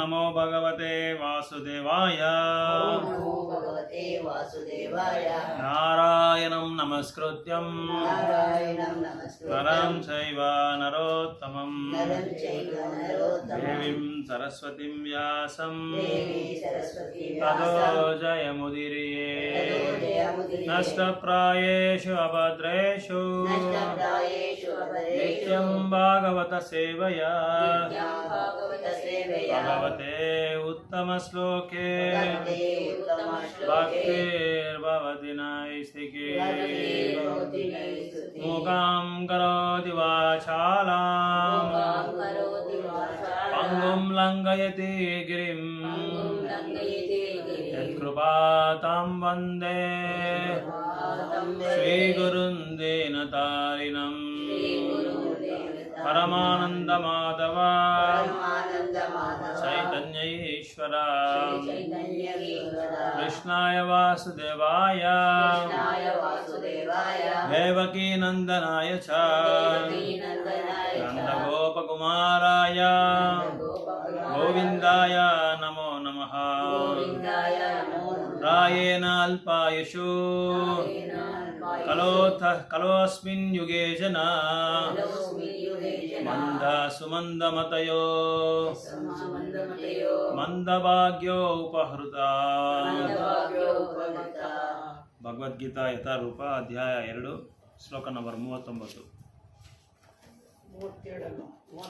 ನಮೋ ಭಗವತೆ ವಾಸುದೇವಾಯ. ಓಂ ನಮೋ ಭಗವತೆ ವಾಸುದೇವಾಯ. ನಾರಾಯಣಂ ನಮಸ್ಕೃತ್ಯಂ ನಾರಾಯಣಂ ನಮಸ್ಕೃತ್ಯಂ ನರಂ ಚೈವ ನರೋತ್ತಮಂ ನರಂ ಚೈವ ನರೋತ್ತಮಂ ದೇವೀಂ ಸರಸ್ವತಿಂ ವ್ಯಾಸಂ ದೇವಿ ಸರಸ್ವತಿ ತದೋ ವ್ಯಾಸಂ ಜಯಮುದಿರಿಯೇ. ತದೋ ಜಯಮುದಿರಿಯೇ. ನಷ್ಟಪ್ರಾಯೇಷು ಅಭದ್ರೇಷು ನಷ್ಟಪ್ರಾಯೇಷು ಅಭದ್ರೇಷು ನಿತ್ಯಂ ಭಾಗವತ ಸೇವಯಾ ನಿತ್ಯಂ ಭಾಗವತ ಸೇವೆಯ ಭಗವತೆ ಉತ್ತಮ ಶ್ಲೋಕೆ ಭಗವತೆ ಉತ್ತಮ ಶ್ಲೋಕೆ ಭಕ್ತಿರ್ಭವತಿ ನೈಸ್ತಿಕೆ ಭಕ್ತಿರ್ಭವತಿ ನೈಸ್ತಿಕೆ. ಮೂಕಾಂ ಕರೋತಿ ವಾಚಾಲಾಂ ಮೂಕಾಂ ಕರೋತಿ ವಾಚಾಲಾಂ ಪಂಗುಂ ಲಂಘಯತಿ ಗಿರಿಂ ಪಂಗುಂ ಲಂಘಯತೆ ಗಿರಿಂ. ಯತ್ಕೃಪಾತಾಂ ವಂದೇ ವಂದೇ ಶ್ರೀಗುರುಂ ದೀನತಾರಿಣಂ ಪರಮಾನಂದ ಮಾಧವ ಪರಮಾನಂದ ಮಾಧವ ಚೈತನ್ಯ ಈಶ್ವರ ಚೈತನ್ಯ ಈಶ್ವರ ಕೃಷ್ಣಾಯ ವಾಸುದೇವಾಯ ಕೃಷ್ಣಾಯ ವಾಸುದೇವಾಯ ದೇವಕೀ ನಂದನಾಯ ಚ ನಂದನಾಯ ನಂದಗೋಪಕುಮಾರಾಯ ಗೋವಿಂದಾಯ ನಮೋ ನಮಃ. ಗೋವಿಂದಾಯ ನಮೋ ನಮಃ. ರಾಯೇಣ ಅಲ್ಪಾಯುಷು ಕಲೋಸ್ಮಿನ್ ಯುಗೇ ಜನ ಮಂದ ಸುಮಂದಮತಯೋ ಮಂದಭಾಗ್ಯೋ ಉಪಹೃತ. ಭಗವದ್ಗೀತಾ ಯಥಾರೂಪ ಅಧ್ಯಾಯ 2 ಶ್ಲೋಕ ನಂಬರ್ 39.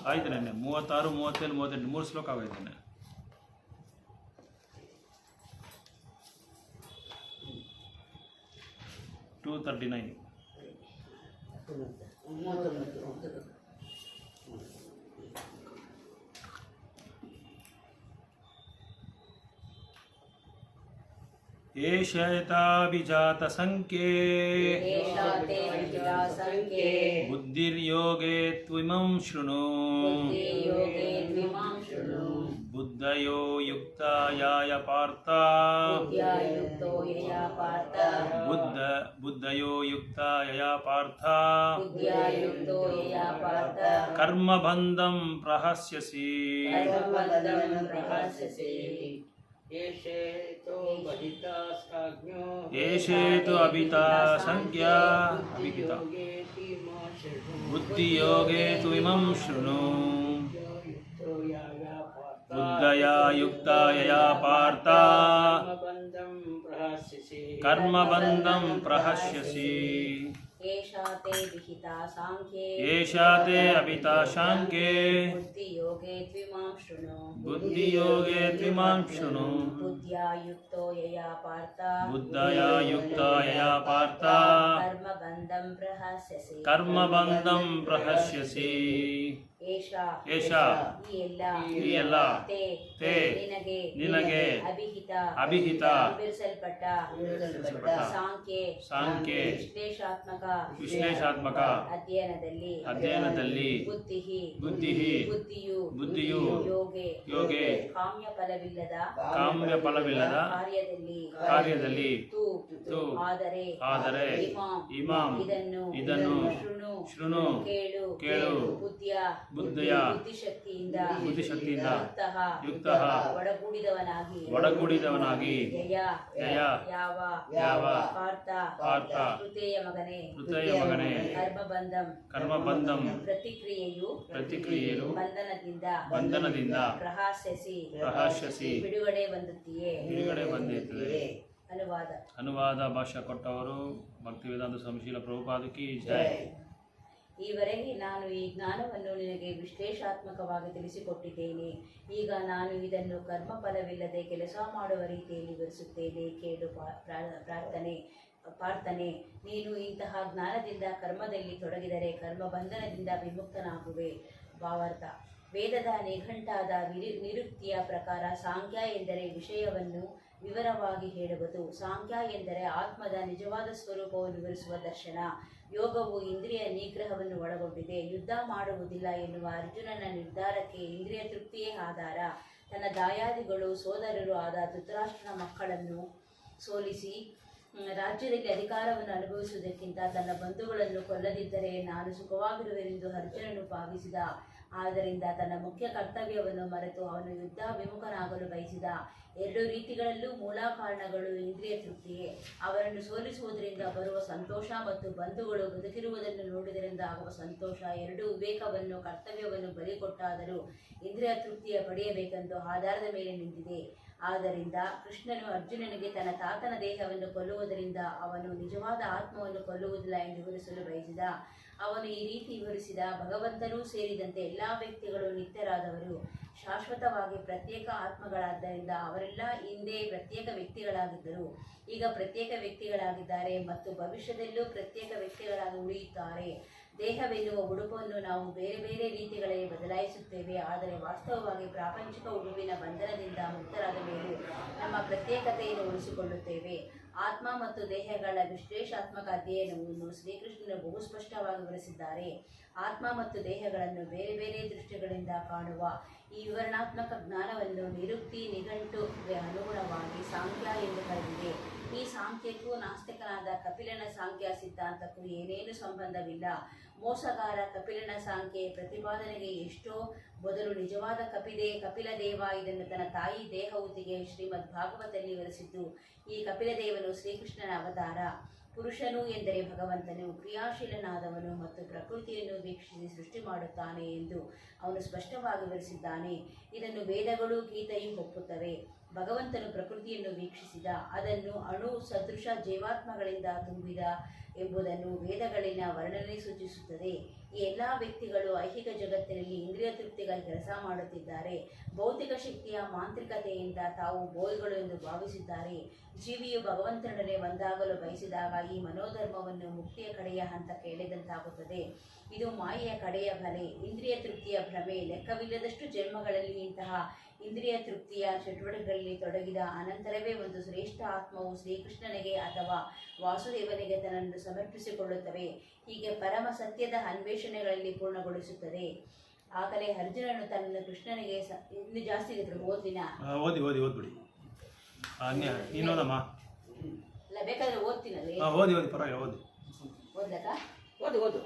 ಆಯ್ತು ನೆನ್ನೆ 36, 37, 38 3 ಶ್ಲೋಕ ಆಗೋಯ್ತಾನೆ. ಏಷೇತಾಭಿಜಾತ ಸಂಖ್ಯೆ ಬುದ್ಧಿರ್ಯೋಗೇ ತ್ವಿಮಂ ಶೃಣು ಬುದ್ಧಯೋ ಯುಕ್ತಾಯಾಯ ಪಾರ್ಥ ಬುದ್ಧಯೋ ಯುಕ್ತಾಯ ಪಾರ್ಥ ಕರ್ಮಬಂಧಂ ಪ್ರಹಸ್ಯಸಿ. ಏಷೇತು ಅಭಿತಾ ಸಂಖ್ಯಾ ಅಭಿಹಿತ ಬುದ್ಧಿಯೋಗೇ ತ್ವಿಮಂ ಶೃಣು ಬುದ್ಧಯಾ ಯುಕ್ತಾಯಯಾ ಪಾರ್ಥ ಕರ್ಮಬಂಧಂ ಪ್ರಹಸ್ಯಸಿ. ಏಷಾ ತೇ ವಿಹಿತಾ ಸಾಂಖ್ಯೇ ಬುದ್ಧಿಯೋಗೇ ತ್ವಿಮಾಂ ಶೃಣು ಬುದ್ಧಿಯೋಗೇ ತ್ವಿಮಾಂ ಶೃಣು ಬುದ್ಧ್ಯಾ ಯುಕ್ತೋ ಯಯಾ ಪಾರ್ಥ ಕರ್ಮಬಂಧಂ ಪ್ರಹಸ್ಯಸಿ. ಏಷಾ ಈ ಎಲ್ಲ ತೇ ನಿನಗೆ ಅಭಿಹಿತ ವಿವರಿಸಲ್ಪಟ್ಟ ಸಾಂಖ್ಯೆ ವಿಶ್ಲೇಷಾತ್ಮಕ ಅಧ್ಯಯನದಲ್ಲಿ ಬುದ್ಧಿಯು ಯೋಗೆ ಕಾಮ್ಯ ಫಲವಿಲ್ಲದ ಕಾರ್ಯದಲ್ಲಿ ಆದರೆ ಇಮಾಂ ಇದನ್ನು ಶೃಣು ಕೇಳು ಬುದ್ಧಿಯ ಬುದ್ಧಿಶಕ್ತಿಯಿಂದ ಯುಕ್ತಃ ಒಡಗೂಡಿದವನಾಗಿ ಯಾವ ಪಾರ್ಥ ಕೃತೆಯ ಮಗನೇ ಕರ್ಮಬಂಧಂ ಪ್ರತಿಕ್ರಿಯೆಯು ಬಂಧನದಿಂದ ಪ್ರಹಾಸ್ಯಸಿ ಬಿಡುಗಡೆ ಬಂದಿರುತ್ತದೆ. ಅನುವಾದ ಭಾಷೆ ಕೊಟ್ಟವರು ಭಕ್ತಿವೇದಾಂತ ಸಂಶೀಲ ಪ್ರಭುಪಾದಕಿ ಜೈ. ಈವರೆಗೆ ನಾನು ಈ ಜ್ಞಾನವನ್ನು ನಿನಗೆ ವಿಶ್ಲೇಷಾತ್ಮಕವಾಗಿ ತಿಳಿಸಿಕೊಟ್ಟಿದ್ದೇನೆ. ಈಗ ನಾನು ಇದನ್ನು ಕರ್ಮಫಲವಿಲ್ಲದೆ ಕೆಲಸ ಮಾಡುವ ರೀತಿಯಲ್ಲಿ ವಿವರಿಸುತ್ತೇನೆ. ಕೇಳು ಪ್ರಾರ್ಥನೆ. ನೀನು ಇಂತಹ ಜ್ಞಾನದಿಂದ ಕರ್ಮದಲ್ಲಿ ತೊಡಗಿದರೆ ಕರ್ಮ ಬಂಧನದಿಂದ ವಿಮುಕ್ತನಾಗುವೆ. ಭಾವಾರ್ಥ: ವೇದದ ನಿಘಂಟಾದ ನಿರುಕ್ತಿಯ ಪ್ರಕಾರ ಸಾಂಖ್ಯ ಎಂದರೆ ವಿಷಯವನ್ನು ವಿವರವಾಗಿ ಹೇಳುವುದು. ಸಾಂಖ್ಯ ಎಂದರೆ ಆತ್ಮದ ನಿಜವಾದ ಸ್ವರೂಪವನ್ನು ವಿವರಿಸುವ ದರ್ಶನ. ಯೋಗವು ಇಂದ್ರಿಯ ನಿಗ್ರಹವನ್ನು ಒಳಗೊಂಡಿದೆ. ಯುದ್ಧ ಮಾಡುವುದಿಲ್ಲ ಎನ್ನುವ ಅರ್ಜುನನ ನಿರ್ಧಾರಕ್ಕೆ ಇಂದ್ರಿಯ ತೃಪ್ತಿಯೇ ಆಧಾರ. ತನ್ನ ದಾಯಾದಿಗಳು ಸೋದರರು ಆದ ಧೃತರಾಷ್ಟ್ರನ ಮಕ್ಕಳನ್ನು ಸೋಲಿಸಿ ರಾಜ್ಯದಲ್ಲಿ ಅಧಿಕಾರವನ್ನು ಅನುಭವಿಸುವುದಕ್ಕಿಂತ ತನ್ನ ಬಂಧುಗಳನ್ನು ಕೊಲ್ಲದಿದ್ದರೆ ನಾನು ಸುಖವಾಗಿರುವೆನೆಂದು ಅರ್ಜುನನು ಭಾವಿಸಿದ. ಆದ್ದರಿಂದ ತನ್ನ ಮುಖ್ಯ ಕರ್ತವ್ಯವನ್ನು ಮರೆತು ಅವನು ಯುದ್ಧ ವಿಮುಖನಾಗಲು ಬಯಸಿದ. ಎರಡು ರೀತಿಗಳಲ್ಲೂ ಮೂಲ ಕಾರಣಗಳು ಇಂದ್ರಿಯ ತೃಪ್ತಿಯೇ. ಅವರನ್ನು ಸೋಲಿಸುವುದರಿಂದ ಬರುವ ಸಂತೋಷ ಮತ್ತು ಬಂಧುಗಳು ಬದುಕಿರುವುದನ್ನು ನೋಡುವುದರಿಂದ ಆಗುವ ಸಂತೋಷ ಎರಡೂ ವಿವೇಕವನ್ನು ಕರ್ತವ್ಯವನ್ನು ಬಲಿಕೊಟ್ಟಾದರೂ ಇಂದ್ರಿಯ ತೃಪ್ತಿಯ ಪಡೆಯಬೇಕೆಂದು ಆಧಾರದ ಮೇಲೆ ನಿಂತಿದೆ. ಆದ್ದರಿಂದ ಕೃಷ್ಣನು ಅರ್ಜುನನಿಗೆ ತನ್ನ ತಾತನ ದೇಹವನ್ನು ಕೊಲ್ಲುವುದರಿಂದ ಅವನು ನಿಜವಾದ ಆತ್ಮವನ್ನು ಕೊಲ್ಲುವುದಿಲ್ಲ ಎಂದು ವಿವರಿಸಲು ಬಯಸಿದ. ಅವನು ಈ ರೀತಿ ವಿವರಿಸಿದ: ಭಗವಂತನೂ ಸೇರಿದಂತೆ ಎಲ್ಲ ವ್ಯಕ್ತಿಗಳು ನಿತ್ಯರಾದವರು, ಶಾಶ್ವತವಾಗಿ ಪ್ರತ್ಯೇಕ ಆತ್ಮಗಳಾದ್ದರಿಂದ ಅವರೆಲ್ಲ ಹಿಂದೆ ಪ್ರತ್ಯೇಕ ವ್ಯಕ್ತಿಗಳಾಗಿದ್ದರು, ಈಗ ಪ್ರತ್ಯೇಕ ವ್ಯಕ್ತಿಗಳಾಗಿದ್ದಾರೆ ಮತ್ತು ಭವಿಷ್ಯದಲ್ಲೂ ಪ್ರತ್ಯೇಕ ವ್ಯಕ್ತಿಗಳಾಗಿ ಉಳಿಯುತ್ತಾರೆ. ದೇಹವೆನ್ನುವ ಉಡುಪನ್ನು ನಾವು ಬೇರೆ ಬೇರೆ ರೀತಿಗಳಲ್ಲಿ ಬದಲಾಯಿಸುತ್ತೇವೆ, ಆದರೆ ವಾಸ್ತವವಾಗಿ ಪ್ರಾಪಂಚಿಕ ಉಡುಪಿನ ಬಂಧನದಿಂದ ಮುಕ್ತರಾದ ಮೇಲೆ ನಮ್ಮ ಪ್ರತ್ಯೇಕತೆಯನ್ನು ಉಳಿಸಿಕೊಳ್ಳುತ್ತೇವೆ. ಆತ್ಮ ಮತ್ತು ದೇಹಗಳ ವಿಶ್ಲೇಷಾತ್ಮಕ ಅಧ್ಯಯನವನ್ನು ಶ್ರೀಕೃಷ್ಣನು ಬಹು ಸ್ಪಷ್ಟವಾಗಿ ವಿವರಿಸಿದ್ದಾರೆ. ಆತ್ಮ ಮತ್ತು ದೇಹಗಳನ್ನು ಬೇರೆ ಬೇರೆ ದೃಷ್ಟಿಗಳಿಂದ ಕಾಣುವ ಈ ವಿವರಣಾತ್ಮಕ ಜ್ಞಾನವನ್ನು ನಿರುಕ್ತಿ ನಿಘಂಟುಗೆ ಅನುಗುಣವಾಗಿ ಸಾಂಖ್ಯ ಎಂದು ಕರೆದಿದೆ. ಈ ಸಾಂಖ್ಯಕ್ಕೂ ನಾಸ್ತಿಕನಾದ ಕಪಿಲನ ಸಾಂಖ್ಯ ಸಿದ್ಧಾಂತಕ್ಕೂ ಏನೇನು ಸಂಬಂಧವಿಲ್ಲ. ಮೋಸಗಾರ ಕಪಿಲನ ಸಾಂಖ್ಯ ಪ್ರತಿಪಾದನೆಗೆ ಎಷ್ಟೋ ಮೊದಲು ನಿಜವಾದ ಕಪಿಲದೇವ ಇದನ್ನು ತನ್ನ ತಾಯಿ ದೇಹವುತಿಗೆ ಶ್ರೀಮದ್ ಭಾಗವತದಲ್ಲಿ ವಿವರಿಸಿದ್ದು. ಈ ಕಪಿಲದೇವನು ಶ್ರೀಕೃಷ್ಣನ ಅವತಾರ. ಪುರುಷನು ಎಂದರೆ ಭಗವಂತನು ಕ್ರಿಯಾಶೀಲನಾದವನು ಮತ್ತು ಪ್ರಕೃತಿಯನ್ನು ವೀಕ್ಷಿಸಿ ಸೃಷ್ಟಿ ಮಾಡುತ್ತಾನೆ ಎಂದು ಅವನು ಸ್ಪಷ್ಟವಾಗಿ ವಿವರಿಸಿದ್ದಾನೆ. ಇದನ್ನು ವೇದಗಳು ಗೀತೆಯು ಒಪ್ಪುತ್ತವೆ. ಭಗವಂತನು ಪ್ರಕೃತಿಯನ್ನು ವೀಕ್ಷಿಸಿದ, ಅದನ್ನು ಅಣು ಸದೃಶ ಜೀವಾತ್ಮಗಳಿಂದ ತುಂಬಿದ ಎಂಬುದನ್ನು ವೇದಗಳಿನ ವರ್ಣನೆ ಸೂಚಿಸುತ್ತದೆ. ಈ ಎಲ್ಲ ವ್ಯಕ್ತಿಗಳು ಐಹಿಕ ಜಗತ್ತಿನಲ್ಲಿ ಇಂದ್ರಿಯ ತೃಪ್ತಿಗಾಗಿ ಕೆಲಸ ಮಾಡುತ್ತಿದ್ದಾರೆ. ಭೌತಿಕ ಶಕ್ತಿಯ ಮಾಂತ್ರಿಕತೆಯಿಂದ ತಾವು ಬೋಯ್ಗಳು ಎಂದು ಭಾವಿಸಿದ್ದಾರೆ. ಜೀವಿಯು ಭಗವಂತನೊಡನೆ ಒಂದಾಗಲು ಬಯಸಿದಾಗ ಈ ಮನೋಧರ್ಮವನ್ನು ಮುಕ್ತಿಯ ಕಡೆಯ ಹಂತಕ್ಕೆ ಎಳೆದಂತಾಗುತ್ತದೆ. ಇದು ಮಾಯೆಯ ಕಡೆಯ ಬಲೆ, ಇಂದ್ರಿಯ ತೃಪ್ತಿಯ ಭ್ರಮೆ. ಲೆಕ್ಕವಿಲ್ಲದಷ್ಟು ಜನ್ಮಗಳಲ್ಲಿ ಇಂತಹ ಇಂದ್ರಿಯ ತೃಪ್ತಿಯ ಚಟುವಟಿಕೆಗಳಲ್ಲಿ ತೊಡಗಿದ ಅನಂತರವೇ ಒಂದು ಶ್ರೇಷ್ಠ ಆತ್ಮವು ಶ್ರೀಕೃಷ್ಣನಿಗೆ ಅಥವಾ ವಾಸುದೇವನಿಗೆ ತನ್ನನ್ನು ಸಮರ್ಪಿಸಿಕೊಳ್ಳುತ್ತವೆ. ಹೀಗೆ ಪರಮ ಸತ್ಯದ ಅನ್ವೇಷಣೆಗಳಲ್ಲಿ ಪೂರ್ಣಗೊಳಿಸುತ್ತದೆ. ಆಗಲೇ ಅರ್ಜುನನು ತನ್ನನ್ನು ಕೃಷ್ಣನಿಗೆ ಇನ್ನು ಜಾಸ್ತಿ ಇದೆ ಓದಿನ ಓದ್ಬಿಡಿ. ಇಲ್ಲ ಬೇಕಾದ್ರೆ ಓದ್ತೀನಲ್ಲಿ ಓದ್ಲಕ್ಕ ಓದು.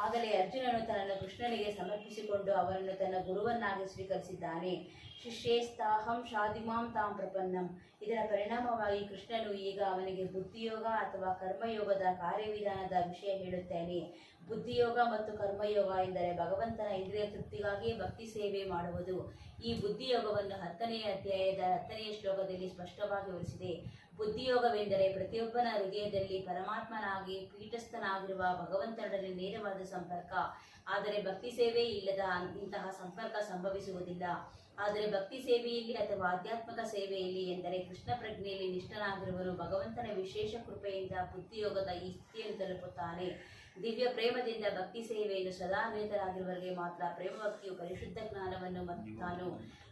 ಆಗಲೇ ಅರ್ಜುನನು ತನ್ನನ್ನು ಕೃಷ್ಣನಿಗೆ ಸಮರ್ಪಿಸಿಕೊಂಡು ಅವನನ್ನು ತನ್ನ ಗುರುವನ್ನಾಗಿ ಸ್ವೀಕರಿಸಿದ್ದಾನೆ. ಶಿಷ್ಯೇಸ್ತಾಹಂ ಶಾದಿಮಾಂ ತಾಂ ಪ್ರಪನ್ನಂ. ಇದರ ಪರಿಣಾಮವಾಗಿ ಕೃಷ್ಣನು ಈಗ ಅವನಿಗೆ ಬುದ್ಧಿಯೋಗ ಅಥವಾ ಕರ್ಮಯೋಗದ ಕಾರ್ಯವಿಧಾನದ ವಿಷಯ ಹೇಳುತ್ತೇನೆ. ಬುದ್ಧಿಯೋಗ ಮತ್ತು ಕರ್ಮಯೋಗ ಎಂದರೆ ಭಗವಂತನ ಇಂದ್ರಿಯ ತೃಪ್ತಿಗಾಗಿ ಭಕ್ತಿ ಸೇವೆ ಮಾಡುವುದು. ಈ ಬುದ್ಧಿಯೋಗವನ್ನು 10ನೇ ಅಧ್ಯಾಯದ 10ನೇ ಶ್ಲೋಕದಲ್ಲಿ ಸ್ಪಷ್ಟವಾಗಿ ವಿವರಿಸಿದೆ. ಬುದ್ಧಿಯೋಗವೆಂದರೆ ಪ್ರತಿಯೊಬ್ಬನ ಹೃದಯದಲ್ಲಿ ಪರಮಾತ್ಮನಾಗಿ ಪೀಠಸ್ಥನಾಗಿರುವ ಭಗವಂತನೊಡನೆ ನೇರವಾದ ಸಂಪರ್ಕ. ಆದರೆ ಭಕ್ತಿ ಸೇವೆ ಇಲ್ಲದ ಇಂತಹ ಸಂಪರ್ಕ ಸಂಭವಿಸುವುದಿಲ್ಲ. ಆದರೆ ಭಕ್ತಿ ಸೇವೆಯಲ್ಲಿ ಅಥವಾ ಆಧ್ಯಾತ್ಮಿಕ ಸೇವೆಯಲ್ಲಿ ಎಂದರೆ ಕೃಷ್ಣ ಪ್ರಜ್ಞೆಯಲ್ಲಿ ನಿಷ್ಠನಾಗಿರುವನು ಭಗವಂತನ ವಿಶೇಷ ಕೃಪೆಯಿಂದ ಬುದ್ಧಿಯೋಗದ ಈ ಸ್ಥಿತಿಯನ್ನು ತಲುಪುತ್ತಾನೆ. ದಿವ್ಯ ಪ್ರೇಮದಿಂದ ಭಕ್ತಿ ಸೇವೆಯನ್ನು ಸದಾ ನಿರತರಾಗಿರುವವರಿಗೆ ಮಾತ್ರ ಪ್ರೇಮ ಭಕ್ತಿಯು ಪರಿಶುದ್ಧ ಜ್ಞಾನವನ್ನು ಮತ್ತು ತಾನು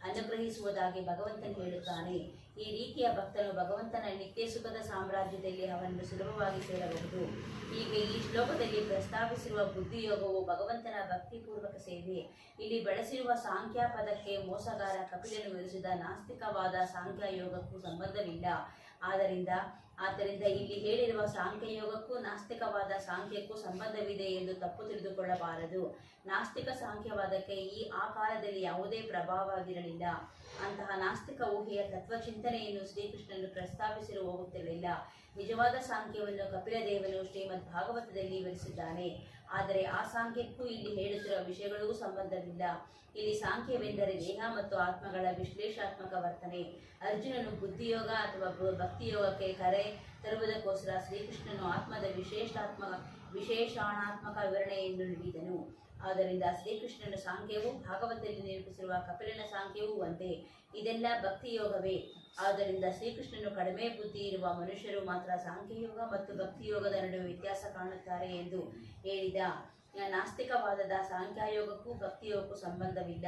ಅನುಗ್ರಹಿಸುವುದಾಗಿ ಭಗವಂತನು ಹೇಳುತ್ತಾನೆ. ಈ ರೀತಿಯ ಭಕ್ತನು ಭಗವಂತನ ನಿತ್ಯ ಸುಖದ ಸಾಮ್ರಾಜ್ಯದಲ್ಲಿ ಅವನನ್ನು ಸುಲಭವಾಗಿ ಸೇರಬಹುದು. ಹೀಗೆ ಈ ಶ್ಲೋಕದಲ್ಲಿ ಪ್ರಸ್ತಾಪಿಸಿರುವ ಬುದ್ಧಿಯೋಗವು ಭಗವಂತನ ಭಕ್ತಿಪೂರ್ವಕ ಸೇವೆ. ಇಲ್ಲಿ ಬಳಸಿರುವ ಸಾಂಖ್ಯ ಪದಕ್ಕೆ ಮೋಸಗಾರ ಕಪಿಲನು ವಿವರಿಸಿದ ನಾಸ್ತಿಕವಾದ ಸಾಂಖ್ಯ ಯೋಗಕ್ಕೂ ಸಂಬಂಧವಿಲ್ಲ. ಆದ್ದರಿಂದ ಇಲ್ಲಿ ಹೇಳಿರುವ ಸಾಂಖ್ಯಯೋಗಕ್ಕೂ ನಾಸ್ತಿಕವಾದ ಸಾಂಖ್ಯಕ್ಕೂ ಸಂಬಂಧವಿದೆ ಎಂದು ತಪ್ಪು ತಿಳಿದುಕೊಳ್ಳಬಾರದು. ನಾಸ್ತಿಕ ಸಾಂಖ್ಯವಾದಕ್ಕೆ ಆ ಕಾಲದಲ್ಲಿ ಯಾವುದೇ ಪ್ರಭಾವವಿರಲಿಲ್ಲ. ಅಂತಹ ನಾಸ್ತಿಕ ಊಹೆಯ ತತ್ವಚಿಂತನೆಯನ್ನು ಶ್ರೀಕೃಷ್ಣನು ಪ್ರಸ್ತಾಪಿಸಲು ಹೋಗುತ್ತಿರಲಿಲ್ಲ. ನಿಜವಾದ ಸಾಂಖ್ಯವನ್ನು ಕಪಿಲದೇವನು ಶ್ರೀಮದ್ ಭಾಗವತದಲ್ಲಿ ವಿವರಿಸಿದ್ದಾನೆ. ಆದರೆ ಆ ಸಾಂಖ್ಯಕ್ಕೂ ಇಲ್ಲಿ ಹೇಳುತ್ತಿರುವ ವಿಷಯಗಳಿಗೂ ಸಂಬಂಧವಿಲ್ಲ. ಇಲ್ಲಿ ಸಾಂಖ್ಯವೆಂದರೆ ದೇಹ ಮತ್ತು ಆತ್ಮಗಳ ವಿಶ್ಲೇಷಾತ್ಮಕ ವರ್ತನೆ. ಅರ್ಜುನನು ಬುದ್ಧಿಯೋಗ ಅಥವಾ ಭಕ್ತಿಯೋಗಕ್ಕೆ ಕರೆ ತರುವುದಕ್ಕೋಸ್ಕರ ಶ್ರೀಕೃಷ್ಣನು ಆತ್ಮದ ವಿಶೇಷಾಣಾತ್ಮಕ ವಿವರಣೆಯನ್ನು ನೀಡಿದನು. ಆದ್ದರಿಂದ ಶ್ರೀಕೃಷ್ಣನ ಸಾಂಖ್ಯವು ಭಾಗವತದಲ್ಲಿ ನಿರೂಪಿಸಿರುವ ಕಪಿಲನ ಸಾಂಖ್ಯವೂ ಒಂದೇ. ಇದೆಲ್ಲ ಭಕ್ತಿಯೋಗವೇ. ಆದ್ದರಿಂದ ಶ್ರೀಕೃಷ್ಣನು ಕಡಿಮೆ ಬುದ್ಧಿ ಇರುವ ಮನುಷ್ಯರು ಮಾತ್ರ ಸಾಂಖ್ಯಯೋಗ ಮತ್ತು ಭಕ್ತಿಯೋಗದ ನಡುವೆ ವ್ಯತ್ಯಾಸ ಕಾಣುತ್ತಾರೆ ಎಂದು ಹೇಳಿದ. ನಾಸ್ತಿಕವಾದದ ಸಾಂಖ್ಯಯೋಗಕ್ಕೂ ಭಕ್ತಿಯೋಗಕ್ಕೂ ಸಂಬಂಧವಿಲ್ಲ.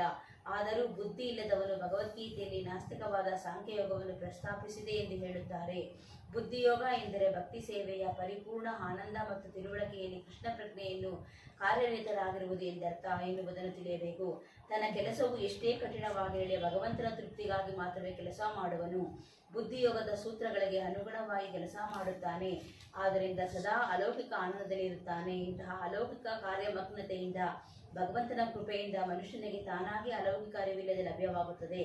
ಆದರೂ ಬುದ್ಧಿ ಇಲ್ಲದವನು ಭಗವದ್ಗೀತೆಯಲ್ಲಿ ನಾಸ್ತಿಕವಾದ ಸಾಂಖ್ಯಯೋಗವನ್ನು ಪ್ರಸ್ತಾಪಿಸಿದೆ ಎಂದು ಹೇಳುತ್ತಾರೆ. ಬುದ್ಧಿಯೋಗ ಎಂದರೆ ಭಕ್ತಿ ಸೇವೆಯ ಪರಿಪೂರ್ಣ ಆನಂದ ಮತ್ತು ತಿಳುವಳಿಕೆಯಲ್ಲಿ ಕೃಷ್ಣ ಪ್ರಜ್ಞೆಯನ್ನು ಕಾರ್ಯನಿರತರಾಗಿರುವುದು ಎಂದರ್ಥ ಎನ್ನುವುದನ್ನು ತಿಳಿಯಬೇಕು. ತನ್ನ ಕೆಲಸವು ಎಷ್ಟೇ ಕಠಿಣವಾಗಿರಲಿ ಭಗವಂತನ ತೃಪ್ತಿಗಾಗಿ ಮಾತ್ರವೇ ಕೆಲಸ ಮಾಡುವನು. ಬುದ್ಧಿಯೋಗದ ಸೂತ್ರಗಳಿಗೆ ಅನುಗುಣವಾಗಿ ಕೆಲಸ ಮಾಡುತ್ತಾನೆ. ಆದ್ದರಿಂದ ಸದಾ ಅಲೌಕಿಕ ಆನಂದದಲ್ಲಿರುತ್ತಾನೆ. ಇಂತಹ ಅಲೌಕಿಕ ಕಾರ್ಯಮಗ್ನತೆಯಿಂದ ಭಗವಂತನ ಕೃಪೆಯಿಂದ ಮನುಷ್ಯನಿಗೆ ತಾನಾಗಿ ಅಲೌಕಿಕ ಅರಿವಿಲ್ಲದೆ ಲಭ್ಯವಾಗುತ್ತದೆ.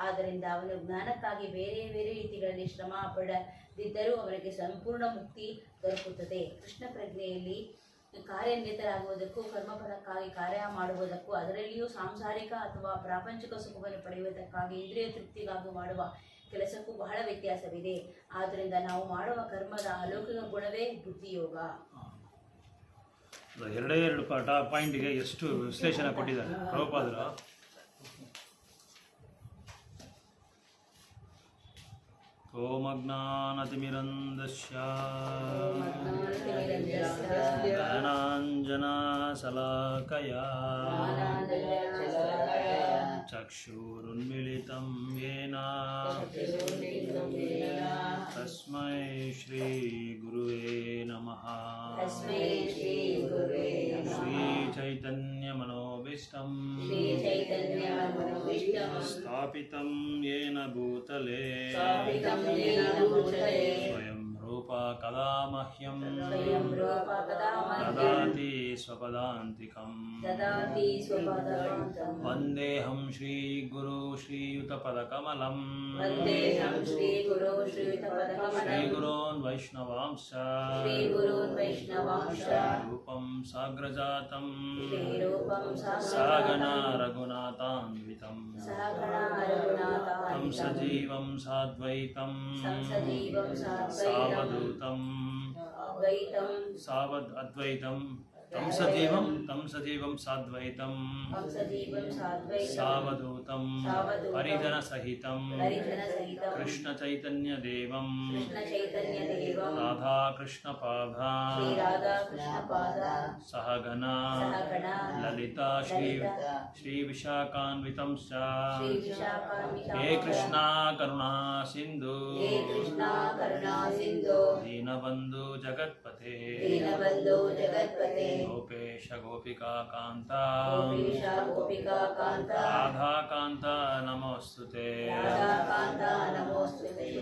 ಆದ್ದರಿಂದ ಅವನು ಜ್ಞಾನಕ್ಕಾಗಿ ಬೇರೆ ಬೇರೆ ರೀತಿಗಳಲ್ಲಿ ಶ್ರಮ ಪಡದಿದ್ದರೂ ಅವನಿಗೆ ಸಂಪೂರ್ಣ ಮುಕ್ತಿ ದೊರಕುತ್ತದೆ. ಕೃಷ್ಣ ಪ್ರಜ್ಞೆಯಲ್ಲಿ ಕಾರ್ಯನಿರತರಾಗುವುದಕ್ಕೂ ಕರ್ಮಫಲಕ್ಕಾಗಿ ಕಾರ್ಯ ಮಾಡುವುದಕ್ಕೂ, ಅದರಲ್ಲಿಯೂ ಸಾಂಸಾರಿಕ ಅಥವಾ ಪ್ರಾಪಂಚಿಕ ಸುಖವನ್ನು ಪಡೆಯುವುದಕ್ಕಾಗಿ ಇಂದ್ರಿಯ ತೃಪ್ತಿಗಾಗಿ ಮಾಡುವ ಕೆಲಸಕ್ಕೂ ಬಹಳ ವ್ಯತ್ಯಾಸವಿದೆ. ಆದ್ದರಿಂದ ನಾವು ಮಾಡುವ ಕರ್ಮದ ಅಲೌಕಿಕ ಗುಣವೇ ಬುದ್ಧಿಯೋಗ. ಎರಡೇ ಎರಡು ಪಾಯಿಂಟಿಗೆ ಎಷ್ಟು ವಿಶ್ಲೇಷಣೆ ಕೊಟ್ಟಿದ್ದಾರೆ ಪ್ರಭುಪಾದರು. ಓಮಜ್ಞಾನತಿಮಿರಂದಸ್ಯ ಜ್ಞಾನಾಂಜನಶಲಾಕಯಾ ಚಕ್ಷುರುನ್ಮಿಲಿತಂ ಯೇನ ತಸ್ಮೈ ಶ್ರೀ ಗುರುವೇ ನಮಃ. ಶ್ರೀ ಚೈತನ್ಯ ಮನೋಭೀಷ್ಟಂ ಸ್ಥಾಪಿತಂ ಯೇನ ಭೂತಲೆ ಸ್ವಯಂ ರೂಪ ಕದಾ ಮಹ್ಯಂ ದದಾತಿ ಸ್ವಪದಾಂತಿಕಂ. ವಂದೇಹಂ ಶ್ರೀ ಗುರು ಶ್ರೀಯುತಪದಕಮಲಂ ಶ್ರೀ ಗುರೋನ್ ವೈಷ್ಣವಾಂಶ ರೂಪಂ ಸಾಗ್ರಜಾತಂ ಸಹಗಣ ರಘುನಾಥಾನ್ವಿತಂ तं सजीवं साद्वैतं सावधूतं सावद्वैतं तं सजीवं साद्वैतं सावधूतं परिजनसहितं कृष्णचैतन्यदेवं राधाकृष्णपादा सहगना ललिता श्रीविशाखान्वितं च हे कृष्णा करुणा सिन्धु दीनबन्धु जगत्पते गोपेश गोपिका कांता राधा कांता नमोस्तुते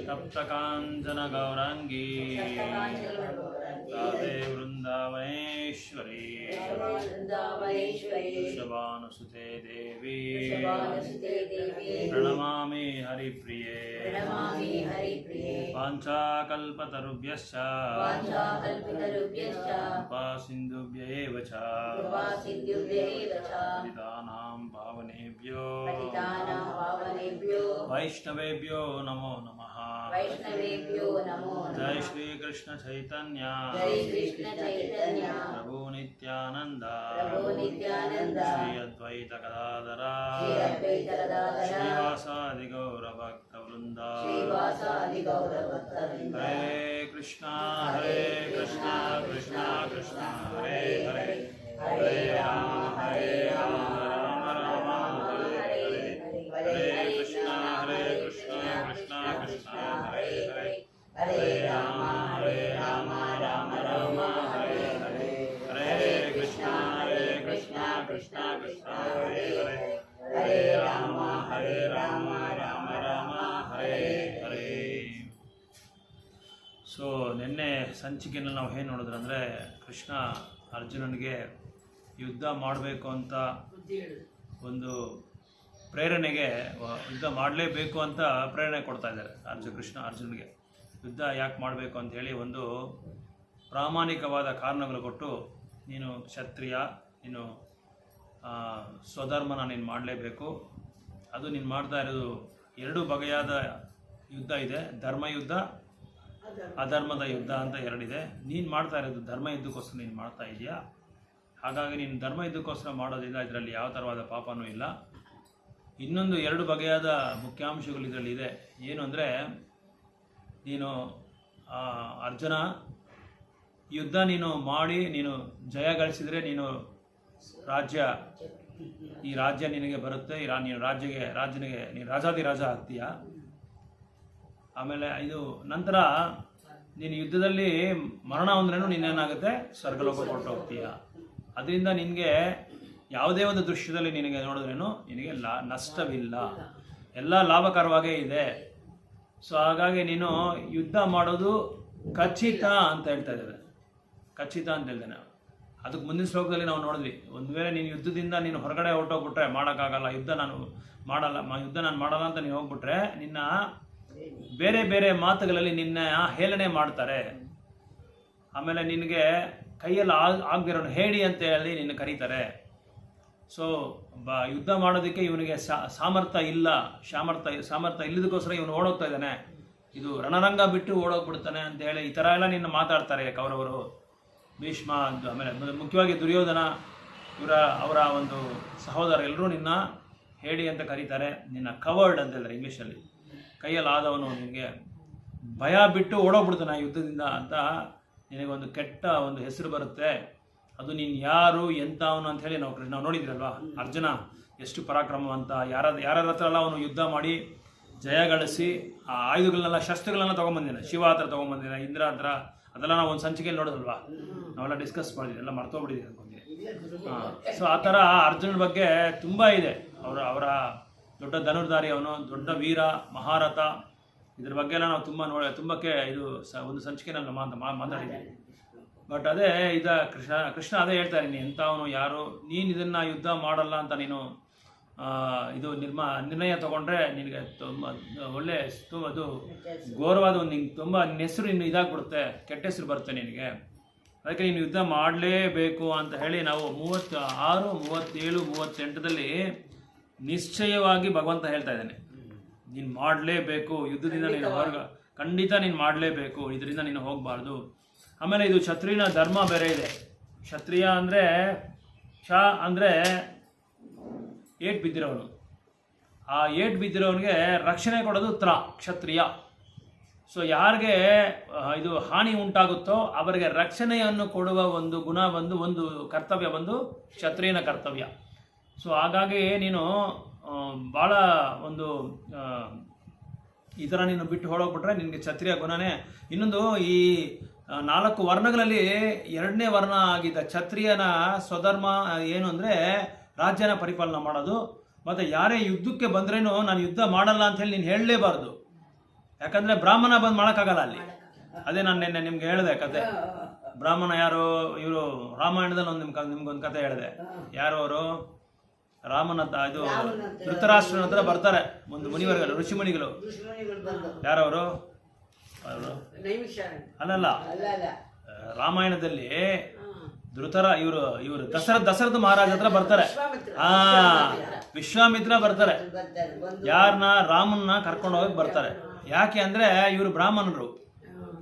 तप्त कांचन गौरांगी राधे वृंदावनेश्वरी वृषभानुसुते देवी प्रणमामि हरिप्रिये वाञ्छाकल्पतरुभ्यश्च कृपासिन्धुभ्य एव च पतितानां पावनेभ्यो वैष्णवेभ्यो नमो नमः. जय श्री कृष्ण चैतन्य प्रभु नित्यानंद श्री अद्वैत गदाधर श्रीवासादि गौर भक्त वृंद. हरे कृष्णा कृष्णा कृष्णा हरे हरे हरे राम राम राम हरे हरे. हरे कृष्णा कृष्णा कृष्णा हरे हरे हरे राम राम राम हरे हरे. हरे कृष्णा कृष्णा कृष्णा हरे हरे हरे राम राम राम हरे हरे. ಸೊ ನಿನ್ನೆ ಸಂಚಿಕೆಯಲ್ಲಿ ನಾವು ಏನು ನೋಡಿದ್ರೆ ಅಂದರೆ ಕೃಷ್ಣ ಅರ್ಜುನನಿಗೆ ಯುದ್ಧ ಮಾಡಬೇಕು ಅಂತ ಒಂದು ಪ್ರೇರಣೆಗೆ, ಯುದ್ಧ ಮಾಡಲೇಬೇಕು ಅಂತ ಪ್ರೇರಣೆ ಕೊಡ್ತಾ ಇದ್ದಾರೆ ಕೃಷ್ಣ ಅರ್ಜುನಿಗೆ. ಯುದ್ಧ ಯಾಕೆ ಮಾಡಬೇಕು ಅಂತ ಹೇಳಿ ಒಂದು ಪ್ರಾಮಾಣಿಕವಾದ ಕಾರಣಗಳು ಕೊಟ್ಟು, ನೀನು ಕ್ಷತ್ರಿಯ, ನೀನು ಸ್ವಧರ್ಮನ ನೀನು ಮಾಡಲೇಬೇಕು. ಅದು ನೀನು ಮಾಡ್ತಾ ಇರೋದು ಎರಡು ಬಗೆಯಾದ ಯುದ್ಧ ಇದೆ, ಧರ್ಮಯುದ್ಧ ಅಧರ್ಮದ ಯುದ್ಧ ಅಂತ ಎರಡಿದೆ. ನೀನು ಮಾಡ್ತಾ ಇರೋದು ಧರ್ಮ ಯುದ್ಧಕ್ಕೋಸ್ಕರ ನೀನು ಮಾಡ್ತಾ ಇದೆಯಾ, ಹಾಗಾಗಿ ನೀನು ಧರ್ಮ ಯುದ್ಧಕ್ಕೋಸ್ಕರ ಮಾಡೋದ್ರಿಂದ ಇದರಲ್ಲಿ ಯಾವ ಥರವಾದ ಪಾಪನೂ ಇಲ್ಲ. ಇನ್ನೊಂದು ಎರಡು ಬಗೆಯಾದ ಮುಖ್ಯಾಂಶಗಳು ಇದರಲ್ಲಿ ಇದೆ. ಏನು ಅಂದರೆ, ನೀನು ಅರ್ಜುನ ಯುದ್ಧ ನೀನು ಮಾಡಿ ನೀನು ಜಯ ಗಳಿಸಿದರೆ ನೀನು ಈ ರಾಜ್ಯ ನಿನಗೆ ಬರುತ್ತೆ, ನೀನು ನೀನು ರಾಜಾದಿರಾಜ ಆಗ್ತೀಯ. ಆಮೇಲೆ ಇದು ನಂತರ ನೀನು ಯುದ್ಧದಲ್ಲಿ ಮರಣ ಹೊಂದ್ರೂ ನೀನೇನಾಗುತ್ತೆ, ಸ್ವರ್ಗಲೋಕ ಕೊಟ್ಟು ಹೋಗ್ತೀಯ. ಅದರಿಂದ ನಿನಗೆ ಯಾವುದೇ ಒಂದು ದೃಶ್ಯದಲ್ಲಿ ನಿನಗೆ ನೋಡಿದ್ರೇನು ನಿನಗೆ ನಷ್ಟವಿಲ್ಲ, ಎಲ್ಲ ಲಾಭಕರವಾಗೇ ಇದೆ. ಸೊ ಹಾಗಾಗಿ ನೀನು ಯುದ್ಧ ಮಾಡೋದು ಖಚಿತ ಅಂತ ಹೇಳ್ತಾ ಇದ್ದಾರೆ, ಖಚಿತ ಅಂತ ಹೇಳ್ತೇನೆ. ಅದಕ್ಕೆ ಮುಂದಿನ ಶ್ಲೋಕದಲ್ಲಿ ನಾವು ನೋಡಿದ್ವಿ, ಒಂದು ವೇಳೆ ನೀನು ಯುದ್ಧದಿಂದ ನೀನು ಹೊರಗಡೆ ಹೊರಟೋಗ್ಬಿಟ್ರೆ ಮಾಡೋಕ್ಕಾಗಲ್ಲ, ಯುದ್ಧ ನಾನು ಮಾಡಲ್ಲ ಅಂತ ನೀನು ಹೋಗ್ಬಿಟ್ರೆ ನಿನ್ನ ಬೇರೆ ಬೇರೆ ಮಾತುಗಳಲ್ಲಿ ನಿನ್ನ ಹೇಳನೆ ಮಾಡ್ತಾರೆ. ಆಮೇಲೆ ನಿನಗೆ ಕೈಯಲ್ಲಿ ಆಗದಿರೋನು ಹೇಳಿ ಅಂತ ಹೇಳಿ ನಿನ್ನ ಕರೀತಾರೆ. ಸೊ ಯುದ್ಧ ಮಾಡೋದಕ್ಕೆ ಇವನಿಗೆ ಸಾಮರ್ಥ್ಯ ಇಲ್ಲದಕ್ಕೋಸ್ಕರ ಇವನು ಓಡೋಗ್ತಾ ಇದ್ದಾನೆ, ಇದು ರಣರಂಗ ಬಿಟ್ಟು ಓಡೋಗ್ಬಿಡ್ತಾನೆ ಅಂತ ಹೇಳಿ ಈ ಥರ ಎಲ್ಲ ನಿನ್ನ ಮಾತಾಡ್ತಾರೆ ಕೌರವರು, ಭೀಷ್ಮ ಅಂತ. ಆಮೇಲೆ ಮುಖ್ಯವಾಗಿ ದುರ್ಯೋಧನ ಅವರ ಒಂದು ಸಹೋದರ ಎಲ್ಲರೂ ನಿನ್ನ ಹೇಳಿ ಅಂತ ಕರೀತಾರೆ. ನಿನ್ನ ಕವರ್ಡ್ ಅಂತ ಹೇಳಿದ್ರೆ ಇಂಗ್ಲೀಷಲ್ಲಿ, ಕೈಯಲ್ಲಿ ಆದವನು, ನಿನಗೆ ಭಯ ಬಿಟ್ಟು ಓಡೋಗ್ಬಿಡ್ತಾನೆ ಯುದ್ಧದಿಂದ ಅಂತ ನಿನಗೊಂದು ಕೆಟ್ಟ ಒಂದು ಹೆಸರು ಬರುತ್ತೆ. ಅದು ನೀನು ಯಾರು ಎಂಥವನು ಅಂತ ಹೇಳಿ ನಾವು ನೋಡಿದ್ರಲ್ವ, ಅರ್ಜುನ ಎಷ್ಟು ಪರಾಕ್ರಮವಂತ, ಯಾರ ಹತ್ರ ಎಲ್ಲ ಅವನು ಯುದ್ಧ ಮಾಡಿ ಜಯಗಳಿಸಿ ಆ ಆಯುಧಗಳನ್ನೆಲ್ಲ ಶಸ್ತ್ರಗಳನ್ನ ತೊಗೊಂಬಂದಿದ್ದಾನೆ, ಶಿವ ಹತ್ರ ತೊಗೊಂಬಂದಿದ್ದಾನೆ, ಇಂದ್ರ ಹತ್ರ, ಅದೆಲ್ಲ ನಾವು ಒಂದು ಸಂಚಿಕೆಯಲ್ಲಿ ನೋಡೋದಲ್ವಾ, ನಾವೆಲ್ಲ ಡಿಸ್ಕಸ್ ಮಾಡಿದ್ವಿ, ಎಲ್ಲ ಮರ್ತೋಗ್ಬಿಟ್ಟಿದ್ದೀವಿ ಅನ್ಕೊಂತೀನಿ. ಸೊ ಆ ಥರ ಅರ್ಜುನನ ಬಗ್ಗೆ ತುಂಬ ಇದೆ. ಅವರ ದೊಡ್ಡ ಧನುರ್ಧಾರಿ, ಅವನು ದೊಡ್ಡ ವೀರ, ಮಹಾರಥ, ಇದ್ರ ಬಗ್ಗೆ ಎಲ್ಲ ನಾವು ತುಂಬಕ್ಕೆ ಇದು ಒಂದು ಸಂಚಿಕೆನಲ್ಲಿ ಮಾತಾಡಿದ್ದೀವಿ. ಬಟ್ ಅದೇ ಕೃಷ್ಣ ಅದೇ ಹೇಳ್ತಾರೆ, ನೀನು ಎಂಥವನು, ಯಾರು ನೀನು, ಇದನ್ನು ಯುದ್ಧ ಮಾಡಲ್ಲ ಅಂತ ನೀನು ಇದು ನಿರ್ಣಯ ತಗೊಂಡ್ರೆ ನಿನಗೆ ತುಂಬ ಒಳ್ಳೆ ಅದು ಗೌರವಾದ ಒಂದು ನಿನ್ನ ಹೆಸರು ಇನ್ನು ಇದಾಗ್ಬಿಡುತ್ತೆ, ಕೆಟ್ಟ ಹೆಸರು ಬರುತ್ತೆ ನಿನಗೆ. ಅದಕ್ಕೆ ನೀನು ಯುದ್ಧ ಮಾಡಲೇಬೇಕು ಅಂತ ಹೇಳಿ ನಾವು 36, 37, 38ದಲ್ಲಿ ನಿಶ್ಚಯವಾಗಿ ಭಗವಂತ ಹೇಳ್ತಾ ಇದ್ದಾನೆ, ನೀನು ಮಾಡಲೇಬೇಕು, ಯುದ್ಧದಿಂದ ನೀನು ಖಂಡಿತ ನೀನು ಮಾಡಲೇಬೇಕು, ಇದರಿಂದ ನೀನು ಹೋಗಬಾರ್ದು. ಆಮೇಲೆ ಇದು ಕ್ಷತ್ರಿಯನ ಧರ್ಮ ಬೇರೆ ಇದೆ. ಕ್ಷತ್ರಿಯ ಅಂದರೆ ಅಂದರೆ ಏಟ್ ಬಿದ್ದಿರೋನು, ಆ ಏಟ್ ಬಿದ್ದಿರೋನಿಗೆ ರಕ್ಷಣೆ ಕೊಡೋದು ಕ್ಷತ್ರಿಯ. ಸೊ ಯಾರಿಗೆ ಇದು ಹಾನಿ ಉಂಟಾಗುತ್ತೋ ಅವರಿಗೆ ರಕ್ಷಣೆಯನ್ನು ಕೊಡುವ ಒಂದು ಗುಣ ಒಂದು ಕರ್ತವ್ಯ ಕ್ಷತ್ರಿಯನ ಕರ್ತವ್ಯ. ಸೊ ಹಾಗಾಗಿ ನೀನು ಭಾಳ ಒಂದು ಈ ಥರ ನೀನು ಬಿಟ್ಟು ಹೊಡೋಗ್ಬಿಟ್ರೆ ನಿನಗೆ ಕ್ಷತ್ರಿಯ ಗುಣನೇ. ಇನ್ನೊಂದು, ಈ 4 ವರ್ಣಗಳಲ್ಲಿ 2ನೇ ವರ್ಣ ಆಗಿದ್ದ ಕ್ಷತ್ರಿಯನ ಸ್ವಧರ್ಮ ಏನು ಅಂದರೆ ರಾಜ್ಯನ ಪರಿಪಾಲನೆ ಮಾಡೋದು. ಮತ್ತು ಯಾರೇ ಯುದ್ಧಕ್ಕೆ ಬಂದ್ರೇನು ನಾನು ಯುದ್ಧ ಮಾಡಲ್ಲ ಅಂತ ಹೇಳಿ ನೀನು ಹೇಳಲೇಬಾರ್ದು, ಯಾಕಂದರೆ ಬ್ರಾಹ್ಮಣ ಬಂದು ಮಾಡೋಕ್ಕಾಗಲ್ಲ ಅಲ್ಲಿ. ಅದೇ ನಾನು ನಿಮ್ಗೆ ಹೇಳಿದೆ ಕತೆ. ಬ್ರಾಹ್ಮಣ ಯಾರು, ಇವರು ರಾಮಾಯಣದಲ್ಲಿ ನಿಮ್ಗೊಂದು ಕತೆ ಹೇಳಿದೆ. ಯಾರು ಅವರು, ರಾಮನ ಇದು ಧೃತರಾಷ್ಟ್ರನ ಹತ್ರ ಬರ್ತಾರೆ ಒಂದು ಮುನಿವರ್ಗರು, ಋಷಿಮುನಿಗಳು. ಯಾರವರು? ಅಲ್ಲಲ್ಲ, ರಾಮಾಯಣದಲ್ಲಿ ಇವರು ದಶರಥ ಮಹಾರಾಜ ಹತ್ರ ಬರ್ತಾರೆ. ವಿಶ್ವಾಮಿತ್ರ ಬರ್ತಾರೆ, ಯಾರನ್ನ ರಾಮನ್ನ ಕರ್ಕೊಂಡು ಹೋಗಿ ಬರ್ತಾರೆ. ಯಾಕೆ ಅಂದ್ರೆ ಇವರು ಬ್ರಾಹ್ಮಣರು.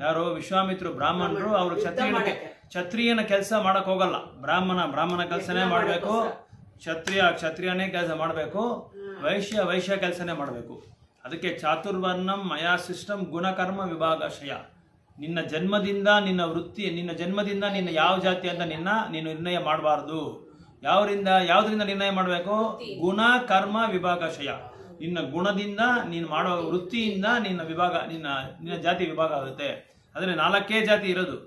ಯಾರು? ವಿಶ್ವಾಮಿತ್ರರು ಬ್ರಾಹ್ಮಣರು. ಅವರು ಕ್ಷತ್ರಿಯನ ಕೆಲಸ ಮಾಡಕ್ ಹೋಗಲ್ಲ. ಬ್ರಾಹ್ಮಣ ಕೆಲಸನೇ ಮಾಡಬೇಕು, ಕ್ಷತ್ರಿಯನೇ ಕೆಲಸ ಮಾಡಬೇಕು, ವೈಶ್ಯ ಕೆಲಸನೇ ಮಾಡಬೇಕು. ಅದಕ್ಕೆ ಚಾತುರ್ವರ್ಣಂ ಮಯಾ ಸಿಸ್ಟಮ್ ಗುಣಕರ್ಮ ವಿಭಾಗಶಯ. ನಿನ್ನ ಜನ್ಮದಿಂದ ನಿನ್ನ ಯಾವ ಜಾತಿ ಅಂತ ನೀನು ನಿರ್ಣಯ ಮಾಡಬಾರ್ದು. ಯಾವುದರಿಂದ ನಿರ್ಣಯ ಮಾಡಬೇಕು? ಗುಣ ಕರ್ಮ ವಿಭಾಗಶಯ. ನಿನ್ನ ಗುಣದಿಂದ ನೀನು ಮಾಡೋ ವೃತ್ತಿಯಿಂದ ನಿನ್ನ ಜಾತಿ ವಿಭಾಗ ಆಗುತ್ತೆ. ಆದರೆ 4 ಜಾತಿ ಇರೋದು,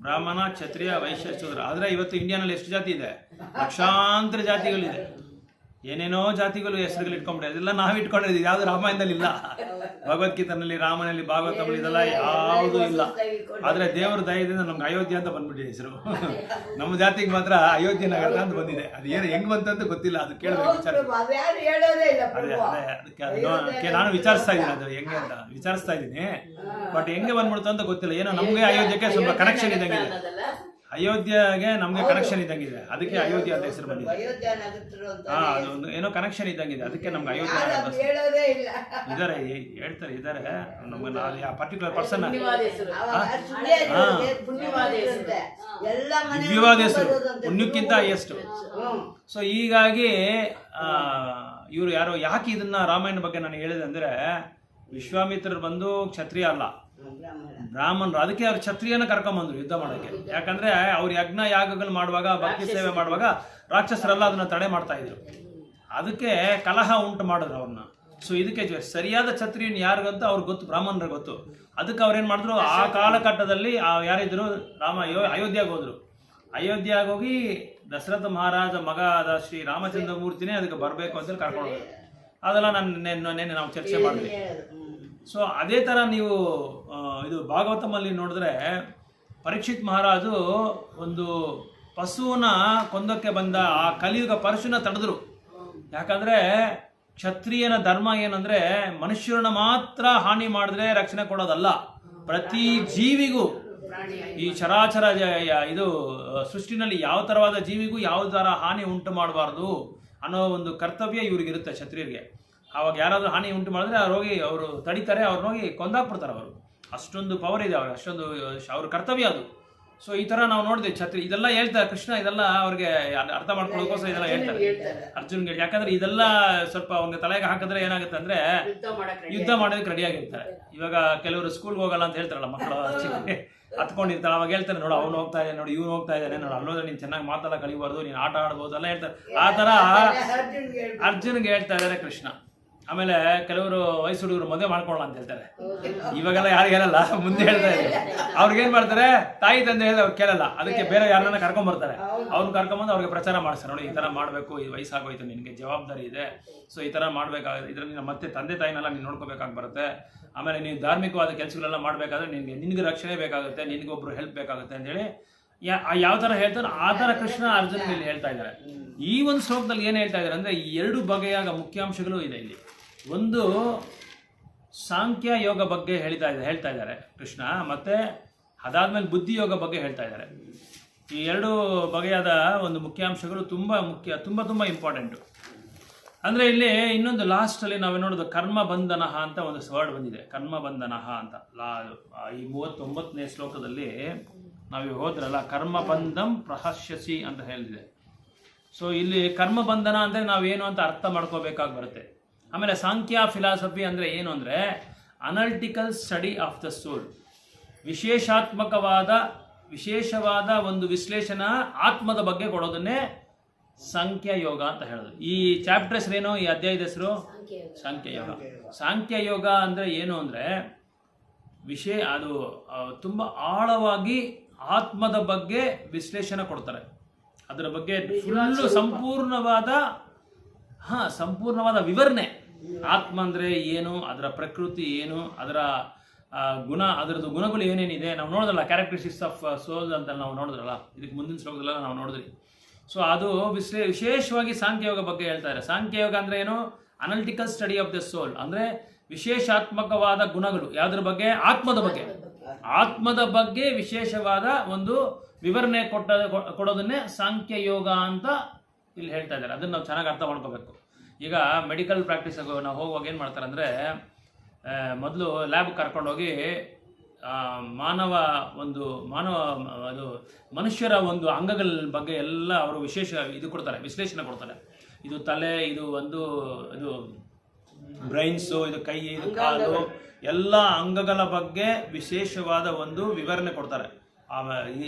ಬ್ರಾಹ್ಮಣ, ಕ್ಷತ್ರಿಯ, ವೈಶ್ಯ, ಶೂದ್ರ. ಆದರೆ ಇವತ್ತು ಇಂಡಿಯಾನಲ್ಲಿ ಎಷ್ಟು ಜಾತಿ ಇದೆ? ಲಕ್ಷಾಂತರ ಜಾತಿಗಳಿದೆ. ಏನೇನೋ ಜಾತಿಗಳು ಹೆಸರುಗಳು ಇಟ್ಕೊಂಡ್ಬಿಟ್ಟೆ. ಅದೆಲ್ಲ ನಾವು ಇಟ್ಕೊಂಡಿದ್ದೀವಿ, ಯಾವುದು ರಾಮಾಯಣದಲ್ಲಿ ಇಲ್ಲ, ಭಗವದ್ಗೀತೆನಲ್ಲಿ, ರಾಮನಲ್ಲಿ, ಭಾಗವತದಲ್ಲಿ ಇದೆಲ್ಲ ಯಾವುದೂ ಇಲ್ಲ. ಆದರೆ ದೇವರ ದಯದಿಂದ ನಮ್ಗೆ ಅಯೋಧ್ಯೆ ಅಂತ ಬಂದ್ಬಿಟ್ಟಿದೆ ಹೆಸರು. ನಮ್ಮ ಜಾತಿಗೆ ಮಾತ್ರ ಅಯೋಧ್ಯೆ ನಗರ ಅಂತ ಬಂದಿದೆ. ಅದು ಏನು ಹೆಂಗ್ ಬಂತಂತ ಗೊತ್ತಿಲ್ಲ, ಅದು ಕೇಳಬೇಕು. ಅದಕ್ಕೆ ನಾನು ವಿಚಾರಿಸ್ತಾ ಇದ್ದೀನಿ, ಅದು ಹೆಂಗೆ ಅಂತ ವಿಚಾರಿಸ್ತಾ ಇದ್ದೀನಿ. ಬಟ್ ಹೆಂಗೆ ಬಂದ್ಬಿಡ್ತು ಅಂತ ಗೊತ್ತಿಲ್ಲ. ಏನೋ ನಮಗೆ ಅಯೋಧ್ಯೆಗೆ ಸ್ವಲ್ಪ ಕನೆಕ್ಷನ್ ಇದ್ದಂಗಿದೆ, ಅಯೋಧ್ಯೆಗೆ ನಮ್ಗೆ ಕನೆಕ್ಷನ್ ಇದ್ದಂಗಿದೆ, ಅದಕ್ಕೆ ಅಯೋಧ್ಯೆ ಅಂತ ಹೆಸರು ಬಂದಿದೆ. ಅದೊಂದು ಏನೋ ಕನೆಕ್ಷನ್ ಇದ್ದಂಗಿದೆ, ಅದಕ್ಕೆ ನಮ್ಗೆ ಅಯೋಧ್ಯೆ ಇದ್ದಾರೆ ನಮ್ಗೆ ಪರ್ಟಿಕ್ಯುಲರ್ ಪರ್ಸನ್ ದಿವ್ಯವಾದ ಹೆಸರು, ಪುಣ್ಯಕ್ಕಿಂತ ಎಷ್ಟು. ಸೊ ಹೀಗಾಗಿ ಇವರು ಯಾರೋ ಯಾಕೆ ಇದನ್ನ ರಾಮಾಯಣ ಬಗ್ಗೆ ನಾನು ಹೇಳಿದೆ ಅಂದ್ರೆ, ವಿಶ್ವಾಮಿತ್ರರು ಬಂದು ಕ್ಷತ್ರಿಯ ಅಲ್ಲ, ಬ್ರಾಹ್ಮಣರು. ಅದಕ್ಕೆ ಅವ್ರು ಕ್ಷತ್ರಿಯನ ಕರ್ಕೊಂಬಂದ್ರು ಯುದ್ಧ ಮಾಡೋಕ್ಕೆ. ಯಾಕಂದ್ರೆ ಅವ್ರು ಯಜ್ಞ ಯಾಗಗಳು ಮಾಡುವಾಗ, ಭಕ್ತಿ ಸೇವೆ ಮಾಡುವಾಗ ರಾಕ್ಷಸರೆಲ್ಲ ಅದನ್ನ ತಡೆ ಮಾಡ್ತಾ ಇದ್ರು. ಅದಕ್ಕೆ ಕಲಹ ಉಂಟು ಮಾಡಿದ್ರು ಅವ್ರನ್ನ. ಸೊ ಇದಕ್ಕೆ ಸರಿಯಾದ ಕ್ಷತ್ರಿಯನ್ ಯಾರಿಗಂತ ಅವ್ರಿಗೆ ಗೊತ್ತು, ಬ್ರಾಹ್ಮಣರಿಗೆ ಗೊತ್ತು. ಅದಕ್ಕೆ ಅವ್ರೇನ್ ಮಾಡಿದ್ರು, ಆ ಕಾಲಘಟ್ಟದಲ್ಲಿ ಯಾರಿದ್ರು, ಅಯೋಧ್ಯೆಗೆ ಹೋದ್ರು. ಅಯೋಧ್ಯೆಗೆ ಹೋಗಿ ದಶರಥ ಮಹಾರಾಜ ಮಗ ಆದ ಶ್ರೀ ರಾಮಚಂದ್ರ ಮೂರ್ತಿನೇ ಅದಕ್ಕೆ ಬರಬೇಕು ಅಂತೇಳಿ ಕರ್ಕೊಂಡು ಹೋದ್ರು. ಅದೆಲ್ಲ ನೆನ್ನೆ ನಾವು ಚರ್ಚೆ ಮಾಡಿದ್ವಿ. ಸೊ ಅದೇ ಥರ ನೀವು ಇದು ಭಾಗವತಮಲ್ಲಿ ನೋಡಿದ್ರೆ, ಪರೀಕ್ಷಿತ್ ಮಹಾರಾಜು ಒಂದು ಪಶುವನ್ನ ಕೊಂದಕ್ಕೆ ಬಂದ ಆ ಕಲಿಯುಗ ಪರಶುನ ತಡೆದ್ರು. ಯಾಕಂದ್ರೆ ಕ್ಷತ್ರಿಯನ ಧರ್ಮ ಏನಂದ್ರೆ ಮನುಷ್ಯರನ್ನ ಮಾತ್ರ ಹಾನಿ ಮಾಡಿದ್ರೆ ರಕ್ಷಣೆ ಕೊಡೋದಲ್ಲ, ಪ್ರತಿ ಜೀವಿಗೂ ಈ ಚರಾಚರ ಇದು ಸೃಷ್ಟಿನಲ್ಲಿ ಯಾವ ತರವಾದ ಜೀವಿಗೂ ಯಾವ ತರ ಹಾನಿ ಉಂಟು ಮಾಡಬಾರ್ದು ಅನ್ನೋ ಒಂದು ಕರ್ತವ್ಯ ಇವ್ರಿಗಿರುತ್ತೆ ಕ್ಷತ್ರಿಯರಿಗೆ. ಅವಾಗ ಯಾರಾದ್ರೂ ಹಾನಿ ಉಂಟು ಮಾಡಿದ್ರೆ ಅವ್ರು ಹೋಗಿ ಅವರು ತಡಿತಾರೆ, ಅವ್ರನ್ನ ಹೋಗಿ ಕೊಂದಾಕ್ಬಿಡ್ತಾರೆ. ಅವರು ಅಷ್ಟೊಂದು ಪವರ್ ಇದೆ ಅವ್ರಿಗೆ, ಅಷ್ಟೊಂದು ಅವ್ರ ಕರ್ತವ್ಯ ಅದು. ಸೊ ಈ ತರ ನಾವು ನೋಡಿದ್ವಿ ಇದೆಲ್ಲ ಹೇಳ್ತಾರೆ ಕೃಷ್ಣ, ಇದೆಲ್ಲ ಅವ್ರಿಗೆ ಅರ್ಥ ಮಾಡ್ಕೊಳ್ಳೋಕೋಸ್ಕರ ಇದೆಲ್ಲ ಹೇಳ್ತಾರೆ ಅರ್ಜುನ್ಗೆ. ಯಾಕಂದ್ರೆ ಇದೆಲ್ಲ ಸ್ವಲ್ಪ ಅವ್ನಿಗೆ ತಲೆಗೆ ಹಾಕಿದ್ರೆ ಏನಾಗುತ್ತೆ ಅಂದ್ರೆ ಯುದ್ಧ ಮಾಡೋದಕ್ಕೆ ರೆಡಿ ಆಗಿರ್ತಾರೆ. ಇವಾಗ ಕೆಲವರು ಸ್ಕೂಲ್ಗೆ ಹೋಗಲ್ಲ ಅಂತ ಹೇಳ್ತಾರಲ್ಲ ಮಕ್ಕಳು, ಹತ್ಕೊಂಡಿರ್ತಾರೆ. ಅವಾಗ ಹೇಳ್ತಾರೆ ನೋಡು ಅವ್ನು ಹೋಗ್ತಾ ಇದ್ದಾನೆ, ನೋಡಿ ಇವ್ನು ಹೋಗ್ತಾ ಇದ್ದಾನೆ, ನೋಡು ಅಲ್ಲೋದ್ರೆ ನೀನು ಚೆನ್ನಾಗಿ ಮಾತೆಲ್ಲ ಕಲಿಬಾರ್ದು, ನೀನು ಆಟ ಆಡ್ಬೋದು ಎಲ್ಲ ಹೇಳ್ತಾರೆ. ಆ ತರ ಅರ್ಜುನ್ಗೆ ಹೇಳ್ತಾ ಇದ್ದಾರೆ ಕೃಷ್ಣ. ಆಮೇಲೆ ಕೆಲವರು ವಯಸ್ಸು ಹುಡುಗರು ಮದುವೆ ಮಾಡ್ಕೊಳ್ಳಲ್ಲ ಅಂತ ಹೇಳ್ತಾರೆ. ಇವಾಗೆಲ್ಲ ಯಾರಿಗೆ ಹೇಳಲ್ಲ, ಮುಂದೆ ಹೇಳ್ತಾ ಇದ್ದಾರೆ. ಅವ್ರಿಗೇನ್ ಮಾಡ್ತಾರೆ, ತಾಯಿ ತಂದೆ ಹೇಳಿದ್ರೆ ಅವ್ರು ಕೇಳಲ್ಲ, ಅದಕ್ಕೆ ಬೇರೆ ಯಾರನ್ನ ಕರ್ಕೊಂಡ್ ಬರ್ತಾರೆ. ಅವ್ರನ್ನ ಕರ್ಕೊಂಬಂದು ಅವ್ರಿಗೆ ಪ್ರಚಾರ ಮಾಡಿಸ್ತಾರೆ, ನೋಡಿ ಈ ತರ ಮಾಡ್ಬೇಕು, ಈ ವಯಸ್ಸಾಗೋಯ್ತು, ನಿನ್ಗೆ ಜವಾಬ್ದಾರಿ ಇದೆ, ಸೊ ಈ ತರ ಮಾಡ್ಬೇಕಾಗುತ್ತೆ, ಇದ್ರಲ್ಲಿ ಮತ್ತೆ ತಂದೆ ತಾಯಿನೆಲ್ಲ ನೀನು ನೋಡ್ಕೋಬೇಕಾಗಿ ಬರುತ್ತೆ. ಆಮೇಲೆ ನೀವು ಧಾರ್ಮಿಕವಾದ ಕೆಲಸಗಳೆಲ್ಲ ಮಾಡ್ಬೇಕಾದ್ರೆ ನಿನ್ಗೆ ರಕ್ಷಣೆ ಬೇಕಾಗುತ್ತೆ, ನಿನ್ಗೊಬ್ರು ಹೆಲ್ಪ್ ಬೇಕಾಗುತ್ತೆ ಅಂತೇಳಿ ಯಾವ ತರ ಹೇಳ್ತಾರೆ ಆ ತರ ಕೃಷ್ಣ ಅರ್ಜುನ್ ಇಲ್ಲಿ ಹೇಳ್ತಾ ಇದ್ದಾರೆ. ಈ ಒಂದು ಶ್ಲೋಕದಲ್ಲಿ ಏನ್ ಹೇಳ್ತಾ ಇದ್ದಾರೆ ಅಂದ್ರೆ, ಈ ಎರಡು ಬಗೆಯ ಮುಖ್ಯಾಂಶಗಳು ಇದೆ ಇಲ್ಲಿ. ಒಂದು ಸಾಂಖ್ಯ ಯೋಗ ಬಗ್ಗೆ ಹೇಳ್ತಾ ಇದ್ದಾರೆ ಕೃಷ್ಣ, ಮತ್ತೆ ಅದಾದ್ಮೇಲೆ ಬುದ್ಧಿ ಯೋಗ ಬಗ್ಗೆ ಹೇಳ್ತಾ ಇದ್ದಾರೆ. ಈ ಎರಡು ಬಗೆಯಾದ ಒಂದು ಮುಖ್ಯಾಂಶಗಳು ತುಂಬಾ ಇಂಪಾರ್ಟೆಂಟು. ಅಂದ್ರೆ ಇಲ್ಲಿ ಇನ್ನೊಂದು ಲಾಸ್ಟ್ ಅಲ್ಲಿ ನಾವು ನೋಡೋದು ಕರ್ಮ ಬಂಧನ ಅಂತ ಒಂದು ವರ್ಡ್ ಬಂದಿದೆ, ಕರ್ಮ ಬಂಧನ ಅಂತ. ಈ 39ನೇ ಶ್ಲೋಕದಲ್ಲಿ ನಾವು ಹೋದ್ರಲ್ಲ, ಕರ್ಮ ಬಂಧಂ ಪ್ರಹಸ್ಯಸಿ ಅಂತ ಹೇಳಿದೆ. ಸೊ ಇಲ್ಲಿ ಕರ್ಮ ಬಂಧನ ಅಂದ್ರೆ ನಾವೇನು ಅಂತ ಅರ್ಥ ಮಾಡ್ಕೋಬೇಕಾಗಿ ಬರುತ್ತೆ. ಆಮೇಲೆ ಸಾಂಖ್ಯ ಫಿಲಾಸಫಿ ಅಂದ್ರೆ ಏನು ಅಂದ್ರೆ ಅನಾಲಿಟಿಕಲ್ ಸ್ಟಡಿ ಆಫ್ ದ ಸೋಲ್, ವಿಶೇಷವಾದ ಒಂದು ವಿಶ್ಲೇಷಣಾ ಆತ್ಮದ ಬಗ್ಗೆ ಕೊಡೋದನ್ನೇ ಸಾಂಖ್ಯ ಯೋಗ ಅಂತ ಹೇಳೋದು. ಈ ಚಾಪ್ಟರ್ ಹೆಸರೇನು, ಈ ಅಧ್ಯಾಯದ ಹೆಸರು ಸಾಂಖ್ಯ ಯೋಗ. ಸಾಂಖ್ಯ ಯೋಗ ಅಂದ್ರೆ ಏನು ಅಂದ್ರೆ ಅದು ತುಂಬಾ ಆಳವಾಗಿ ಆತ್ಮದ ಬಗ್ಗೆ ವಿಶ್ಲೇಷಣೆ ಕೊಡ್ತಾರೆ. ಅದರ ಬಗ್ಗೆ ಫುಲ್ಲು ಸಂಪೂರ್ಣವಾದ ವಿವರಣೆ. ಆತ್ಮ ಅಂದ್ರೆ ಏನು, ಅದರ ಪ್ರಕೃತಿ ಏನು, ಅದರ ಅದರದ್ದು ಗುಣಗಳು ಏನೇನಿದೆ ನಾವು ನೋಡಿದ್ರಲ್ಲ, ಕ್ಯಾರೆಕ್ಟರಿಸ್ಟಿಕ್ಸ್ ಆಫ್ ಸೋಲ್ ಅಂತ ನಾವು ನೋಡಿದ್ರಲ್ಲ, ಇದಕ್ಕೆ ಮುಂದಿನ ಶ್ಲೋಕದಲ್ಲ ನಾವು ನೋಡಿದ್ರಿ. ಸೊ ಅದು ವಿಶೇಷವಾಗಿ ಸಾಂಖ್ಯಯೋಗ ಬಗ್ಗೆ ಹೇಳ್ತಾರೆ. ಸಾಂಖ್ಯಯೋಗ ಅಂದ್ರೆ ಏನು, ಅನಾಲಿಟಿಕಲ್ ಸ್ಟಡಿ ಆಫ್ ದ ಸೋಲ್ ಅಂದ್ರೆ ವಿಶೇಷಾತ್ಮಕವಾದ ಗುಣಗಳು. ಯಾವ್ದ್ರ ಬಗ್ಗೆ, ಆತ್ಮದ ಬಗ್ಗೆ ವಿಶೇಷವಾದ ಒಂದು ವಿವರಣೆ ಕೊಡೋದನ್ನೇ ಸಾಂಖ್ಯ ಯೋಗ ಅಂತ ಇಲ್ಲಿ ಹೇಳ್ತಾ ಇದ್ದಾರೆ. ಅದನ್ನ ನಾವು ಚೆನ್ನಾಗಿ ಅರ್ಥ ಮಾಡ್ಕೋಬೇಕು. ಈಗ ಮೆಡಿಕಲ್ ಪ್ರಾಕ್ಟೀಸ್ ನಾವು ಹೋಗುವಾಗ ಏನು ಮಾಡ್ತಾರೆ ಅಂದರೆ, ಮೊದಲು ಲ್ಯಾಬ್ ಕರ್ಕೊಂಡೋಗಿ ಅದು ಮನುಷ್ಯರ ಒಂದು ಅಂಗಗಳ ಬಗ್ಗೆ ಎಲ್ಲ ಅವರು ವಿಶ್ಲೇಷಣೆ ಕೊಡ್ತಾರೆ. ಇದು ತಲೆ, ಇದು ಬ್ರೈನ್ಸು, ಇದು ಕೈ, ಇದು ಕಾಲು, ಎಲ್ಲ ಅಂಗಗಳ ಬಗ್ಗೆ ವಿಶೇಷವಾದ ಒಂದು ವಿವರಣೆ ಕೊಡ್ತಾರೆ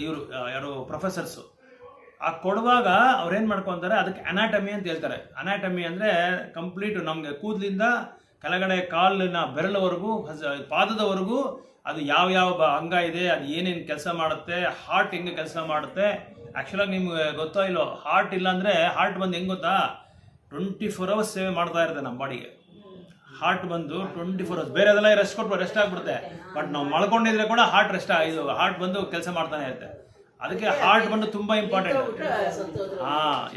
ಇವರು ಯಾರು ಪ್ರೊಫೆಸರ್ಸು. ಆ ಕೊಡುವಾಗ ಅವ್ರೇನು ಮಾಡ್ಕೊತಾರೆ, ಅದಕ್ಕೆ ಅನಾಟಮಿ ಅಂತ ಹೇಳ್ತಾರೆ. ಅನಾಟಮಿ ಅಂದರೆ ಕಂಪ್ಲೀಟ್ ನಮಗೆ ಕೂದಲಿಂದ ಕೆಳಗಡೆ ಕಾಲಿನ ಬೆರಳವರೆಗೂ ಪಾದದವರೆಗೂ ಅದು ಯಾವ ಅಂಗ ಇದೆ, ಅದು ಏನೇನು ಕೆಲಸ ಮಾಡುತ್ತೆ, ಹಾರ್ಟ್ ಹೆಂಗೆ ಕೆಲಸ ಮಾಡುತ್ತೆ. ಆ್ಯಕ್ಚುಲಾಗಿ ನಿಮ್ಗೆ ಗೊತ್ತೋ ಇಲ್ಲೋ, ಹಾರ್ಟ್ ಇಲ್ಲ ಅಂದರೆ ಹಾರ್ಟ್ ಬಂದು ಹೆಂಗೆ ಗೊತ್ತಾ, 24 hours ಸೇವೆ ಮಾಡ್ತಾ ಇರುತ್ತೆ ನಮ್ಮ ಬಾಡಿಗೆ. ಹಾರ್ಟ್ ಬಂದು 24 hours, ಬೇರೆದೆಲ್ಲ ರೆಸ್ಟ್ ಆಗ್ಬಿಡುತ್ತೆ. ಬಟ್ ನಾವು ಮಲ್ಕೊಂಡಿದ್ರೆ ಕೂಡ ಹಾರ್ಟ್ ಬಂದು ಕೆಲಸ ಮಾಡ್ತಾನೆ ಇರುತ್ತೆ. ಅದಕ್ಕೆ ಹಾರ್ಟ್ ಬಂದು ತುಂಬಾ ಇಂಪಾರ್ಟೆಂಟ್.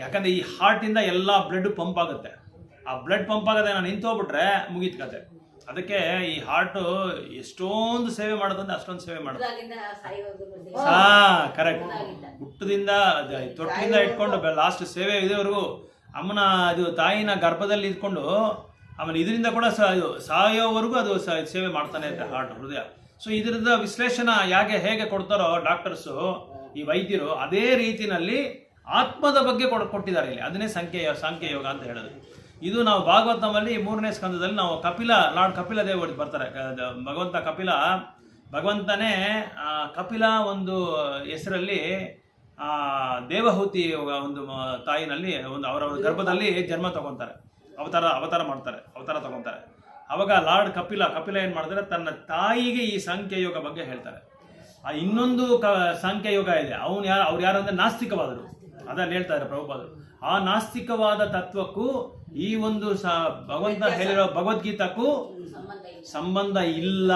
ಯಾಕಂದ್ರೆ ಈ ಹಾರ್ಟ್ ಇಂದ ಎಲ್ಲ ಬ್ಲಡ್ ಪಂಪ್ ಆಗುತ್ತೆ. ಆ ಬ್ಲಡ್ ಪಂಪ್ ಆಗದೆ ನಾನು ನಿಂತೋಗ್ಬಿಟ್ರೆ ಮುಗೀತ್ ಕತೆ. ಅದಕ್ಕೆ ಈ ಹಾರ್ಟ್ ಎಷ್ಟೊಂದು ಸೇವೆ ಮಾಡೋದಂದ್ರೆ ಅಷ್ಟೊಂದು ಸೇವೆ ಮಾಡುತ್ತೆ. ಕರೆಕ್ಟ್. ಹುಟ್ಟದಿಂದ ತೊಟ್ಟಿಯಿಂದ ಇಟ್ಕೊಂಡು ಲಾಸ್ಟ್ ಸೇವೆ ಇದೇವರೆಗೂ ಅಮ್ಮನ ತಾಯಿನ ಗರ್ಭದಲ್ಲಿ ಇದ್ಕೊಂಡು ಆಮೇಲೆ ಇದರಿಂದ ಕೂಡ ಸಾಯೋವರೆಗೂ ಅದು ಸೇವೆ ಮಾಡ್ತಾನೆ ಇರುತ್ತೆ ಹಾರ್ಟ್, ಹೃದಯ. ಸೊ ಇದರದ ವಿಶ್ಲೇಷಣೆ ಹೇಗೆ ಕೊಡ್ತಾರೋ ಡಾಕ್ಟರ್ಸು, ಈ ವೈದ್ಯರು, ಅದೇ ರೀತಿನಲ್ಲಿ ಆತ್ಮದ ಬಗ್ಗೆ ಕೊಟ್ಟಿದ್ದಾರೆ ಇಲ್ಲಿ. ಅದನ್ನೇ ಸಾಂಖ್ಯ ಯೋಗ ಅಂತ ಹೇಳೋದು. ಇದು ನಾವು ಭಾಗವತಮಲ್ಲಿ 3ನೇ ಸ್ಕಂದದಲ್ಲಿ ನಾವು ಲಾರ್ಡ್ ಕಪಿಲ ದೇವರು ಬರ್ತಾರೆ. ಭಗವಂತನೇ ಕಪಿಲ ಒಂದು ಹೆಸರಲ್ಲಿ ದೇವಹೂತಿ ಒಂದು ತಾಯಿನಲ್ಲಿ ಅವರವರ ಗರ್ಭದಲ್ಲಿ ಜನ್ಮ ತಗೊಂತಾರೆ, ಅವತಾರ ತಗೊಂತಾರೆ. ಅವಾಗ ಲಾರ್ಡ್ ಕಪಿಲ ಏನ್ ಮಾಡ್ತಾರೆ, ತನ್ನ ತಾಯಿಗೆ ಈ ಸಾಂಖ್ಯ ಯೋಗ ಬಗ್ಗೆ ಹೇಳ್ತಾರೆ. ಇನ್ನೊಂದು ಸಾಂಖ್ಯ ಯೋಗ ಇದೆ, ಅವ್ರು ಯಾರಂದ್ರೆ ನಾಸ್ತಿಕವಾದರು. ಅದನ್ನ ಹೇಳ್ತಾರೆ ಪ್ರಭುಪಾದರು. ಆ ನಾಸ್ತಿಕವಾದ ತತ್ವಕ್ಕೂ ಈ ಒಂದು ಭಗವಂತ ಹೇಳಿರೋ ಭಗವದ್ಗೀತಕ್ಕೂ ಸಂಬಂಧ ಇಲ್ಲ.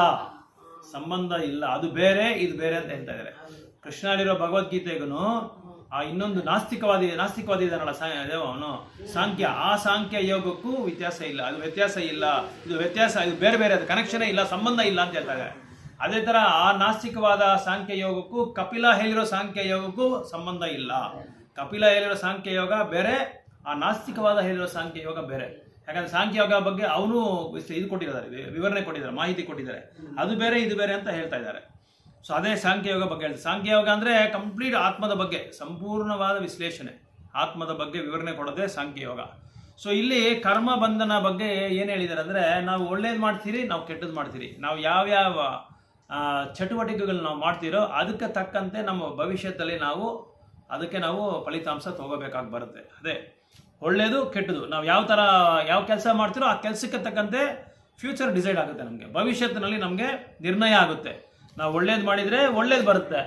ಅದು ಬೇರೆ, ಇದು ಬೇರೆ ಅಂತ ಹೇಳ್ತಾ ಇದ್ದಾರೆ. ಕೃಷ್ಣ ಹೇಳಿರೋ ಭಗವದ್ಗೀತೆಗೂ ಆ ಇನ್ನೊಂದು ನಾಸ್ತಿಕವಾದಿ ಇದಾನಲ್ಲ ಅವನು ಸಾಂಖ್ಯ, ಆ ಸಾಂಖ್ಯ ಯೋಗಕ್ಕೂ ವ್ಯತ್ಯಾಸ ಇಲ್ಲ. ಅದು ವ್ಯತ್ಯಾಸ ಇಲ್ಲ, ಇದು ವ್ಯತ್ಯಾಸ, ಇದು ಬೇರೆ ಬೇರೆ, ಅದು ಕನೆಕ್ಷನ್ ಇಲ್ಲ, ಸಂಬಂಧ ಇಲ್ಲ ಅಂತ ಹೇಳ್ತಾರೆ. ಅದೇ ತರ ಆ ನಾಸ್ತಿಕವಾದ ಸಾಂಖ್ಯ ಯೋಗಕ್ಕೂ ಕಪಿಲ ಹೇಳಿರೋ ಸಾಂಖ್ಯ ಯೋಗಕ್ಕೂ ಸಂಬಂಧ ಇಲ್ಲ. ಕಪಿಲ ಹೇಳಿರೋ ಸಾಂಖ್ಯ ಯೋಗ ಬೇರೆ, ಆ ನಾಸ್ತಿಕವಾದ ಹೇಳಿರೋ ಸಾಂಖ್ಯ ಯೋಗ ಬೇರೆ. ಯಾಕಂದ್ರೆ ಸಾಂಖ್ಯ ಯೋಗ ಬಗ್ಗೆ ಅವನು ಇದು ಕೊಟ್ಟಿದ್ದಾರೆ, ವಿವರಣೆ ಕೊಟ್ಟಿದ್ದಾರೆ, ಮಾಹಿತಿ ಕೊಟ್ಟಿದ್ದಾರೆ. ಅದು ಬೇರೆ ಇದು ಬೇರೆ ಅಂತ ಹೇಳ್ತಾ ಇದ್ದಾರೆ. ಸೊ ಅದೇ ಸಾಂಖ್ಯ ಯೋಗ ಬಗ್ಗೆ ಹೇಳ್ತಾರೆ. ಸಾಂಖ್ಯ ಯೋಗ ಅಂದರೆ ಕಂಪ್ಲೀಟ್ ಆತ್ಮದ ಬಗ್ಗೆ ಸಂಪೂರ್ಣವಾದ ವಿಶ್ಲೇಷಣೆ, ಆತ್ಮದ ಬಗ್ಗೆ ವಿವರಣೆ ಕೊಡೋದೇ ಸಾಂಖ್ಯ ಯೋಗ. ಸೊ ಇಲ್ಲಿ ಕರ್ಮ ಬಂಧನ ಬಗ್ಗೆ ಏನು ಹೇಳಿದ್ದಾರೆ ಅಂದರೆ, ನಾವು ಒಳ್ಳೇದು ಮಾಡ್ತೀರಿ, ನಾವು ಕೆಟ್ಟದ್ದು ಮಾಡ್ತೀರಿ, ನಾವು ಯಾವ್ಯಾವ ಚಟುವಟಿಕೆಗಳು ನಾವು ಮಾಡ್ತೀರೋ ಅದಕ್ಕೆ ತಕ್ಕಂತೆ ನಮ್ಮ ಭವಿಷ್ಯದಲ್ಲಿ ಅದಕ್ಕೆ ನಾವು ಫಲಿತಾಂಶ ತಗೋಬೇಕಾಗಿ ಬರುತ್ತೆ. ಅದೇ ಒಳ್ಳೇದು ಕೆಟ್ಟದ್ದು, ನಾವು ಯಾವ ಕೆಲಸ ಮಾಡ್ತೀರೋ ಆ ಕೆಲಸಕ್ಕೆ ತಕ್ಕಂತೆ ಫ್ಯೂಚರ್ ಡಿಸೈಡ್ ಆಗುತ್ತೆ. ನಮಗೆ ಭವಿಷ್ಯತ್ತಿನಲ್ಲಿ ನಮಗೆ ನಿರ್ಣಯ ಆಗುತ್ತೆ. ನಾವು ಒಳ್ಳೇದು ಮಾಡಿದರೆ ಒಳ್ಳೇದು ಬರುತ್ತೆ,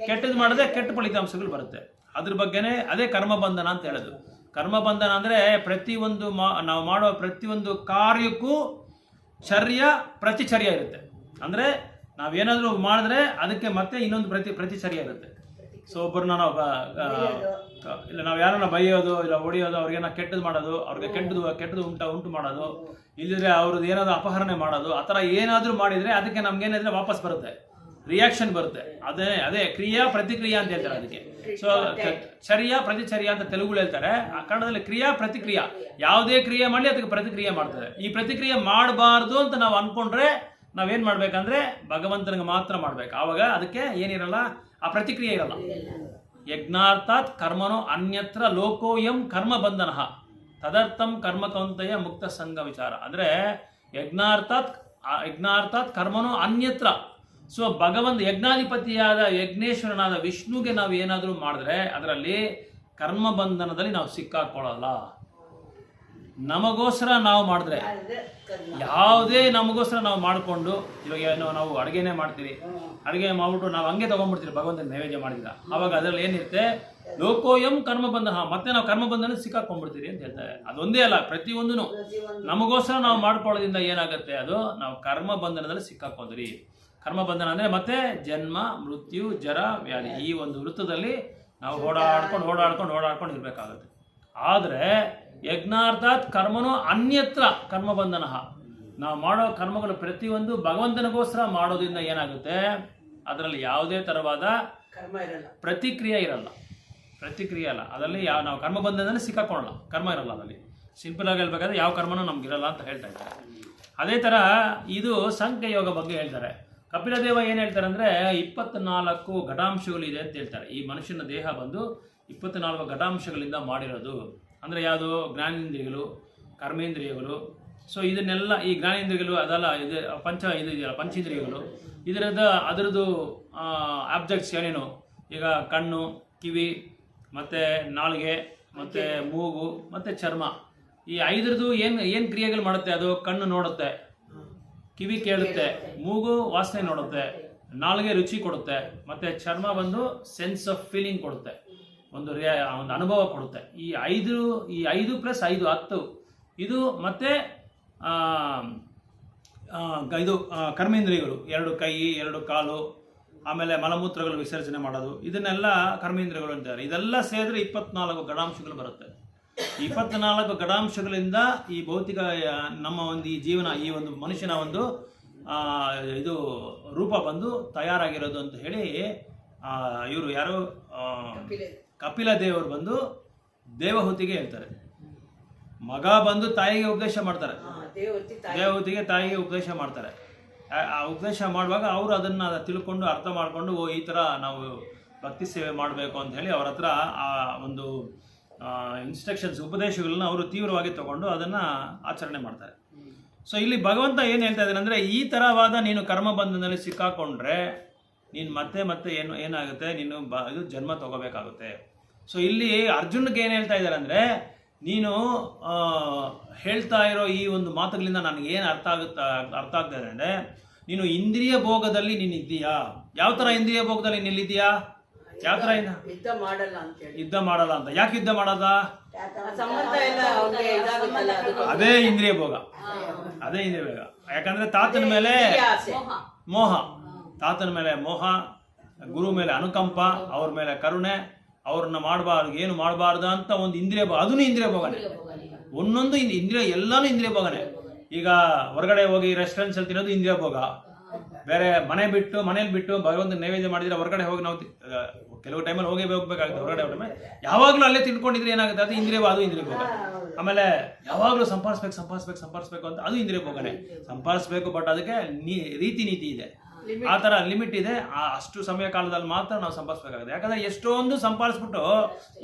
ಕೆಟ್ಟದ್ದು ಮಾಡಿದ್ರೆ ಕೆಟ್ಟ ಫಲಿತಾಂಶಗಳು ಬರುತ್ತೆ. ಅದ್ರ ಬಗ್ಗೆನೇ ಅದೇ ಕರ್ಮಬಂಧನ ಅಂತ ಹೇಳೋದು. ಕರ್ಮಬಂಧನ ಅಂದರೆ ಪ್ರತಿಯೊಂದು ನಾವು ಮಾಡುವ ಪ್ರತಿಯೊಂದು ಕಾರ್ಯಕ್ಕೂ ಪ್ರತಿಚರ್ಯ ಇರುತ್ತೆ. ಅಂದರೆ ನಾವೇನಾದರೂ ಮಾಡಿದ್ರೆ ಅದಕ್ಕೆ ಮತ್ತೆ ಇನ್ನೊಂದು ಪ್ರತಿಚರ್ಯ ಇರುತ್ತೆ. ಸೊ ಒಬ್ಬರನ್ನ ನಾವು ಯಾರನ್ನ ಬೈಯೋದು ಇಲ್ಲ ಹೊಡೆಯೋದು, ಅವ್ರಿಗೇನ ಕೆಟ್ಟದ್ದು ಮಾಡೋದು, ಅವ್ರಿಗೆ ಕೆಟ್ಟದ್ದು ಉಂಟು ಮಾಡೋದು, ಇಲ್ಲದ್ರೆ ಅವ್ರದ್ದು ಏನಾದ್ರು ಅಪಹರಣೆ ಮಾಡೋದು, ಆ ಥರ ಏನಾದರೂ ಮಾಡಿದರೆ ಅದಕ್ಕೆ ನಮ್ಗೇನಾದ್ರೆ ವಾಪಸ್ ಬರುತ್ತೆ, ರಿಯಾಕ್ಷನ್ ಬರುತ್ತೆ. ಅದೇ ಕ್ರಿಯಾ ಪ್ರತಿಕ್ರಿಯೆ ಅಂತ ಹೇಳ್ತಾರೆ ಅದಕ್ಕೆ. ಸೊ ಪ್ರತಿಚರ್ಯ ಅಂತ ತೆಲುಗು ಹೇಳ್ತಾರೆ. ಆ ಕನ್ನಡದಲ್ಲಿ ಕ್ರಿಯಾ ಪ್ರತಿಕ್ರಿಯೆ. ಯಾವುದೇ ಕ್ರಿಯೆ ಮಾಡಲಿ ಅದಕ್ಕೆ ಪ್ರತಿಕ್ರಿಯೆ ಮಾಡ್ತಾರೆ. ಈ ಪ್ರತಿಕ್ರಿಯೆ ಮಾಡಬಾರ್ದು ಅಂತ ನಾವು ಅನ್ಕೊಂಡ್ರೆ ನಾವೇನು ಮಾಡ್ಬೇಕಂದ್ರೆ ಭಗವಂತನಿಗೆ ಮಾತ್ರ ಮಾಡ್ಬೇಕು. ಆವಾಗ ಅದಕ್ಕೆ ಏನಿರಲ್ಲ, ಆ ಪ್ರತಿಕ್ರಿಯೆ ಇರಲ್ಲ. ಯಜ್ಞಾರ್ಥಾತ್ ಕರ್ಮನೋ ಅನ್ಯತ್ರ ಲೋಕೋಯಂ ಕರ್ಮ ಬಂಧನ ತದರ್ಥಂ ಕರ್ಮಕೌಂತೆಯ ಮುಕ್ತ ಸಂಘ ವಿಚಾರ. ಅಂದರೆ ಯಜ್ಞಾರ್ಥಾತ್ ಕರ್ಮನೋ ಅನ್ಯತ್ರ. ಸೊ ಯಜ್ಞಾಧಿಪತಿಯಾದ ಯಜ್ಞೇಶ್ವರನಾದ ವಿಷ್ಣುಗೆ ನಾವು ಏನಾದರೂ ಮಾಡಿದ್ರೆ ಅದರಲ್ಲಿ ಕರ್ಮ ಬಂಧನದಲ್ಲಿ ನಾವು ಸಿಕ್ಕಾಕೊಳ್ಳಲ್ಲ. ನಮಗೋಸ್ಕರ ನಾವು ಮಾಡಿದ್ರೆ, ಯಾವುದೇ ನಮಗೋಸ್ಕರ ನಾವು ಮಾಡಿಕೊಂಡು, ಇವಾಗ ನಾವು ಅಡುಗೆನೇ ಮಾಡ್ತೀವಿ, ಅಡುಗೆ ಮಾಡ್ಬಿಟ್ಟು ನಾವು ಹಂಗೆ ತೊಗೊಂಡ್ಬಿಡ್ತೀವಿ ಭಗವಂತನ ನೈವೇದ್ಯ ಮಾಡಿದ್ರ, ಅವಾಗ ಅದರಲ್ಲಿ ಏನಿರುತ್ತೆ, ಲೋಕೋಯಂ ಕರ್ಮ ಬಂಧನ, ಮತ್ತೆ ನಾವು ಕರ್ಮ ಬಂಧನ ಸಿಕ್ಕಾಕೊಂಡ್ಬಿಡ್ತೀವಿ ಅಂತ ಹೇಳ್ತಾರೆ. ಅದೊಂದೇ ಅಲ್ಲ, ಪ್ರತಿಯೊಂದೂ ನಮಗೋಸ್ಕರ ನಾವು ಮಾಡ್ಕೊಳ್ಳೋದ್ರಿಂದ ಏನಾಗುತ್ತೆ, ಅದು ನಾವು ಕರ್ಮ ಬಂಧನದಲ್ಲಿ ಸಿಕ್ಕಾಕೊಂಡ್ರಿ. ಕರ್ಮ ಬಂಧನ ಅಂದರೆ ಮತ್ತೆ ಜನ್ಮ, ಮೃತ್ಯು, ಜರ, ವ್ಯಾಧಿ, ಈ ಒಂದು ವೃತ್ತದಲ್ಲಿ ನಾವು ಓಡಾಡ್ಕೊಂಡು ಇರಬೇಕಾಗುತ್ತೆ. ಆದರೆ ಯಜ್ಞಾರ್ಥಾತ್ ಕರ್ಮನೋ ಅನ್ಯತ್ರ ಕರ್ಮ ಬಂಧನ. ನಾವು ಮಾಡೋ ಕರ್ಮಗಳು ಪ್ರತಿಯೊಂದು ಭಗವಂತನಿಗೋಸ್ಕರ ಮಾಡೋದ್ರಿಂದ ಏನಾಗುತ್ತೆ, ಅದರಲ್ಲಿ ಯಾವುದೇ ಥರವಾದ ಪ್ರತಿಕ್ರಿಯೆ ಇರಲ್ಲ. ಅದರಲ್ಲಿ ನಾವು ಕರ್ಮ ಬಂಧನದಲ್ಲಿ ಸಿಕ್ಕಾಕೊಳ್ಳಲ್ಲ, ಕರ್ಮ ಇರಲ್ಲ ಅದರಲ್ಲಿ. ಸಿಂಪಲ್ ಆಗಿ ಹೇಳ್ಬೇಕಾದ್ರೆ ಯಾವ ಕರ್ಮನೂ ನಮ್ಗಿರಲ್ಲ ಅಂತ ಹೇಳ್ತಾ ಇದ್ದಾರೆ. ಅದೇ ಥರ ಇದು ಸಾಂಖ್ಯ ಯೋಗ ಬಗ್ಗೆ ಹೇಳ್ತಾರೆ. ಕಪಿಲದೇವ ಏನು ಹೇಳ್ತಾರೆ ಅಂದರೆ 24 ಘಟಾಂಶಗಳಿದೆ ಅಂತ ಹೇಳ್ತಾರೆ. ಈ ಮನುಷ್ಯನ ದೇಹ ಬಂದು 24 ಘಟಾಂಶಗಳಿಂದ ಮಾಡಿರೋದು. ಅಂದರೆ ಯಾವುದು, ಜ್ಞಾನೇಂದ್ರಿಯಗಳು, ಕರ್ಮೇಂದ್ರಿಯಗಳು. ಸೊ ಇದನ್ನೆಲ್ಲ, ಈ ಜ್ಞಾನೇಂದ್ರಿಯಗಳು ಅದಲ್ಲ, ಇದೆಯಲ್ಲ ಪಂಚೇಂದ್ರಿಯಗಳು, ಅದರದ್ದು ಆಬ್ಜೆಕ್ಟ್ಸ್ ಏನೇನು, ಈಗ ಕಣ್ಣು, ಕಿವಿ, ಮತ್ತು ನಾಲಿಗೆ, ಮತ್ತು ಮೂಗು, ಮತ್ತು ಚರ್ಮ, ಈ 5ರದ್ದು ಏನು ಕ್ರಿಯೆಗಳು ಮಾಡುತ್ತೆ. ಅದು ಕಣ್ಣು ನೋಡುತ್ತೆ, ಕಿವಿ ಕೇಳುತ್ತೆ, ಮೂಗು ವಾಸನೆ ನೋಡುತ್ತೆ, ನಾಲಿಗೆ ರುಚಿ ಕೊಡುತ್ತೆ, ಮತ್ತು ಚರ್ಮ ಬಂದು ಸೆನ್ಸ್ ಆಫ್ ಫೀಲಿಂಗ್ ಕೊಡುತ್ತೆ, ಒಂದು ಅನುಭವ ಕೊಡುತ್ತೆ. ಈ 5 + 5 10. ಇದು ಮತ್ತೆ ಇದು ಕರ್ಮೇಂದ್ರಿಯಗಳು, 2 ಕೈ, 2 ಕಾಲು, ಆಮೇಲೆ ಮಲಮೂತ್ರಗಳು ವಿಸರ್ಜನೆ ಮಾಡೋದು, ಇದನ್ನೆಲ್ಲ ಕರ್ಮೇಂದ್ರಿಯಗಳು ಅಂತಾರೆ. ಇದೆಲ್ಲ ಸೇರಿದ್ರೆ 24 ಘಟಾಂಶಗಳು ಬರುತ್ತೆ. 24 ಘಟಾಂಶಗಳಿಂದ ಈ ಭೌತಿಕ ನಮ್ಮ ಒಂದು ಈ ಜೀವನ, ಈ ಒಂದು ಮನುಷ್ಯನ ಒಂದು ಇದು ರೂಪ ಬಂದು ತಯಾರಾಗಿರೋದು ಅಂತ ಹೇಳಿ ಇವರು ಯಾರು, ಕಪಿಲ ದೇವರು ಬಂದು ದೇವಹೂತಿಗೆ ಹೇಳ್ತಾರೆ. ಮಗ ಬಂದು ತಾಯಿಗೆ ಉಪದೇಶ ಮಾಡ್ತಾರೆ, ದೇವಹೂತಿಗೆ ತಾಯಿಗೆ ಉಪದೇಶ ಮಾಡ್ತಾರೆ. ಆ ಉಪದೇಶ ಮಾಡುವಾಗ ಅವರು ಅದನ್ನು ತಿಳ್ಕೊಂಡು ಅರ್ಥ ಮಾಡಿಕೊಂಡು, ಈ ಥರ ನಾವು ಭಕ್ತಿ ಸೇವೆ ಮಾಡಬೇಕು ಅಂತ ಹೇಳಿ ಅವ್ರ ಹತ್ರ ಆ ಒಂದು ಇನ್ಸ್ಟ್ರಕ್ಷನ್ಸ್, ಉಪದೇಶಗಳನ್ನ ಅವರು ತೀವ್ರವಾಗಿ ತಗೊಂಡು ಅದನ್ನು ಆಚರಣೆ ಮಾಡ್ತಾರೆ. ಸೊ ಇಲ್ಲಿ ಭಗವಂತ ಏನು ಹೇಳ್ತಾ ಇದ್ದಾನೆ ಅಂದರೆ, ಈ ಥರವಾದ ನೀನು ಕರ್ಮಬಂಧನದಲ್ಲಿ ಸಿಕ್ಕಾಕೊಂಡ್ರೆ ನೀನು ಮತ್ತೆ ಏನಾಗುತ್ತೆ, ನೀನು ಇದು ಜನ್ಮ ತಗೋಬೇಕಾಗುತ್ತೆ. ಸೊ ಇಲ್ಲಿ ಅರ್ಜುನ್ಗೆ ಏನು ಹೇಳ್ತಾ ಇದ್ದಾರೆ ಅಂದರೆ, ನೀನು ಹೇಳ್ತಾ ಇರೋ ಈ ಒಂದು ಮಾತುಗಳಿಂದ ನನಗೆ ಏನು ಅರ್ಥ ಆಗ್ತಾ ಇದೆ ಅಂದರೆ, ನೀನು ಇಂದ್ರಿಯ ಭೋಗದಲ್ಲಿ ನೀನು ಇದ್ದೀಯಾ. ಯಾವ ಥರ ಇಂದ್ರಿಯ ಭೋಗದಲ್ಲಿ ನಿಲ್ಲಿದ್ದೀಯಾ, ಯಾವ ಥರ ಯುದ್ಧ ಮಾಡಲ್ಲ ಅಂತ. ಯಾಕೆ ಯುದ್ಧ ಮಾಡಲ್ಲ, ಅದೇ ಇಂದ್ರಿಯ ಭೋಗ. ಯಾಕಂದ್ರೆ ತಾತನ ಮೇಲೆ ಮೋಹ, ಗುರು ಮೇಲೆ ಅನುಕಂಪ, ಅವ್ರ ಮೇಲೆ ಕರುಣೆ, ಅವ್ರನ್ನ ಮಾಡಬಾರ್ದು, ಏನು ಮಾಡಬಾರ್ದು ಅಂತ ಒಂದು ಇಂದ್ರಿಯ ಭೋಗ, ಅದನ್ನು ಇಂದ್ರಿಯ ಭೋಗನೆ. ಒಂದೊಂದು ಇಂದ್ರಿಯ, ಎಲ್ಲಾನು ಇಂದ್ರಿಯ ಭೋಗನೆ. ಈಗ ಹೊರಗಡೆ ಹೋಗಿ ರೆಸ್ಟೋರೆಂಟ್ಸ್ ಅಲ್ಲಿ ತಿನ್ನೋದು ಇಂದ್ರಿಯ ಭೋಗ. ಬೇರೆ ಮನೇಲಿ ಬಿಟ್ಟು ಭಗವಂತ ನೈವೇದ್ಯ ಮಾಡಿದ್ರೆ ಹೊರಗಡೆ ಹೋಗಿ ನಾವು ಕೆಲವು ಟೈಮಲ್ಲಿ ಹೋಗ್ಬೇಕಾಗುತ್ತೆ. ಹೊರಗಡೆ ಟೈಮ್ ಯಾವಾಗಲೂ ಅಲ್ಲೇ ತಿನ್ಕೊಂಡಿದ್ರೆ ಏನಾಗುತ್ತೆ, ಅದು ಇಂದ್ರಿಯ ಭೋಗ. ಆಮೇಲೆ ಯಾವಾಗಲೂ ಸಂಪಾದಿಸ್ಬೇಕು ಅಂತ ಅದು ಇಂದ್ರಿಯ ಭೋಗನೆ. ಸಂಪಾದಿಸ್ಬೇಕು, ಬಟ್ ಅದಕ್ಕೆ ರೀತಿ ನೀತಿ ಇದೆ, ಆ ಥರ ಲಿಮಿಟ್ ಇದೆ. ಅಷ್ಟು ಸಮಯ ಕಾಲದಲ್ಲಿ ಮಾತ್ರ ನಾವು ಸಂಪಾದಿಸ್ಬೇಕಾಗುತ್ತೆ. ಯಾಕಂದ್ರೆ ಎಷ್ಟೊಂದು ಸಂಪಾದಿಸ್ಬಿಟ್ಟು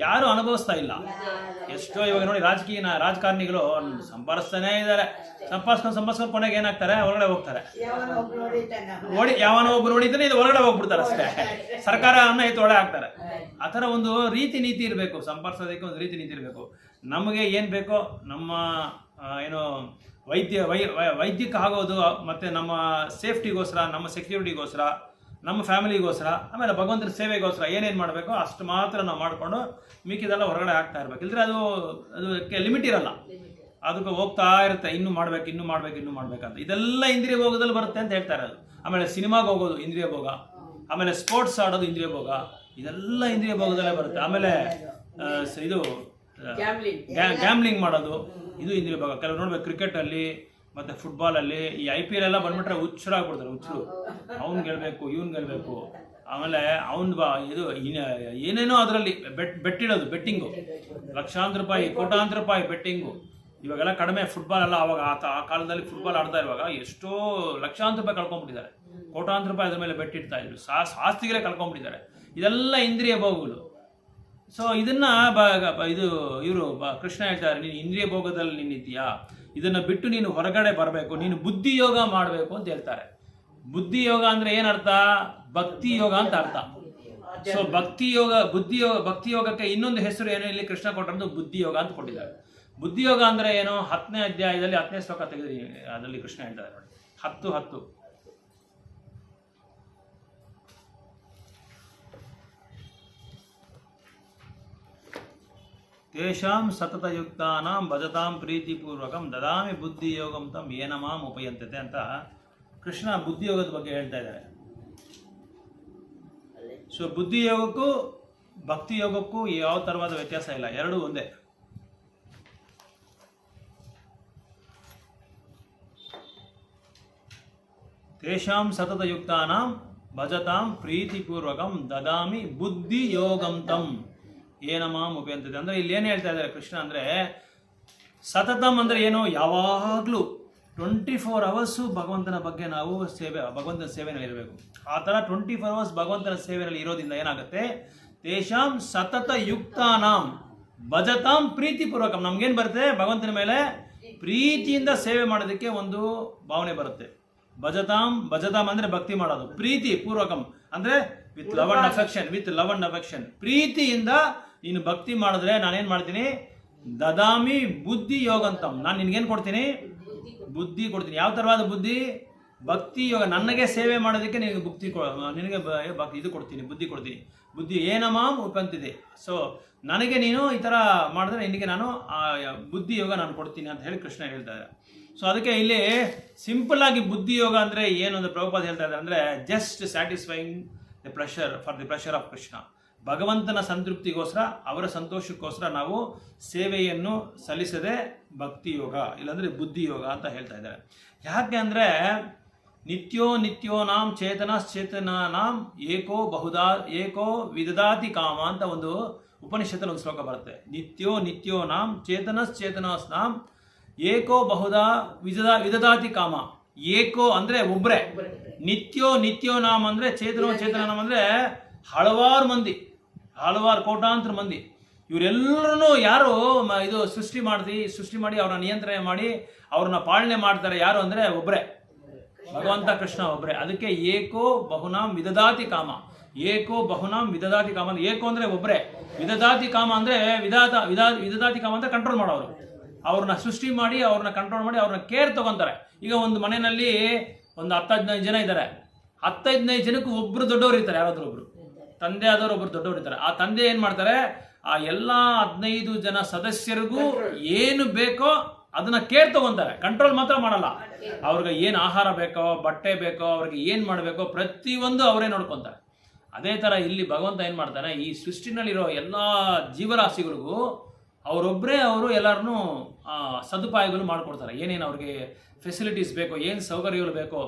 ಯಾರು ಅನುಭವಿಸ್ತಾ ಇಲ್ಲ. ಎಷ್ಟೋ ಇವಾಗ ನೋಡಿ ರಾಜಕಾರಣಿಗಳು ಸಂಪಾದಿಸ್ತಾನೇ ಇದ್ದಾರೆ, ಸಂಪಾದಿಸ್ಕೊಂಡು ಕೊನೆಗೆ ಏನಾಗ್ತಾರೆ, ಹೊರಗಡೆ ಹೋಗ್ತಾರೆ. ಯಾವನೋ ಒಬ್ರು ನೋಡಿದ್ರೆ ಇದು ಹೊರಗಡೆ ಹೋಗ್ಬಿಡ್ತಾರೆ ಅಷ್ಟೇ, ಸರ್ಕಾರವನ್ನ ಎತ್ತು ಒಳಗೆ ಹಾಕ್ತಾರೆ. ಆ ಥರ ಒಂದು ರೀತಿ ನೀತಿ ಇರಬೇಕು, ಸಂಪಾದಿಸೋದಕ್ಕೆ ಒಂದು ರೀತಿ ನೀತಿ ಇರಬೇಕು. ನಮಗೆ ಏನು ಬೇಕೋ ನಮ್ಮ ಏನು ವೈದ್ಯಕ್ಕೆ ಆಗೋದು, ಮತ್ತು ನಮ್ಮ ಸೇಫ್ಟಿಗೋಸ್ಕರ, ನಮ್ಮ ಸೆಕ್ಯೂರಿಟಿಗೋಸ್ಕರ, ನಮ್ಮ ಫ್ಯಾಮಿಲಿಗೋಸ್ಕರ, ಆಮೇಲೆ ಭಗವಂತನ ಸೇವೆಗೋಸ್ಕರ ಏನೇನು ಮಾಡಬೇಕೋ ಅಷ್ಟು ಮಾತ್ರ ನಾವು ಮಾಡಿಕೊಂಡು ಮಿಕ್ಕಿದೆಲ್ಲ ಹೊರಗಡೆ ಆಗ್ತಾ ಇರ್ಬೇಕು. ಇಲ್ಲದ್ರೆ ಅದಕ್ಕೆ ಲಿಮಿಟ್ ಇರಲ್ಲ, ಅದಕ್ಕೆ ಹೋಗ್ತಾ ಇರುತ್ತೆ, ಇನ್ನೂ ಮಾಡ್ಬೇಕಂತ. ಇದೆಲ್ಲ ಇಂದ್ರಿಯ ಭೋಗದಲ್ಲಿ ಬರುತ್ತೆ ಅಂತ ಹೇಳ್ತಾ ಇರೋದು. ಆಮೇಲೆ ಸಿನಿಮಾಗೆ ಹೋಗೋದು ಇಂದ್ರಿಯ ಭೋಗ, ಆಮೇಲೆ ಸ್ಪೋರ್ಟ್ಸ್ ಆಡೋದು ಇಂದ್ರಿಯ ಭೋಗ, ಇದೆಲ್ಲ ಇಂದ್ರಿಯ ಭೋಗದಲ್ಲೇ ಬರುತ್ತೆ. ಆಮೇಲೆ ಇದು ಗ್ಯಾಮ್ಲಿಂಗ್ ಮಾಡೋದು, ಇದು ಇಂದ್ರಿಯ ಭಾಗ. ಕೆಲವು ನೋಡ್ಬೇಕು ಕ್ರಿಕೆಟಲ್ಲಿ ಮತ್ತು ಫುಟ್ಬಾಲಲ್ಲಿ ಈ IPL ಎಲ್ಲ ಬಂದ್ಬಿಟ್ರೆ ಹುಚ್ಚರಾಗ್ಬಿಡ್ತಾರೆ, ಹುಚ್ಚರು. ಅವ್ನು ಗೆಲ್ಬೇಕು, ಇವ್ನು ಗೆಲ್ಬೇಕು, ಆಮೇಲೆ ಇದು ಏನೇನೋ ಅದರಲ್ಲಿ ಬೆಟ್ಟಿಡೋದು, ಬೆಟ್ಟಿಂಗು, ಲಕ್ಷಾಂತರ ರೂಪಾಯಿ, ಕೋಟ್ಯಾಂತರ ರೂಪಾಯಿ ಬೆಟ್ಟಿಂಗು. ಇವಾಗೆಲ್ಲ ಕಡಿಮೆ ಫುಟ್ಬಾಲ್ ಎಲ್ಲ. ಅವಾಗ ಆ ಕಾಲದಲ್ಲಿ ಫುಟ್ಬಾಲ್ ಆಡ್ತಾ ಇರುವಾಗ ಎಷ್ಟೋ ಲಕ್ಷಾಂತರ ರೂಪಾಯಿ ಕಳ್ಕೊಂಡ್ಬಿಟ್ಟಿದ್ದಾರೆ, ಕೋಟ್ಯಾಂತರ ರೂಪಾಯಿ ಅದ್ರ ಮೇಲೆ ಬೆಟ್ಟಿಡ್ತಾ ಇದ್ರು, ಆಸ್ತಿಗಳೇ ಕಳ್ಕೊಂಡ್ಬಿಟ್ಟಿದ್ದಾರೆ. ಇದೆಲ್ಲ ಇಂದ್ರಿಯ ಭೋಗಗಳು. ಸೊ ಇದನ್ನ ಇವರು ಕೃಷ್ಣ ಹೇಳ್ತಾರೆ, ನೀನು ಇಂದ್ರಿಯ ಭೋಗದಲ್ಲಿ ನೀನಿದ್ದೀಯಾ, ಇದನ್ನ ಬಿಟ್ಟು ನೀನು ಹೊರಗಡೆ ಬರಬೇಕು, ನೀನು ಬುದ್ಧಿ ಯೋಗ ಮಾಡಬೇಕು ಅಂತ ಹೇಳ್ತಾರೆ. ಬುದ್ಧಿ ಯೋಗ ಅಂದ್ರೆ ಏನರ್ಥ? ಭಕ್ತಿ ಯೋಗ ಅಂತ ಅರ್ಥ. ಸೊ ಭಕ್ತಿ ಯೋಗಕ್ಕೆ ಇನ್ನೊಂದು ಹೆಸರು ಏನು ಇಲ್ಲಿ ಕೃಷ್ಣ ಕೊಟ್ಟದ್ದು? ಬುದ್ಧಿ ಯೋಗ ಅಂತ ಕೊಟ್ಟಿದ್ದಾರೆ. ಬುದ್ಧಿ ಯೋಗ ಅಂದ್ರೆ ಏನು? 10ನೇ ಅಧ್ಯಾಯದಲ್ಲಿ 10ನೇ ಶ್ಲೋಕ ತೆಗೆದ್ರಿ, ಅದರಲ್ಲಿ ಕೃಷ್ಣ ಹೇಳ್ತಾರೆ ನೋಡಿ, 10:10. ತೇಷಾಂ ಸತತಯುಕ್ತಾನಾಂ ಭಜತಾಂ ಪ್ರೀತಿಪೂರ್ವಕಂ ದದಾಮಿ ಬುದ್ಧಿ ಯೋಗಂ ತಂ ಯೇನ ಮಾಂ ಉಪಯಂತತೆ ಅಂತ ಕೃಷ್ಣ ಬುದ್ಧಿಯೋಗದ ಬಗ್ಗೆ ಹೇಳ್ತಾ ಇದ್ದಾರೆ. ಸೊ ಬುದ್ಧಿ ಯೋಗಕ್ಕೂ ಭಕ್ತಿ ಯೋಗಕ್ಕೂ ಯಾವ ತರವಾದ ವ್ಯತ್ಯಾಸ ಇಲ್ಲ, ಎರಡೂ ಒಂದೇ. ತೇಷಾಂ ಸತತಯುಕ್ತಾನಾಂ ಭಜತಾಂ ಪ್ರೀತಿಪೂರ್ವಕಂ ದದಾಮಿ ಬುದ್ಧಿ ಯೋಗಂ ತಂ ಏನ ಮಾಂ ಉಪಯಂತತೆ. ಅಂದ್ರೆ ಇಲ್ಲಿ ಏನು ಹೇಳ್ತಾ ಇದ್ದಾರೆ ಕೃಷ್ಣ ಅಂದ್ರೆ, ಸತತಂ ಅಂದ್ರೆ ಏನು? ಯಾವಾಗಲೂ 24 hours ಭಗವಂತನ ಬಗ್ಗೆ ನಾವು ಭಗವಂತನ ಸೇವೆಯಲ್ಲಿ ಇರಬೇಕು. ಆ ಥರ 24 hours ಭಗವಂತನ ಸೇವೆಯಲ್ಲಿ ಇರೋದ್ರಿಂದ ಏನಾಗುತ್ತೆ? ತೇಷಾಂ ಸತತ ಯುಕ್ತಾನಾಂ ಭಜತಾಂ ಪ್ರೀತಿಪೂರ್ವಕಂ. ನಮ್ಗೇನು ಬರುತ್ತೆ? ಭಗವಂತನ ಮೇಲೆ ಪ್ರೀತಿಯಿಂದ ಸೇವೆ ಮಾಡೋದಕ್ಕೆ ಒಂದು ಭಾವನೆ ಬರುತ್ತೆ. ಭಜತಾಂ ಅಂದ್ರೆ ಭಕ್ತಿ ಮಾಡೋದು, ಪ್ರೀತಿ ಪೂರ್ವಕಂ ಅಂದ್ರೆ ವಿತ್ ಲವ್ ಅಂಡ್ ಅಫೆಕ್ಷನ್. ಪ್ರೀತಿಯಿಂದ ನೀನು ಭಕ್ತಿ ಮಾಡಿದ್ರೆ ನಾನೇನ್ ಮಾಡ್ತೀನಿ? ದದಾಮಿ ಬುದ್ಧಿ ಯೋಗಂತಂ, ನಾನು ನಿನ್ಗೇನು ಕೊಡ್ತೀನಿ? ಬುದ್ಧಿ ಕೊಡ್ತೀನಿ. ಯಾವ ತರವಾದ ಬುದ್ಧಿ? ಭಕ್ತಿ ಯೋಗ. ನನಗೆ ಸೇವೆ ಮಾಡೋದಕ್ಕೆ ನಿನಗೆ ಇದು ಕೊಡ್ತೀನಿ, ಬುದ್ಧಿ ಕೊಡ್ತೀನಿ. ಬುದ್ಧಿ ಏನ ಮಾಂ ಉಪಂತಿದೆ. ಸೊ ನನಗೆ ನೀನು ಈ ಥರ ಮಾಡಿದ್ರೆ ನಿನಗೆ ನಾನು ಆ ಬುದ್ಧಿ ಯೋಗ ನಾನು ಕೊಡ್ತೀನಿ ಅಂತ ಹೇಳಿ ಕೃಷ್ಣ ಹೇಳ್ತಾ ಇದ್ದಾರೆ. ಸೊ ಅದಕ್ಕೆ ಇಲ್ಲಿ ಸಿಂಪಲ್ ಆಗಿ ಬುದ್ಧಿ ಯೋಗ ಅಂದರೆ ಏನು ಅಂತ ಪ್ರಭುಪಾದ ಹೇಳ್ತಾ ಇದ್ದಾರೆ ಅಂದರೆ, just satisfying the pressure of Krishna. ಭಗವಂತನ ಸಂತೃಪ್ತಿಗೋಸ್ಕರ, ಅವರ ಸಂತೋಷಕ್ಕೋಸ್ಕರ ನಾವು ಸೇವೆಯನ್ನು ಸಲ್ಲಿಸದೆ ಭಕ್ತಿ ಯೋಗ, ಇಲ್ಲಾಂದರೆ ಬುದ್ಧಿ ಯೋಗ ಅಂತ ಹೇಳ್ತಾ ಇದ್ದಾರೆ. ಯಾಕೆ ಅಂದರೆ ನಿತ್ಯೋ ನಾಂ ಚೇತನಾಂ ಏಕೋ ವಿದದಾತಿ ಕಾಮ ಅಂತ ಒಂದು ಉಪನಿಷತ್ತಲ್ಲಿ ಒಂದು ಶ್ಲೋಕ ಬರುತ್ತೆ. ನಿತ್ಯೋ ನಾಂ ಚೇತನಾಂ ಏಕೋ ಬಹುಧಾ ವಿದದಾತಿ ಕಾಮ. ಏಕೋ ಅಂದ್ರೆ ಒಬ್ರೆ, ನಿತ್ಯೋ ನಾಮ್ ಅಂದ್ರೆ ಚೇತನಾಂ ಅಂದ್ರೆ ಹಲವಾರು ಕೋಟ್ಯಾಂತರ ಮಂದಿ. ಇವರೆಲ್ಲರೂ ಯಾರು ಇದು ಸೃಷ್ಟಿ ಮಾಡಿ ಅವ್ರನ್ನ ನಿಯಂತ್ರಣ ಮಾಡಿ ಅವ್ರನ್ನ ಪಾಲನೆ ಮಾಡ್ತಾರೆ. ಯಾರು ಅಂದ್ರೆ ಒಬ್ರೆ, ಭಗವಂತ ಕೃಷ್ಣ ಒಬ್ರೆ. ಅದಕ್ಕೆ ಏಕೋ ಬಹುನಾಂ ವಿದದಾತಿ ಕಾಮ. ಏಕೋ ಬಹುನಾಂ ವಿದದಾತಿ ಕಾಮ ಅಂದ್ರೆ ಏಕೋ ಅಂದ್ರೆ ಒಬ್ರೆ, ವಿದದಾತಿ ಕಾಮ ಅಂದ್ರೆ ವಿದದಾತಿ ಕಾಮ ಅಂದ್ರೆ ಕಂಟ್ರೋಲ್ ಮಾಡೋರು. ಅವ್ರನ್ನ ಸೃಷ್ಟಿ ಮಾಡಿ, ಅವ್ರನ್ನ ಕಂಟ್ರೋಲ್ ಮಾಡಿ, ಅವ್ರನ್ನ ಕೇರ್ ತಗೊಂತಾರೆ. ಈಗ ಒಂದು ಮನೆಯಲ್ಲಿ ಒಂದು 10-15 ಜನ ಇದ್ದಾರೆ. 10-15 ಜನಕ್ಕೂ ಒಬ್ರು ದೊಡ್ಡವರು ಇರ್ತಾರೆ, ಯಾರಾದ್ರೂ ಒಬ್ರು ತಂದೆ ಆದವರು ಒಬ್ರು ದೊಡ್ಡವರು ಇರ್ತಾರೆ. ಆ ತಂದೆ ಏನ್ ಮಾಡ್ತಾರೆ? ಆ ಎಲ್ಲ 15 ಜನ ಸದಸ್ಯರಿಗೂ ಏನು ಬೇಕೋ ಅದನ್ನ ಕೇರ್ ತಗೊಂತಾರೆ, ಕಂಟ್ರೋಲ್ ಮಾತ್ರ ಮಾಡಲ್ಲ. ಅವ್ರಿಗೆ ಏನು ಆಹಾರ ಬೇಕೋ, ಬಟ್ಟೆ ಬೇಕೋ, ಅವ್ರಿಗೆ ಏನ್ ಮಾಡಬೇಕೋ ಪ್ರತಿಯೊಂದು ಅವರೇ ನೋಡ್ಕೊಂತಾರೆ. ಅದೇ ಥರ ಇಲ್ಲಿ ಭಗವಂತ ಏನು ಮಾಡ್ತಾನೆ, ಈ ಸೃಷ್ಟಿನಲ್ಲಿರೋ ಎಲ್ಲ ಜೀವರಾಶಿಗಳಿಗೂ ಅವರು ಎಲ್ಲರನ್ನೂ ಸದುಪಾಯಗಳು ಮಾಡಿಕೊಡ್ತಾರೆ. ಏನೇನು ಅವ್ರಿಗೆ ಫೆಸಿಲಿಟೀಸ್ ಬೇಕೋ, ಏನು ಸೌಕರ್ಯಗಳು ಬೇಕೋ,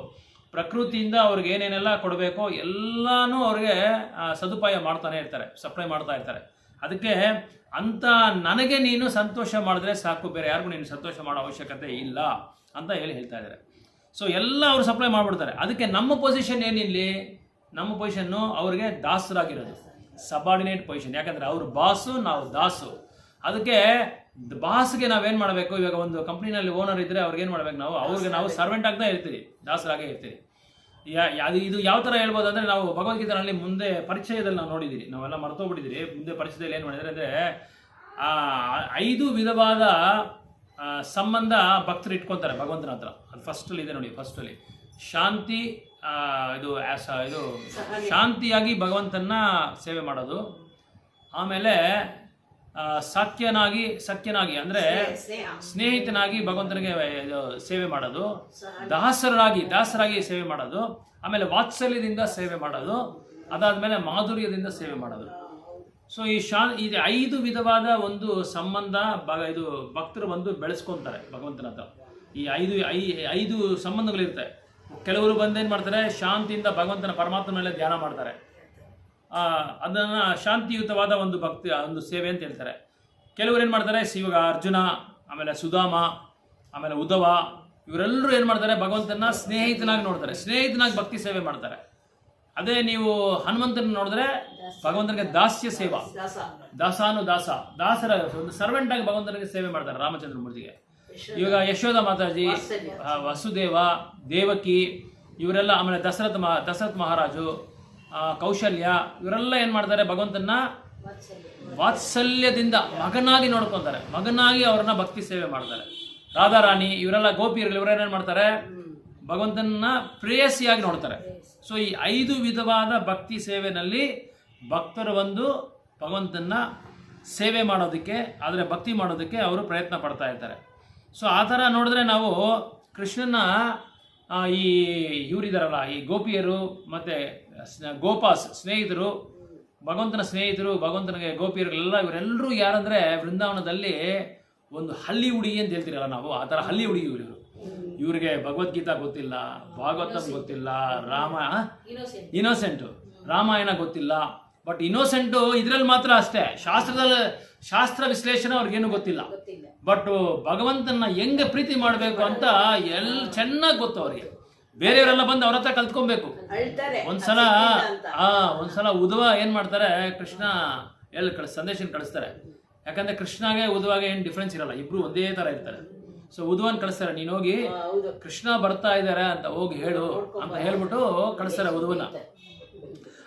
ಪ್ರಕೃತಿಯಿಂದ ಅವ್ರಿಗೆ ಏನೇನೆಲ್ಲ ಕೊಡಬೇಕೋ ಎಲ್ಲನೂ ಅವ್ರಿಗೆ ಸದುಪಾಯ ಮಾಡ್ತಾನೆ ಇರ್ತಾರೆ, ಸಪ್ಲೈ ಮಾಡ್ತಾ ಇರ್ತಾರೆ. ಅದಕ್ಕೆ ಅಂತ ನನಗೆ ನೀನು ಸಂತೋಷ ಮಾಡಿದ್ರೆ ಸಾಕು, ಬೇರೆ ಯಾರಿಗೂ ನೀನು ಸಂತೋಷ ಮಾಡೋ ಅವಶ್ಯಕತೆ ಇಲ್ಲ ಅಂತ ಹೇಳ್ತಾ ಇದ್ದಾರೆ. ಸೊ ಎಲ್ಲ ಅವರು ಸಪ್ಲೈ ಮಾಡಿಬಿಡ್ತಾರೆ. ಅದಕ್ಕೆ ನಮ್ಮ ಪೊಸಿಷನ್ ಏನಿಲ್ಲಿ, ನಮ್ಮ ಪೊಸಿಷನ್ನು ಅವ್ರಿಗೆ ದಾಸರಾಗಿರೋದು, ಸಬಾರ್ಡಿನೇಟ್ ಪೊಸಿಷನ್. ಯಾಕಂದರೆ ಅವರು ಬಾಸು, ನಾವು ದಾಸು. ಅದಕ್ಕೆ ಬಾಸ್ಗೆ ನಾವೇನು ಮಾಡಬೇಕು, ಇವಾಗ ಒಂದು ಕಂಪ್ನಿನಲ್ಲಿ ಓನರ್ ಇದ್ದರೆ ಅವ್ರಿಗೇನು ಮಾಡ್ಬೇಕು, ಅವ್ರಿಗೆ ನಾವು ಸರ್ವೆಂಟ್ ಆಗ್ತಾ ಇರ್ತೀವಿ, ದಾಸರಾಗೇ ಇರ್ತೀವಿ. ಇದು ಯಾವ ಥರ ಹೇಳ್ಬೋದು ಅಂದರೆ, ನಾವು ಭಗವದ್ಗೀತೆಯಲ್ಲಿ ಮುಂದೆ ಪರಿಚಯದಲ್ಲಿ ನಾವು ನೋಡಿದ್ದೀರಿ, ನಾವೆಲ್ಲ ಮರ್ತೋಗ್ಬಿಟ್ಟಿದ್ದೀರಿ. ಮುಂದೆ ಪರಿಚಯದಲ್ಲಿ ಏನು ಮಾಡಿದರೆ ಅಂದರೆ 5 ವಿಧವಾದ ಸಂಬಂಧ ಭಕ್ತರು ಇಟ್ಕೊತಾರೆ ಭಗವಂತನ ಹತ್ರ. ಅದು ಫಸ್ಟಲ್ಲಿ ಇದೆ ನೋಡಿ, ಫಸ್ಟಲ್ಲಿ ಶಾಂತಿ, ಇದು ಶಾಂತಿಯಾಗಿ ಭಗವಂತನ ಸೇವೆ ಮಾಡೋದು. ಆಮೇಲೆ ಸಖ್ಯನಾಗಿ ಅಂದರೆ ಸ್ನೇಹಿತನಾಗಿ ಭಗವಂತನಿಗೆ ಸೇವೆ ಮಾಡೋದು, ದಾಸರಾಗಿ ಸೇವೆ ಮಾಡೋದು, ಆಮೇಲೆ ವಾತ್ಸಲ್ಯದಿಂದ ಸೇವೆ ಮಾಡೋದು, ಅದಾದಮೇಲೆ ಮಾಧುರ್ಯದಿಂದ ಸೇವೆ ಮಾಡೋದು. ಸೊ ಇದು 5 ವಿಧವಾದ ಒಂದು ಸಂಬಂಧ ಇದು ಭಕ್ತರು ಬಂದು ಬೆಳೆಸ್ಕೊತಾರೆ ಭಗವಂತನ ಹತ್ರ. ಈ 5 ಸಂಬಂಧಗಳಿರುತ್ತೆ. ಕೆಲವರು ಬಂದೇನು ಮಾಡ್ತಾರೆ, ಶಾಂತಿಯಿಂದ ಭಗವಂತನ ಪರಮಾತ್ಮನಲ್ಲೇ ಧ್ಯಾನ ಮಾಡ್ತಾರೆ. ಅದನ್ನು ಶಾಂತಿಯುತವಾದ ಒಂದು ಒಂದು ಸೇವೆ ಅಂತ ಹೇಳ್ತಾರೆ. ಕೆಲವರು ಏನು ಮಾಡ್ತಾರೆ, ಇವಾಗ ಅರ್ಜುನ, ಆಮೇಲೆ ಸುಧಾಮ, ಆಮೇಲೆ ಉದ್ಧವ, ಇವರೆಲ್ಲರೂ ಏನು ಮಾಡ್ತಾರೆ, ಭಗವಂತನ ಸ್ನೇಹಿತನಾಗಿ ನೋಡ್ತಾರೆ, ಸ್ನೇಹಿತನಾಗಿ ಭಕ್ತಿ ಸೇವೆ ಮಾಡ್ತಾರೆ. ಅದೇ ನೀವು ಹನುಮಂತನ ನೋಡಿದ್ರೆ ಭಗವಂತನಿಗೆ ದಾಸ್ಯ ಸೇವಾ, ದಾಸರ ಒಂದು ಸರ್ವೆಂಟ್ ಆಗಿ ಭಗವಂತನಿಗೆ ಸೇವೆ ಮಾಡ್ತಾರೆ ರಾಮಚಂದ್ರ ಮೂರ್ತಿಗೆ. ಇವಾಗ ಯಶೋಧ ಮಾತಾಜಿ, ವಸುದೇವ, ದೇವಕಿ ಇವರೆಲ್ಲ, ಆಮೇಲೆ ದಶರಥ ಮಹಾರಾಜು, ಕೌಶಲ್ಯ, ಇವರೆಲ್ಲ ಏನು ಮಾಡ್ತಾರೆ, ಭಗವಂತನ ವಾತ್ಸಲ್ಯದಿಂದ ಮಗನಾಗಿ ನೋಡ್ಕೊತಾರೆ, ಮಗನಾಗಿ ಅವ್ರನ್ನ ಭಕ್ತಿ ಸೇವೆ ಮಾಡ್ತಾರೆ. ರಾಧಾರಾಣಿ ಇವರೆಲ್ಲ ಗೋಪಿಯರು, ಇವರೇನೇನು ಮಾಡ್ತಾರೆ, ಭಗವಂತನ ಪ್ರೇಯಸಿಯಾಗಿ ನೋಡ್ತಾರೆ. ಸೊ ಈ 5 ವಿಧವಾದ ಭಕ್ತಿ ಸೇವೆನಲ್ಲಿ ಭಕ್ತರು ಒಂದು ಭಗವಂತನ ಸೇವೆ ಮಾಡೋದಕ್ಕೆ, ಆದರೆ ಭಕ್ತಿ ಮಾಡೋದಕ್ಕೆ ಅವರು ಪ್ರಯತ್ನ ಪಡ್ತಾ ಇರ್ತಾರೆ. ಸೊ ಆ ಥರ ನೋಡಿದ್ರೆ ನಾವು ಕೃಷ್ಣನ ಈ ಇವರಿದಾರಲ್ಲ, ಈ ಗೋಪಿಯರು ಮತ್ತು ಗೋಪಾಸ್ ಸ್ನೇಹಿತರು, ಭಗವಂತನ ಸ್ನೇಹಿತರು, ಭಗವಂತನಿಗೆ ಗೋಪಿಯರುಗಳೆಲ್ಲ, ಇವರೆಲ್ಲರೂ ಯಾರಂದರೆ ವೃಂದಾವನದಲ್ಲಿ ಒಂದು ಹಳ್ಳಿ ಹುಡುಗಿ ಅಂತ ಹೇಳ್ತೀರಲ್ಲ ನಾವು, ಆ ಥರ ಹಳ್ಳಿ ಹುಡುಗಿ ಇವರು. ಇವರಿಗೆ ಭಗವದ್ಗೀತಾ ಗೊತ್ತಿಲ್ಲ, ಭಾಗವತಂ ಗೊತ್ತಿಲ್ಲ, ಇನ್ನೋಸೆಂಟು, ರಾಮಾಯಣ ಗೊತ್ತಿಲ್ಲ. ಬಟ್ ಇನ್ನೋಸೆಂಟು ಇದರಲ್ಲಿ ಮಾತ್ರ ಅಷ್ಟೇ, ಶಾಸ್ತ್ರ ವಿಶ್ಲೇಷಣೆ ಅವ್ರಿಗೇನು ಗೊತ್ತಿಲ್ಲ. ಬಟ್ ಭಗವಂತನ ಹೆಂಗೆ ಪ್ರೀತಿ ಮಾಡಬೇಕು ಅಂತ ಚೆನ್ನಾಗಿ ಗೊತ್ತು ಅವ್ರಿಗೆ. ಬೇರೆಯವರೆಲ್ಲ ಬಂದು ಅವ್ರ ಹತ್ರ ಕಲ್ತ್ಕೊಬೇಕು. ಒಂದ್ಸಲ ಉದ್ಧವ ಏನು ಮಾಡ್ತಾರೆ, ಕೃಷ್ಣ ಸಂದೇಶ ಕಳಿಸ್ತಾರೆ. ಯಾಕಂದ್ರೆ ಕೃಷ್ಣಗೆ ಉದ್ಧವಾಗೆ ಏನು ಡಿಫ್ರೆನ್ಸ್ ಇರಲ್ಲ, ಇಬ್ರು ಒಂದೇ ಥರ ಇರ್ತಾರೆ. ಸೊ ಉದ್ಧವನ್ ಕಳಿಸ್ತಾರೆ, ನೀನು ಹೋಗಿ ಕೃಷ್ಣ ಬರ್ತಾ ಇದ್ದಾರೆ ಅಂತ ಹೋಗಿ ಹೇಳು ಅಂತ ಹೇಳ್ಬಿಟ್ಟು ಕಳಿಸ್ತಾರೆ ಉದ್ಧವನ್ನ.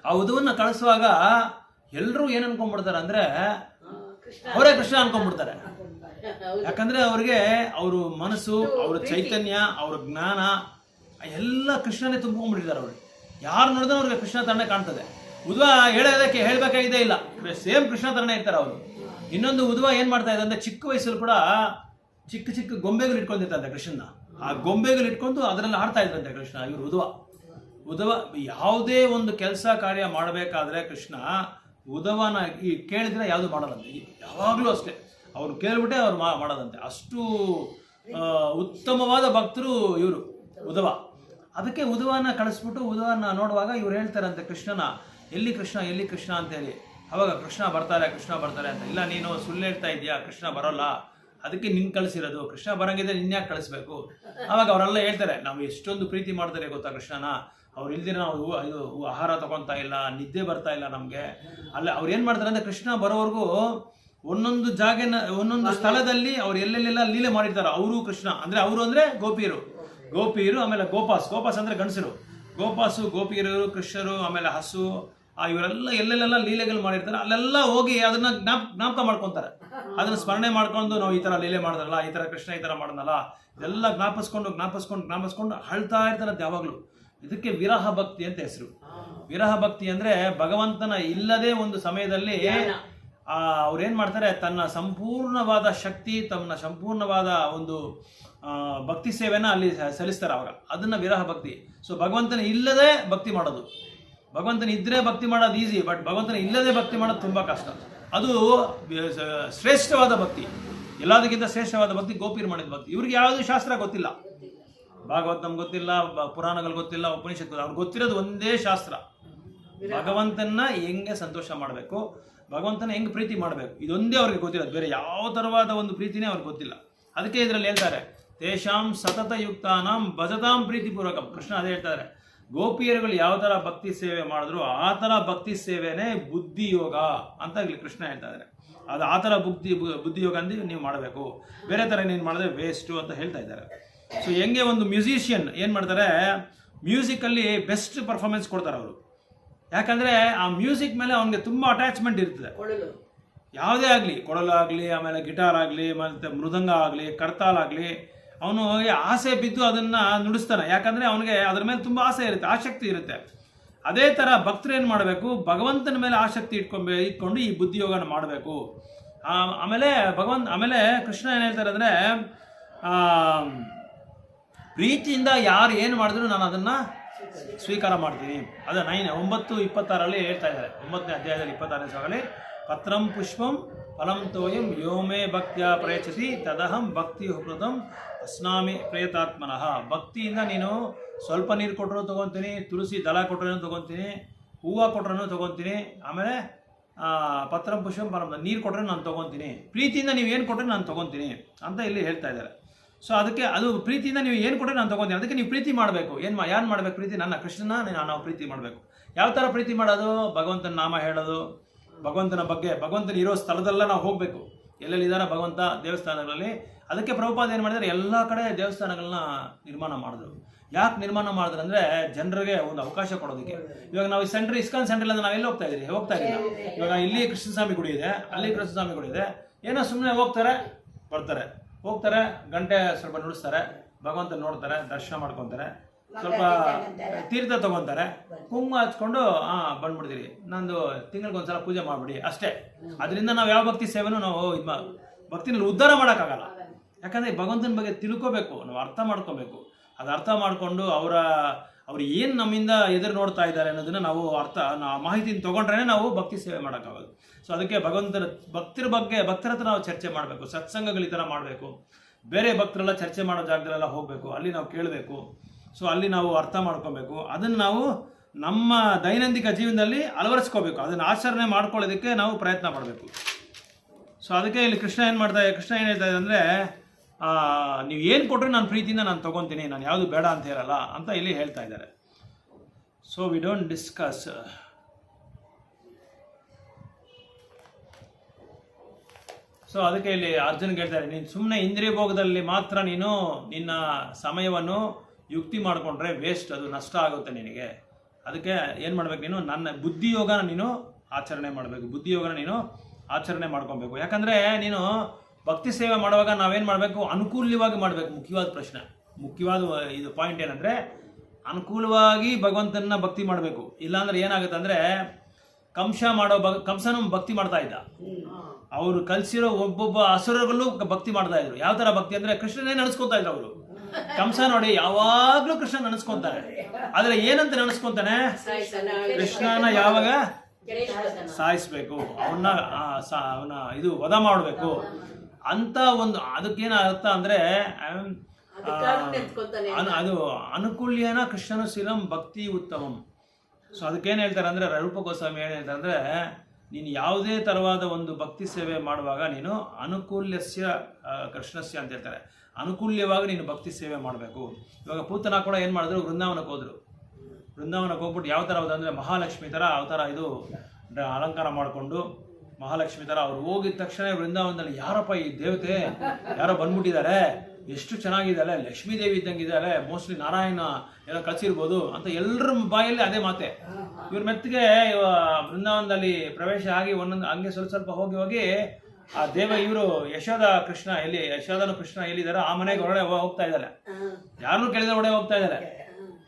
ಆ ಉದ್ಧವನ್ನ ಕಳಿಸುವಾಗ ಎಲ್ಲರೂ ಏನು ಅನ್ಕೊಂಡ್ಬಿಡ್ತಾರೆ ಅಂದರೆ, ಅವರೇ ಕೃಷ್ಣ ಅನ್ಕೊಂಡ್ಬಿಡ್ತಾರೆ. ಯಾಕಂದ್ರೆ ಅವ್ರಿಗೆ ಅವ್ರ ಮನಸ್ಸು, ಅವ್ರ ಚೈತನ್ಯ, ಅವ್ರ ಜ್ಞಾನ ಎಲ್ಲ ಕೃಷ್ಣನೇ ತುಂಬ್ಕೊಂಡ್ಬಿಟ್ಟಿದ್ದಾರೆ. ಅವ್ರಿಗೆ ಯಾರು ನೋಡಿದ್ರೆ ಅವ್ರಿಗೆ ಕೃಷ್ಣ ತರನೇ ಕಾಣ್ತದೆ. ಉದ್ಧವ ಹೇಳೋದಕ್ಕೆ ಹೇಳ್ಬೇಕಾಗಿದೆ ಇಲ್ಲ, ಸೇಮ್ ಕೃಷ್ಣ ತರನೇ ಇರ್ತಾರೆ ಅವರು. ಇನ್ನೊಂದು ಉದ್ಧವ ಏನು ಮಾಡ್ತಾ ಇದೆ ಅಂದರೆ, ಚಿಕ್ಕ ವಯಸ್ಸಲ್ಲಿ ಕೂಡ ಚಿಕ್ಕ ಗೊಂಬೆಗಳು ಇಟ್ಕೊಂಡಿರ್ತಂತೆ ಕೃಷ್ಣನ. ಆ ಗೊಂಬೆಗಳು ಇಟ್ಕೊಂಡು ಅದರಲ್ಲಿ ಆಡ್ತಾ ಇದ್ರಂತೆ ಕೃಷ್ಣ. ಇವರು ಉದ್ಧವ ಯಾವುದೇ ಒಂದು ಕೆಲಸ ಕಾರ್ಯ ಮಾಡಬೇಕಾದ್ರೆ ಕೃಷ್ಣ ಉದ್ಧವನ ಕೇಳಿದ್ರೆ ಯಾವುದು ಮಾಡಲ್ಲಂತೆ, ಯಾವಾಗಲೂ ಅಷ್ಟೇ. ಅವ್ರು ಕೇಳ್ಬಿಟ್ಟೆ ಅವ್ರು ಮಾಡೋದಂತೆ. ಅಷ್ಟು ಉತ್ತಮವಾದ ಭಕ್ತರು ಇವರು ಉದ್ಧವ. ಅದಕ್ಕೆ ಉದ್ಧವನ ಕಳಿಸ್ಬಿಟ್ಟು ಉದ್ಧವನ ನೋಡುವಾಗ ಇವ್ರು ಹೇಳ್ತಾರಂತೆ ಕೃಷ್ಣನ, ಎಲ್ಲಿ ಕೃಷ್ಣ ಅಂತೇಳಿ. ಅವಾಗ ಕೃಷ್ಣ ಬರ್ತಾರೆ ಅಂತ. ಇಲ್ಲ, ನೀನು ಸುಳ್ಳು ಹೇಳ್ತಾ ಇದೆಯಾ, ಕೃಷ್ಣ ಬರೋಲ್ಲ, ಅದಕ್ಕೆ ನಿನ್ನ ಕಳಿಸಿರೋದು. ಕೃಷ್ಣ ಬರಂಗಿದ್ರೆ ನಿನ್ಯಾಕೆ ಕಳಿಸ್ಬೇಕು. ಅವಾಗ ಅವರೆಲ್ಲ ಹೇಳ್ತಾರೆ, ನಾವು ಎಷ್ಟೊಂದು ಪ್ರೀತಿ ಮಾಡ್ತಾರೆ ಗೊತ್ತಾ ಕೃಷ್ಣನ, ಅವ್ರು ಇಲ್ದಿರ ನಾವು ಇದು ಆಹಾರ ತಗೊತಾ ಇಲ್ಲ, ನಿದ್ದೆ ಬರ್ತಾ ಇಲ್ಲ ನಮಗೆ. ಅಲ್ಲ ಅವ್ರು ಏನು ಮಾಡ್ತಾರೆ ಅಂದರೆ, ಕೃಷ್ಣ ಬರೋವರೆಗೂ ಒಂದೊಂದು ಸ್ಥಳದಲ್ಲಿ ಅವ್ರು ಎಲ್ಲೆಲ್ಲೆಲ್ಲ ಲೀಲೆ ಮಾಡಿರ್ತಾರೆ. ಅವರು ಕೃಷ್ಣ ಅಂದರೆ, ಅವರು ಅಂದರೆ ಗೋಪಿಯರು, ಆಮೇಲೆ ಗೋಪಾಸ್ ಅಂದರೆ ಗಂಡಸರು, ಗೋಪಿಯರು, ಕೃಷ್ಣರು, ಆಮೇಲೆ ಹಸು, ಇವರೆಲ್ಲ ಎಲ್ಲೆಲ್ಲೆಲ್ಲ ಲೀಲೆಗಳು ಮಾಡಿರ್ತಾರೆ. ಅಲ್ಲೆಲ್ಲ ಹೋಗಿ ಅದನ್ನ ಜ್ಞಾಪಕ ಮಾಡ್ಕೊತಾರೆ. ಅದನ್ನ ಸ್ಮರಣೆ ಮಾಡ್ಕೊಂಡು, ನಾವು ಈ ಥರ ಲೀಲೆ ಮಾಡಿದ್ರಲ್ಲ, ಈ ಥರ ಕೃಷ್ಣ ಈ ಥರ ಮಾಡಿದ್ನಲ್ಲ, ಇದೆಲ್ಲ ಜ್ಞಾಪಿಸ್ಕೊಂಡು ಅಳ್ತಾ ಇರ್ತಾರಂತೆ ಯಾವಾಗಲೂ. ಇದಕ್ಕೆ ವಿರಹ ಭಕ್ತಿ ಅಂತ ಹೆಸರು. ವಿರಹ ಭಕ್ತಿ ಅಂದರೆ ಭಗವಂತನ ಇಲ್ಲದೆ ಒಂದು ಸಮಯದಲ್ಲಿ ಅವ್ರೇನು ಮಾಡ್ತಾರೆ, ತನ್ನ ಸಂಪೂರ್ಣವಾದ ಶಕ್ತಿ, ತನ್ನ ಸಂಪೂರ್ಣವಾದ ಒಂದು ಭಕ್ತಿ ಸೇವೆನ ಅಲ್ಲಿ ಸಲ್ಲಿಸ್ತಾರೆ. ಅವಾಗ ಅದನ್ನು ವಿರಹ ಭಕ್ತಿ. ಸೊ ಭಗವಂತನ ಇಲ್ಲದೆ ಭಕ್ತಿ ಮಾಡೋದು. ಭಗವಂತನ ಇದ್ದರೆ ಭಕ್ತಿ ಮಾಡೋದು ಈಸಿ, ಬಟ್ ಭಗವಂತನ ಇಲ್ಲದೆ ಭಕ್ತಿ ಮಾಡೋದು ತುಂಬ ಕಷ್ಟ. ಅದು ಶ್ರೇಷ್ಠವಾದ ಭಕ್ತಿ, ಎಲ್ಲದಕ್ಕಿಂತ ಶ್ರೇಷ್ಠವಾದ ಭಕ್ತಿ ಗೋಪಿಯರು ಮಾಡಿದ ಭಕ್ತಿ. ಇವ್ರಿಗೆ ಯಾವುದು ಶಾಸ್ತ್ರ ಗೊತ್ತಿಲ್ಲ, ಭಾಗವತ್ ನಮ್ಗೆ ಗೊತ್ತಿಲ್ಲ, ಪುರಾಣಗಳು ಗೊತ್ತಿಲ್ಲ, ಉಪನಿಷತ್ತು, ಅವ್ರಿಗೆ ಗೊತ್ತಿರೋದು ಒಂದೇ ಶಾಸ್ತ್ರ, ಭಗವಂತನ ಹೆಂಗೆ ಸಂತೋಷ ಮಾಡಬೇಕು, ಭಗವಂತನ ಹೆಂಗೆ ಪ್ರೀತಿ ಮಾಡಬೇಕು, ಇದೊಂದೇ ಅವ್ರಿಗೆ ಗೊತ್ತಿರೋದು. ಬೇರೆ ಯಾವ ಥರವಾದ ಒಂದು ಪ್ರೀತಿನೇ ಅವ್ರಿಗೆ ಗೊತ್ತಿಲ್ಲ. ಅದಕ್ಕೆ ಇದರಲ್ಲಿ ಹೇಳ್ತಾರೆ, ತೇಷಾಂ ಸತತ ಯುಕ್ತಾನಾಂ ಭಜತಾಂ ಪ್ರೀತಿಪೂರ್ವಕಂ. ಕೃಷ್ಣ ಅದೇ ಹೇಳ್ತಾರೆ, ಗೋಪಿಯರುಗಳು ಯಾವ ಥರ ಭಕ್ತಿ ಸೇವೆ ಮಾಡಿದ್ರು ಆ ಥರ ಭಕ್ತಿ ಸೇವೆನೇ ಬುದ್ಧಿಯೋಗ ಅಂತ ಇಲ್ಲಿ ಕೃಷ್ಣ ಹೇಳ್ತಾ ಇದ್ದಾರೆ. ಅದು ಆ ಥರ ಬುದ್ಧಿಯೋಗ ಅಂದ್ರೆ ನೀವು ಮಾಡಬೇಕು, ಬೇರೆ ಥರ ನೀನು ಮಾಡಿದ್ರೆ ವೇಸ್ಟು ಅಂತ ಹೇಳ್ತಾ ಇದ್ದಾರೆ. ಸೊ ಹೆಂಗೆ ಒಂದು ಮ್ಯೂಸಿಷಿಯನ್ ಏನು ಮಾಡ್ತಾರೆ, ಮ್ಯೂಸಿಕಲ್ಲಿ ಬೆಸ್ಟ್ ಪರ್ಫಾರ್ಮೆನ್ಸ್ ಕೊಡ್ತಾರೆ ಅವರು. ಯಾಕಂದರೆ ಆ ಮ್ಯೂಸಿಕ್ ಮೇಲೆ ಅವನಿಗೆ ತುಂಬ ಅಟ್ಯಾಚ್ಮೆಂಟ್ ಇರ್ತದೆ. ಯಾವುದೇ ಆಗಲಿ, ಕೊಳಲಾಗಲಿ, ಆಮೇಲೆ ಗಿಟಾರ್ ಆಗಲಿ, ಮತ್ತು ಮೃದಂಗ ಆಗಲಿ, ಕರ್ತಾಲಾಗಲಿ, ಅವನು ಆಸೆ ಬಿದ್ದು ಅದನ್ನು ನುಡಿಸ್ತಾನೆ. ಯಾಕಂದರೆ ಅವನಿಗೆ ಅದ್ರ ಮೇಲೆ ತುಂಬ ಆಸೆ ಇರುತ್ತೆ, ಆಸಕ್ತಿ ಇರುತ್ತೆ. ಅದೇ ಥರ ಭಕ್ತರು ಏನು ಮಾಡಬೇಕು, ಭಗವಂತನ ಮೇಲೆ ಆಸಕ್ತಿ ಇಟ್ಕೊಂಡು ಈ ಬುದ್ಧಿಯೋಗನ ಮಾಡಬೇಕು. ಆಮೇಲೆ ಕೃಷ್ಣ ಏನು ಹೇಳ್ತಾರೆ ಅಂದರೆ, ಪ್ರೀತಿಯಿಂದ ಯಾರು ಏನು ಮಾಡಿದ್ರು ನಾನು ಅದನ್ನು ಸ್ವೀಕಾರ ಮಾಡ್ತೀನಿ. ಅದು 9:26 ಹೇಳ್ತಾ ಇದ್ದಾರೆ, 9ನೇ ಅಧ್ಯಾಯದಲ್ಲಿ 26ನೇ ಶ್ಲೋಕದಲ್ಲಿ, ಪತ್ರಂ ಪುಷ್ಪಂ ಫಲಂ ತೋಯಂ ಯೋಮೇ ಭಕ್ತ್ಯ ಪ್ರಯಚ್ಛತಿ ತದಹಂ ಭಕ್ತಿ ಹೃತಂ ಅಸ್ನಾಮಿ ಪ್ರೇತಾತ್ಮನಃ. ಭಕ್ತಿಯಿಂದ ನೀನು ಸ್ವಲ್ಪ ನೀರು ಕೊಟ್ಟರು ತೊಗೊತೀನಿ, ತುಳಸಿ ದಳ ಕೊಟ್ಟರೂ ತೊಗೊತೀನಿ, ಹೂವು ಕೊಟ್ಟರೂ ತೊಗೊತೀನಿ, ಆಮೇಲೆ ಪತ್ರಂ ಪುಷ್ಪಂ ಫಲಂ, ನೀರು ಕೊಟ್ಟರೆ ನಾನು ತೊಗೊತೀನಿ, ಪ್ರೀತಿಯಿಂದ ನೀವು ಏನು ಕೊಟ್ಟರೆ ನಾನು ತೊಗೊತೀನಿ ಅಂತ ಇಲ್ಲಿ ಹೇಳ್ತಾ ಇದ್ದಾರೆ. ಸೊ ಅದಕ್ಕೆ ಅದು ಪ್ರೀತಿಯಿಂದ ನೀವು ಏನು ಕೊಟ್ಟರೆ ನಾನು ತೊಗೊತೀನಿ. ಅದಕ್ಕೆ ನೀವು ಪ್ರೀತಿ ಮಾಡಬೇಕು. ಯಾರು ಮಾಡಬೇಕು ಪ್ರೀತಿ? ನನ್ನ ಕೃಷ್ಣನ ನಾವು ಪ್ರೀತಿ ಮಾಡಬೇಕು. ಯಾವ ಥರ ಪ್ರೀತಿ ಮಾಡೋದು? ಭಗವಂತನ ನಾಮ ಹೇಳೋದು, ಭಗವಂತನ ಬಗ್ಗೆ, ಭಗವಂತನ ಇರೋ ಸ್ಥಳದಲ್ಲ ನಾವು ಹೋಗಬೇಕು. ಎಲ್ಲೆಲ್ಲಿದ್ದಾರೆ ಭಗವಂತ ದೇವಸ್ಥಾನಗಳಲ್ಲಿ. ಅದಕ್ಕೆ ಪ್ರಭುಪಾದ ಏನು ಮಾಡಿದರೆ, ಎಲ್ಲ ಕಡೆ ದೇವಸ್ಥಾನಗಳನ್ನ ನಿರ್ಮಾಣ ಮಾಡಿದ್ರು. ಯಾಕೆ ನಿರ್ಮಾಣ ಮಾಡಿದ್ರು ಅಂದರೆ, ಜನರಿಗೆ ಒಂದು ಅವಕಾಶ ಕೊಡೋದಕ್ಕೆ. ಇವಾಗ ನಾವು ಇಸ್ಕಾನ್ ಸೆಂಟ್ರಲ್ ನಾವು ಎಲ್ಲಿ ಹೋಗ್ತಾ ಇದ್ದೀರಿ? ಹೋಗ್ತಾ ಇದ್ದೀವಿ. ಇವಾಗ ಇಲ್ಲಿ ಕೃಷ್ಣಸ್ವಾಮಿ ಗುಡಿ ಇದೆ, ಅಲ್ಲಿ ಕೃಷ್ಣಸ್ವಾಮಿ ಗುಡಿ ಇದೆ, ಏನೋ ಸುಮ್ಮನೆ ಹೋಗ್ತಾರೆ ಹೋಗ್ತಾರೆ, ಗಂಟೆ ಸ್ವಲ್ಪ ನುಡಿಸ್ತಾರೆ, ಭಗವಂತ ನೋಡ್ತಾರೆ, ದರ್ಶನ ಮಾಡ್ಕೊತಾರೆ, ಸ್ವಲ್ಪ ತೀರ್ಥ ತಗೊತಾರೆ, ಕುಂಕುಮ ಹಚ್ಕೊಂಡು ಬಂದ್ಬಿಡ್ತೀರಿ. ನಂದು ತಿಂಗಳಿಗೊಂದ್ಸಲ ಪೂಜೆ ಮಾಡಿಬಿಡಿ ಅಷ್ಟೇ. ಅದರಿಂದ ನಾವು ಯಾವ ಭಕ್ತಿ ಸೇವೆನೂ ನಾವು ಭಕ್ತಿನಲ್ಲಿ ಉದ್ಧಾರ ಮಾಡೋಕ್ಕಾಗಲ್ಲ. ಯಾಕಂದರೆ ಭಗವಂತನ ಬಗ್ಗೆ ತಿಳ್ಕೋಬೇಕು, ನಾವು ಅರ್ಥ ಮಾಡ್ಕೋಬೇಕು. ಅದು ಅರ್ಥ ಮಾಡಿಕೊಂಡು ಅವ್ರು ಏನು ನಮ್ಮಿಂದ ಎದುರು ನೋಡ್ತಾ ಇದ್ದಾರೆ ಅನ್ನೋದನ್ನು ನಾವು ಮಾಹಿತಿನ ತೊಗೊಂಡ್ರೆ ನಾವು ಭಕ್ತಿ ಸೇವೆ ಮಾಡೋಕ್ಕಾಗೋದು. ಸೊ ಅದಕ್ಕೆ ಭಕ್ತರ ಹತ್ರ ನಾವು ಚರ್ಚೆ ಮಾಡಬೇಕು, ಸತ್ಸಂಗಗಳು ಈ ಥರ ಮಾಡಬೇಕು. ಬೇರೆ ಭಕ್ತರೆಲ್ಲ ಚರ್ಚೆ ಮಾಡೋ ಜಾಗದಲ್ಲೆಲ್ಲ ಹೋಗಬೇಕು, ಅಲ್ಲಿ ನಾವು ಕೇಳಬೇಕು. ಸೊ ಅಲ್ಲಿ ನಾವು ಅರ್ಥ ಮಾಡ್ಕೋಬೇಕು, ಅದನ್ನು ನಾವು ನಮ್ಮ ದೈನಂದಿನ ಜೀವನದಲ್ಲಿ ಅಳವಡಿಸ್ಕೋಬೇಕು, ಅದನ್ನು ಆಚರಣೆ ಮಾಡ್ಕೊಳ್ಳೋದಕ್ಕೆ ನಾವು ಪ್ರಯತ್ನ ಮಾಡಬೇಕು. ಸೊ ಅದಕ್ಕೆ ಇಲ್ಲಿ ಕೃಷ್ಣ ಏನು ಹೇಳ್ತಾ ಇದೆ ಅಂದರೆ, ನೀವು ಏನು ಕೊಟ್ಟರೆ ನಾನು ಪ್ರೀತಿಯಿಂದ ನಾನು ತೊಗೊತೀನಿ, ನಾನು ಯಾವುದು ಬೇಡ ಅಂತ ಹೇಳಲ್ಲ ಅಂತ ಇಲ್ಲಿ ಹೇಳ್ತಾ ಇದ್ದಾರೆ. So we don't discuss. So ಅದಕ್ಕೆ ಇಲ್ಲಿ ಅರ್ಜುನ್ಗೆ ಹೇಳ್ತಾರೆ, ನೀನು ಸುಮ್ಮನೆ ಇಂದ್ರಿಯ ಭೋಗದಲ್ಲಿ ಮಾತ್ರ ನೀನು ನಿನ್ನ ಸಮಯವನ್ನು ಯುಕ್ತಿ ಮಾಡಿಕೊಂಡ್ರೆ ವೇಸ್ಟ್, ಅದು ನಷ್ಟ ಆಗುತ್ತೆ ನಿನಗೆ. ಅದಕ್ಕೆ ಏನು ಮಾಡ್ಬೇಕು, ನೀನು ನನ್ನ ಬುದ್ಧಿಯೋಗನ ನೀನು ಆಚರಣೆ ಮಾಡಬೇಕು, ಬುದ್ಧಿಯೋಗನ ನೀನು ಆಚರಣೆ ಮಾಡ್ಕೊಬೇಕು. ಯಾಕಂದರೆ ನೀನು ಭಕ್ತಿ ಸೇವೆ ಮಾಡುವಾಗ ನಾವೇನು ಮಾಡಬೇಕು, ಅನುಕೂಲವಾಗಿ ಮಾಡಬೇಕು. ಮುಖ್ಯವಾದ ಇದು ಪಾಯಿಂಟ್ ಏನಂದರೆ, ಅನುಕೂಲವಾಗಿ ಭಗವಂತನ ಭಕ್ತಿ ಮಾಡಬೇಕು. ಇಲ್ಲಾಂದ್ರೆ ಏನಾಗುತ್ತೆ ಅಂದರೆ, ಕಂಸನು ಭಕ್ತಿ ಮಾಡ್ತಾ ಇದ್ದ, ಅವರು ಕಲಿಸಿರೋ ಒಬ್ಬೊಬ್ಬ ಅಸುರಗಳು ಭಕ್ತಿ ಮಾಡ್ತಾ ಇದ್ರು. ಯಾವ ಥರ ಭಕ್ತಿ ಅಂದರೆ, ಕೃಷ್ಣನೇ ನಡೆಸ್ಕೊತಾ ಇದ್ರು ಅವರು. ಕಂಸ ನೋಡಿ ಯಾವಾಗಲೂ ಕೃಷ್ಣ ನೆನೆಸ್ಕೊಂತಾರೆ, ಆದರೆ ಏನಂತ ನೆನೆಸ್ಕೊಂತಾನೆ, ಕೃಷ್ಣನ ಯಾವಾಗ ಸಾಯಿಸ್ಬೇಕು, ಅವನ ಇದು ವಧ ಮಾಡಬೇಕು ಅಂತ ಒಂದು. ಅದಕ್ಕೇನು ಅರ್ಥ ಅಂದರೆ, ಅದು ಅನುಕೂಲ್ಯನ ಕೃಷ್ಣನು ಶೀಲಂ ಭಕ್ತಿ ಉತ್ತಮಂ. ಸೊ ಅದಕ್ಕೇನು ಹೇಳ್ತಾರೆ ಅಂದರೆ, ರೂಪ ಗೋಸ್ವಾಮಿ ಏನು ಹೇಳ್ತಾರೆ ಅಂದರೆ, ನೀನು ಯಾವುದೇ ಥರವಾದ ಒಂದು ಭಕ್ತಿ ಸೇವೆ ಮಾಡುವಾಗ ನೀನು ಅನುಕೂಲ್ಯಸ್ಯ ಕೃಷ್ಣಸ್ಯ ಅಂತ ಹೇಳ್ತಾರೆ, ಅನುಕೂಲ್ಯವಾಗಿ ನೀನು ಭಕ್ತಿ ಸೇವೆ ಮಾಡಬೇಕು. ಇವಾಗ ಪೂತನ ಕೂಡ ಏನು ಮಾಡಿದ್ರು, ವೃಂದಾವನಕ್ಕೆ ಹೋಗ್ಬಿಟ್ಟು ಯಾವ ಥರ ಹೋದ ಅಂದರೆ, ಮಹಾಲಕ್ಷ್ಮಿ ಥರ ಅವತಾರ ಇದು ಅಲಂಕಾರ ಮಾಡಿಕೊಂಡು, ಮಹಾಲಕ್ಷ್ಮಿ ಥರ ಅವ್ರು ಹೋಗಿದ ತಕ್ಷಣ ವೃಂದಾವನದಲ್ಲಿ, ಯಾರಪ್ಪ ಈ ದೇವತೆ, ಯಾರೋ ಬಂದ್ಬಿಟ್ಟಿದ್ದಾರೆ, ಎಷ್ಟು ಚೆನ್ನಾಗಿದ್ದಾಳೆ, ಲಕ್ಷ್ಮೀ ದೇವಿ ಇದ್ದಂಗಿದ್ದಾರೆ, ಮೋಸ್ಟ್ಲಿ ನಾರಾಯಣ ಏನೋ ಕಳಿಸಿರ್ಬೋದು ಅಂತ ಎಲ್ಲರ ಬಾಯಲ್ಲಿ ಅದೇ ಮಾತೆ. ಇವ್ರ ಮೆತ್ತಿಗೆ ವೃಂದಾವನದಲ್ಲಿ ಪ್ರವೇಶ ಆಗಿ ಒಂದೊಂದು ಹಂಗೆ ಸ್ವಲ್ಪ ಹೋಗಿ ಆ ಇವರು ಯಶೋಧನು ಕೃಷ್ಣ ಎಲ್ಲಿದ್ದಾರೆ ಆ ಮನೆಗೆ ಹೊರಡೆ ಹೋಗ್ತಾ ಇದ್ದಾರೆ. ಯಾರನ್ನೂ ಕೇಳಿದ್ರೆ ಹೊರಡೆ ಹೋಗ್ತಾ ಇದ್ದಾರೆ.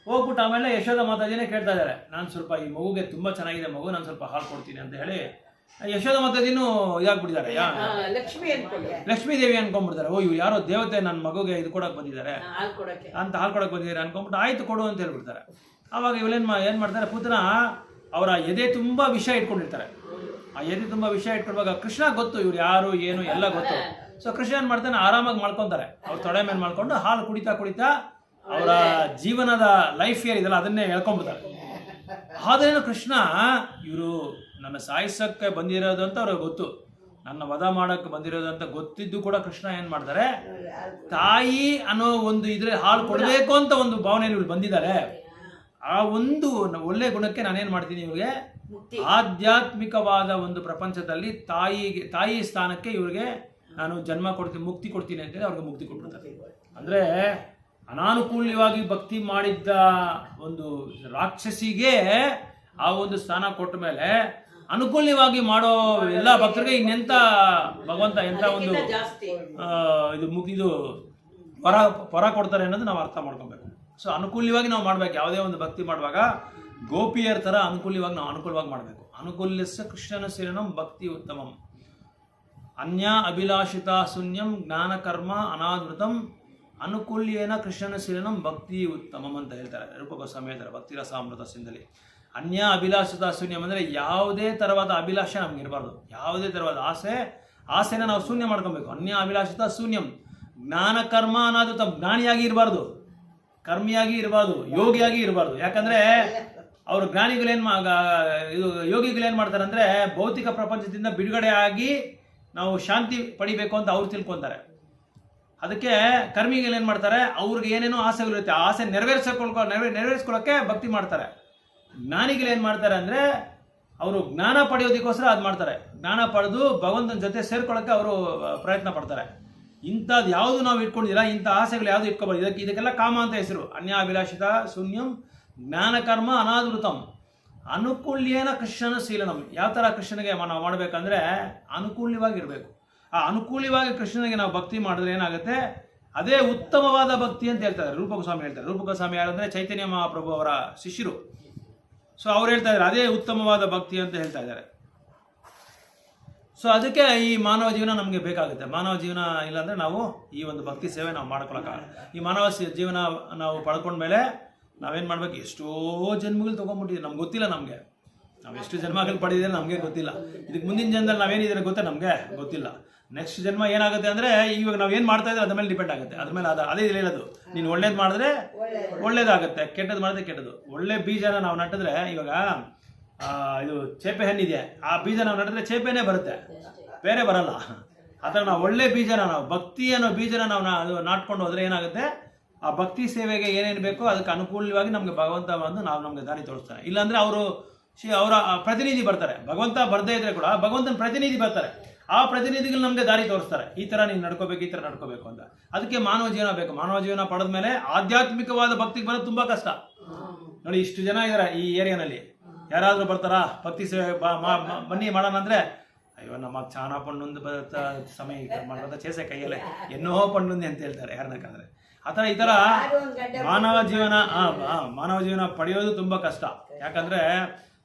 ಹೋಗ್ಬಿಟ್ಟು ಆಮೇಲೆ ಯಶೋಧ ಮಾತಾಜಿನೇ ಕೇಳ್ತಾ ಇದ್ದಾರೆ, ನಾನು ಸ್ವಲ್ಪ ಈ ಮಗುಗೆ ತುಂಬ ಚೆನ್ನಾಗಿದೆ ಮಗು, ನಾನು ಸ್ವಲ್ಪ ಹಾಲು ಕೊಡ್ತೀನಿ ಅಂತ ಹೇಳಿ ಯಶೋಧ ಮಾತಾಜಿನೂ ಇದಾಗ್ಬಿಟ್ಟಿದ್ದಾರೆ, ಲಕ್ಷ್ಮೀ ದೇವಿ ಅನ್ಕೊಂಡ್ಬಿಡ್ತಾರೆ. ಇವ್ರು ಯಾರೋ ದೇವತೆ ನನ್ನ ಮಗುಗೆ ಇದು ಕೊಡಕ್ಕೆ ಬಂದಿದ್ದಾರೆ ಅಂತ, ಹಾಲು ಕೊಡಕ್ಕೆ ಬಂದಿದ್ದಾರೆ ಅನ್ಕೊಂಡ್ಬಿಟ್ಟು ಆಯ್ತು ಕೊಡು ಅಂತ ಹೇಳ್ಬಿಡ್ತಾರೆ. ಆವಾಗ ಇವಳೇನು ಮಾಡ್ತಾರೆ, ಪುತ್ರ ಅವರ ಎದೆ ತುಂಬ ವಿಷ ಇಟ್ಕೊಂಡಿರ್ತಾರೆ. ಆ ಎದೆ ತುಂಬ ವಿಷ ಇಟ್ಕೊಳ್ಳುವಾಗ ಕೃಷ್ಣ ಗೊತ್ತು ಇವ್ರು ಯಾರು ಏನು ಎಲ್ಲ ಗೊತ್ತು. ಸೊ ಕೃಷ್ಣ ಏನು ಮಾಡ್ತಾನೆ, ಆರಾಮಾಗಿ ಮಾಡ್ಕೊತಾರೆ. ಅವ್ರು ತೊಡೆ ಮೇಲೆ ಮಾಡ್ಕೊಂಡು ಹಾಲು ಕುಡಿತಾ ಕುಡಿತಾ ಅವರ ಜೀವನದ ಲೈಫ್ ಏನಿದೆಯಲ್ಲ ಅದನ್ನೇ ಹೇಳ್ಕೊಂಡ್ಬಿಡ್ತಾರೆ. ಆದ್ರೇನು ಕೃಷ್ಣ ಇವರು ನನ್ನ ಸಾಯಿಸಕ್ಕೆ ಬಂದಿರೋದು ಅಂತ ಅವ್ರಿಗೆ ಗೊತ್ತು, ನನ್ನ ವಧ ಮಾಡಕ್ಕೆ ಬಂದಿರೋದು ಅಂತ ಗೊತ್ತಿದ್ದು ಕೂಡ ಕೃಷ್ಣ ಏನು ಮಾಡ್ತಾರೆ, ತಾಯಿ ಅನ್ನೋ ಒಂದು ಇದ್ರೆ ಹಾಲು ಕೊಡಬೇಕು ಅಂತ ಒಂದು ಭಾವನೆಯಲ್ಲಿ ಇವ್ರು ಬಂದಿದ್ದಾರೆ. ಆ ಒಂದು ಒಳ್ಳೆ ಗುಣಕ್ಕೆ ನಾನೇನು ಮಾಡ್ತೀನಿ, ಇವ್ರಿಗೆ ಆಧ್ಯಾತ್ಮಿಕವಾದ ಒಂದು ಪ್ರಪಂಚದಲ್ಲಿ ತಾಯಿ ಸ್ಥಾನಕ್ಕೆ ಇವ್ರಿಗೆ ನಾನು ಜನ್ಮ ಕೊಡ್ತೀನಿ, ಮುಕ್ತಿ ಕೊಡ್ತೀನಿ ಅಂತೇಳಿ ಅವ್ರಿಗೆ ಮುಕ್ತಿ ಕೊಟ್ಬಿಡ್ತಾರೆ. ಅಂದರೆ ಅನಾನುಕೂಲವಾಗಿ ಭಕ್ತಿ ಮಾಡಿದ್ದ ಒಂದು ರಾಕ್ಷಸಿಗೆ ಆ ಒಂದು ಸ್ಥಾನ ಕೊಟ್ಟ ಮೇಲೆ ಅನುಕೂಲವಾಗಿ ಮಾಡೋ ಎಲ್ಲ ಭಕ್ತರಿಗೆ ಇನ್ನೆಂತ ಭಗವಂತ ಎಂತ ಒಂದು ಇದು ವರ ಕೊಡ್ತಾರೆ ಅನ್ನೋದು ನಾವು ಅರ್ಥ ಮಾಡ್ಕೊಬೇಕು. ಸೊ ಅನುಕೂಲವಾಗಿ ನಾವು ಮಾಡ್ಬೇಕು. ಯಾವುದೇ ಒಂದು ಭಕ್ತಿ ಮಾಡುವಾಗ ಗೋಪಿಯರ ಥರ ಅನುಕೂಲವಾಗಿ ನಾವು ಅನುಕೂಲವಾಗಿ ಮಾಡಬೇಕು. ಅನುಕೂಲ್ಯಸ್ಯ ಕೃಷ್ಣನ ಸೇನಂ ಭಕ್ತಿ ಉತ್ತಮಂ ಅನ್ಯ ಅಭಿಲಾಷಿತ ಶೂನ್ಯಂ ಜ್ಞಾನಕರ್ಮ ಅನಾದೃತಂ ಅನುಕೂಲ್ಯೇನ ಕೃಷ್ಣನ ಸೇನಂ ಭಕ್ತಿ ಉತ್ತಮಂ ಅಂತ ಹೇಳ್ತಾರೆ ರೂಪ ಗೋಸ್ವಾಮಿ ಹೇಳ್ತಾರೆ ಭಕ್ತಿ ರಸಾಮೃತ ಸಿಂಧಲ್ಲಿ. ಅನ್ಯ ಅಭಿಲಾಷಿತ ಶೂನ್ಯಂ ಅಂದರೆ ಯಾವುದೇ ಥರವಾದ ಅಭಿಲಾಷೆ ನಮ್ಗೆ ಇರಬಾರ್ದು. ಯಾವುದೇ ಥರವಾದ ಆಸೆನ ನಾವು ಶೂನ್ಯ ಮಾಡ್ಕೊಬೇಕು. ಅನ್ಯ ಅಭಿಲಾಷಿತ ಶೂನ್ಯಂ ಜ್ಞಾನಕರ್ಮ ಅನಾದೃತಂ, ಜ್ಞಾನಿಯಾಗಿ ಇರಬಾರ್ದು, ಕರ್ಮಿಯಾಗಿ ಇರಬಾರ್ದು, ಯೋಗಿಯಾಗಿ ಇರಬಾರ್ದು. ಯಾಕಂದರೆ ಅವರು ಯೋಗಿಗಳೇನು ಮಾಡ್ತಾರೆ ಅಂದರೆ ಭೌತಿಕ ಪ್ರಪಂಚದಿಂದ ಬಿಡುಗಡೆ ಆಗಿ ನಾವು ಶಾಂತಿ ಪಡಿಬೇಕು ಅಂತ ಅವ್ರು ತಿಳ್ಕೊತಾರೆ. ಅದಕ್ಕೆ ಕರ್ಮಿಗಳೇನು ಮಾಡ್ತಾರೆ, ಅವ್ರಿಗೆ ಏನೇನೋ ಆಸೆಗಳಿರುತ್ತೆ, ಆ ಆಸೆ ನೆರವೇರಿಸ್ಕೊಳ್ಳೋಕ್ಕೆ ಭಕ್ತಿ ಮಾಡ್ತಾರೆ. ಜ್ಞಾನಿಗಳೇನು ಮಾಡ್ತಾರೆ ಅಂದರೆ ಅವರು ಜ್ಞಾನ ಪಡೆಯೋದಕ್ಕೋಸ್ಕರ ಅದು ಮಾಡ್ತಾರೆ. ಜ್ಞಾನ ಪಡೆದು ಭಗವಂತನ ಜೊತೆ ಸೇರ್ಕೊಳ್ಳೋಕ್ಕೆ ಅವರು ಪ್ರಯತ್ನ ಪಡ್ತಾರೆ. ಇಂಥದ್ದು ಯಾವುದು ನಾವು ಇಟ್ಕೊಂಡಿಲ್ಲ, ಇಂಥ ಆಸೆಗಳು ಯಾವುದು ಇಟ್ಕೋಬಾರ್ದು. ಇದಕ್ಕೆಲ್ಲ ಕಾಮ ಅಂತ ಹೆಸರು. ಅನ್ಯಾಭಿಲಾಷಿತ ಶೂನ್ಯಂ ಜ್ಞಾನಕರ್ಮ ಅನಾದೃತಂ ಅನುಕೂಲ್ಯೇನ ಕೃಷ್ಣನ ಶೀಲನಂ. ಯಾವ ಥರ ಕೃಷ್ಣನಿಗೆ ನಾವು ಮಾಡಬೇಕಂದ್ರೆ ಅನುಕೂಲ್ಯವಾಗಿರಬೇಕು. ಆ ಅನುಕೂಲವಾಗಿ ಕೃಷ್ಣನಿಗೆ ನಾವು ಭಕ್ತಿ ಮಾಡಿದ್ರೆ ಏನಾಗುತ್ತೆ, ಅದೇ ಉತ್ತಮವಾದ ಭಕ್ತಿ ಅಂತ ಹೇಳ್ತಾರೆ ರೂಪ ಗೋಸ್ವಾಮಿ ಹೇಳ್ತಾರೆ. ರೂಪ ಗೋಸ್ವಾಮಿ ಯಾರಂದರೆ ಚೈತನ್ಯ ಮಹಾಪ್ರಭು ಅವರ ಶಿಷ್ಯರು. ಸೊ ಅವ್ರು ಹೇಳ್ತಾ ಇದ್ದಾರೆ ಅದೇ ಉತ್ತಮವಾದ ಭಕ್ತಿ ಅಂತ ಹೇಳ್ತಾ ಇದ್ದಾರೆ. ಸೊ ಅದಕ್ಕೆ ಈ ಮಾನವ ಜೀವನ ನಮಗೆ ಬೇಕಾಗುತ್ತೆ. ಮಾನವ ಜೀವನ ಇಲ್ಲಾಂದರೆ ನಾವು ಈ ಒಂದು ಭಕ್ತಿ ಸೇವೆ ನಾವು ಮಾಡ್ಕೊಳಕ್ಕಾಗಲ್ಲ. ಈ ಮಾನವ ಜೀವನ ನಾವು ಪಡ್ಕೊಂಡ್ಮೇಲೆ ನಾವೇನು ಮಾಡ್ಬೇಕು, ಎಷ್ಟೋ ಜನ್ಮಗಳು ತೊಗೊಂಡ್ಬಿಟ್ಟಿದ್ದೀವಿ, ನಮ್ಗೆ ಗೊತ್ತಿಲ್ಲ. ನಾವು ಎಷ್ಟು ಜನ್ಮಗಳು ಪಡೆದಿದ್ದೀವಿ ನಮಗೆ ಗೊತ್ತಿಲ್ಲ. ಇದಕ್ಕೆ ಮುಂದಿನ ಜನ್ಮದಲ್ಲಿ ನಾವೇನಿದ್ರೆ ಗೊತ್ತಾ ನಮಗೆ ಗೊತ್ತಿಲ್ಲ. ನೆಕ್ಸ್ಟ್ ಜನ್ಮ ಏನಾಗುತ್ತೆ ಅಂದರೆ ಇವಾಗ ನಾವು ಏನು ಮಾಡ್ತಾ ಇದ್ರೆ ಅದ್ರ ಮೇಲೆ ಡಿಪೆಂಡ್ ಆಗುತ್ತೆ. ಅದ್ರ ಮೇಲೆ ಅದೇ ಹೇಳೋದು, ನೀನು ಒಳ್ಳೇದು ಮಾಡಿದ್ರೆ ಒಳ್ಳೇದಾಗುತ್ತೆ, ಕೆಟ್ಟದ್ದು ಮಾಡಿದ್ರೆ ಕೆಟ್ಟದ್ದು. ಒಳ್ಳೆ ಬೀಜನ ನಾವು ನಟ್ಟಿದ್ರೆ, ಇವಾಗ ಇದು ಚೇಪೆ ಹಣ್ಣಿದೆ, ಆ ಬೀಜ ನಾವು ನಟ್ಟಿದ್ರೆ ಚೇಪೆನೇ ಬರುತ್ತೆ, ಬೇರೆ ಬರಲ್ಲ. ಆ ಥರ ನಾವು ಒಳ್ಳೆ ಬೀಜನ, ನಾವು ಭಕ್ತಿ ಅನ್ನೋ ಬೀಜನ ನಾವು ನಾಟ್ಕೊಂಡು ಹೋದ್ರೆ ಏನಾಗುತ್ತೆ, ಆ ಭಕ್ತಿ ಸೇವೆಗೆ ಏನೇನು ಬೇಕೋ ಅದಕ್ಕೆ ಅನುಕೂಲವಾಗಿ ನಮಗೆ ಭಗವಂತ ಬಂದು ನಮಗೆ ದಾರಿ ತೋರಿಸ್ತಾನೆ. ಇಲ್ಲಾಂದರೆ ಅವರ ಪ್ರತಿನಿಧಿ ಬರ್ತಾರೆ. ಭಗವಂತ ಬರದೇ ಇದ್ರೆ ಕೂಡ ಭಗವಂತನ ಪ್ರತಿನಿಧಿ ಬರ್ತಾರೆ. ಆ ಪ್ರತಿನಿಧಿಗಳು ನಮಗೆ ದಾರಿ ತೋರಿಸ್ತಾರೆ, ಈ ಥರ ನೀನು ನಡ್ಕೋಬೇಕು, ಈ ಥರ ನಡ್ಕೋಬೇಕು ಅಂತ. ಅದಕ್ಕೆ ಮಾನವ ಜೀವನ ಬೇಕು. ಮಾನವ ಜೀವನ ಪಡೆದ ಮೇಲೆ ಆಧ್ಯಾತ್ಮಿಕವಾದ ಭಕ್ತಿಗೆ ಬರೋದು ತುಂಬ ಕಷ್ಟ. ನೋಡಿ, ಇಷ್ಟು ಜನ ಇದ್ದಾರೆ ಈ ಏರಿಯಾನಲ್ಲಿ. ಯಾರಾದರೂ ಬರ್ತಾರಾ ಭಕ್ತಿ ಸೇವೆ ಬನ್ನಿ ಮಾಡೋಣ ಅಂದರೆ, ಅಯ್ಯೋ ನಮ್ಮ ಚಾನ ಪಣ್ಣೊಂದು ಸಮಯ ಮಾಡ್ಬಾರ್ದ ಚೇಸೆ ಕೈಯಲ್ಲೇ ಎನ್ನೋ ಪಣ್ಣುಂದಿ ಅಂತ ಹೇಳ್ತಾರೆ ಯಾರನ್ನಕ್ಕಂದ್ರೆ. ಆ ಥರ ಈ ಥರ ಮಾನವ ಜೀವನ ಪಡೆಯೋದು ತುಂಬ ಕಷ್ಟ. ಯಾಕಂದರೆ